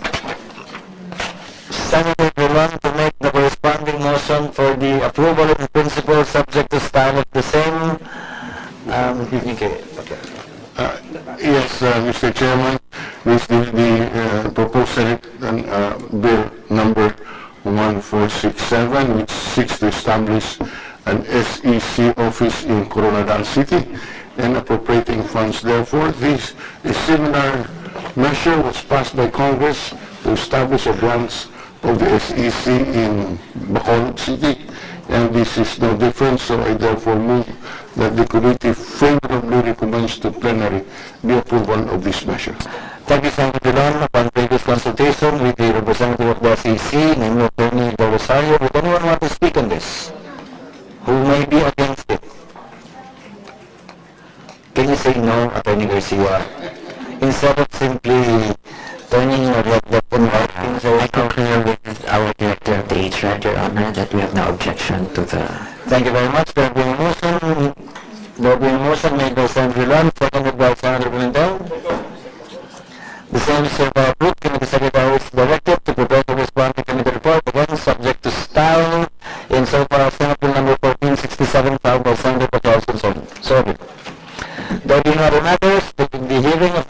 Senator Drilon to make the corresponding motion for the approval in principle subject to style of the same? Yes, Mr. Chairman, this is the proposed Senate bill number 1467, which seeks to establish an SEC office in Koronadal City and appropriating funds. Therefore, this a similar measure was passed by Congress to establish a branch of the SEC in Bacolod City, and this is no different, so I therefore move that the committee favorably recommends to plenary the approval of this measure. Thank you, Senator Drilon. Upon previous consultation with the representative of the SEC, namely Attorney Del Rosario, would anyone want to speak on this? Who may be against it? Can you say no, Attorney Garcia? Instead of simply turning your red left and right, I concur with our Director of the HR, Your Honor, that we have no objection to the... Thank you very much. There will be a motion. There will be a motion made by Senator Drilon, seconded by Senator Pimentel. The same is hereby approved. Committee Secretary is directed to prepare the corresponding committee report, again subject to style, in so far as Senate Bill number 1467 filed by Senator Patel. So, there being no other matters, the hearing of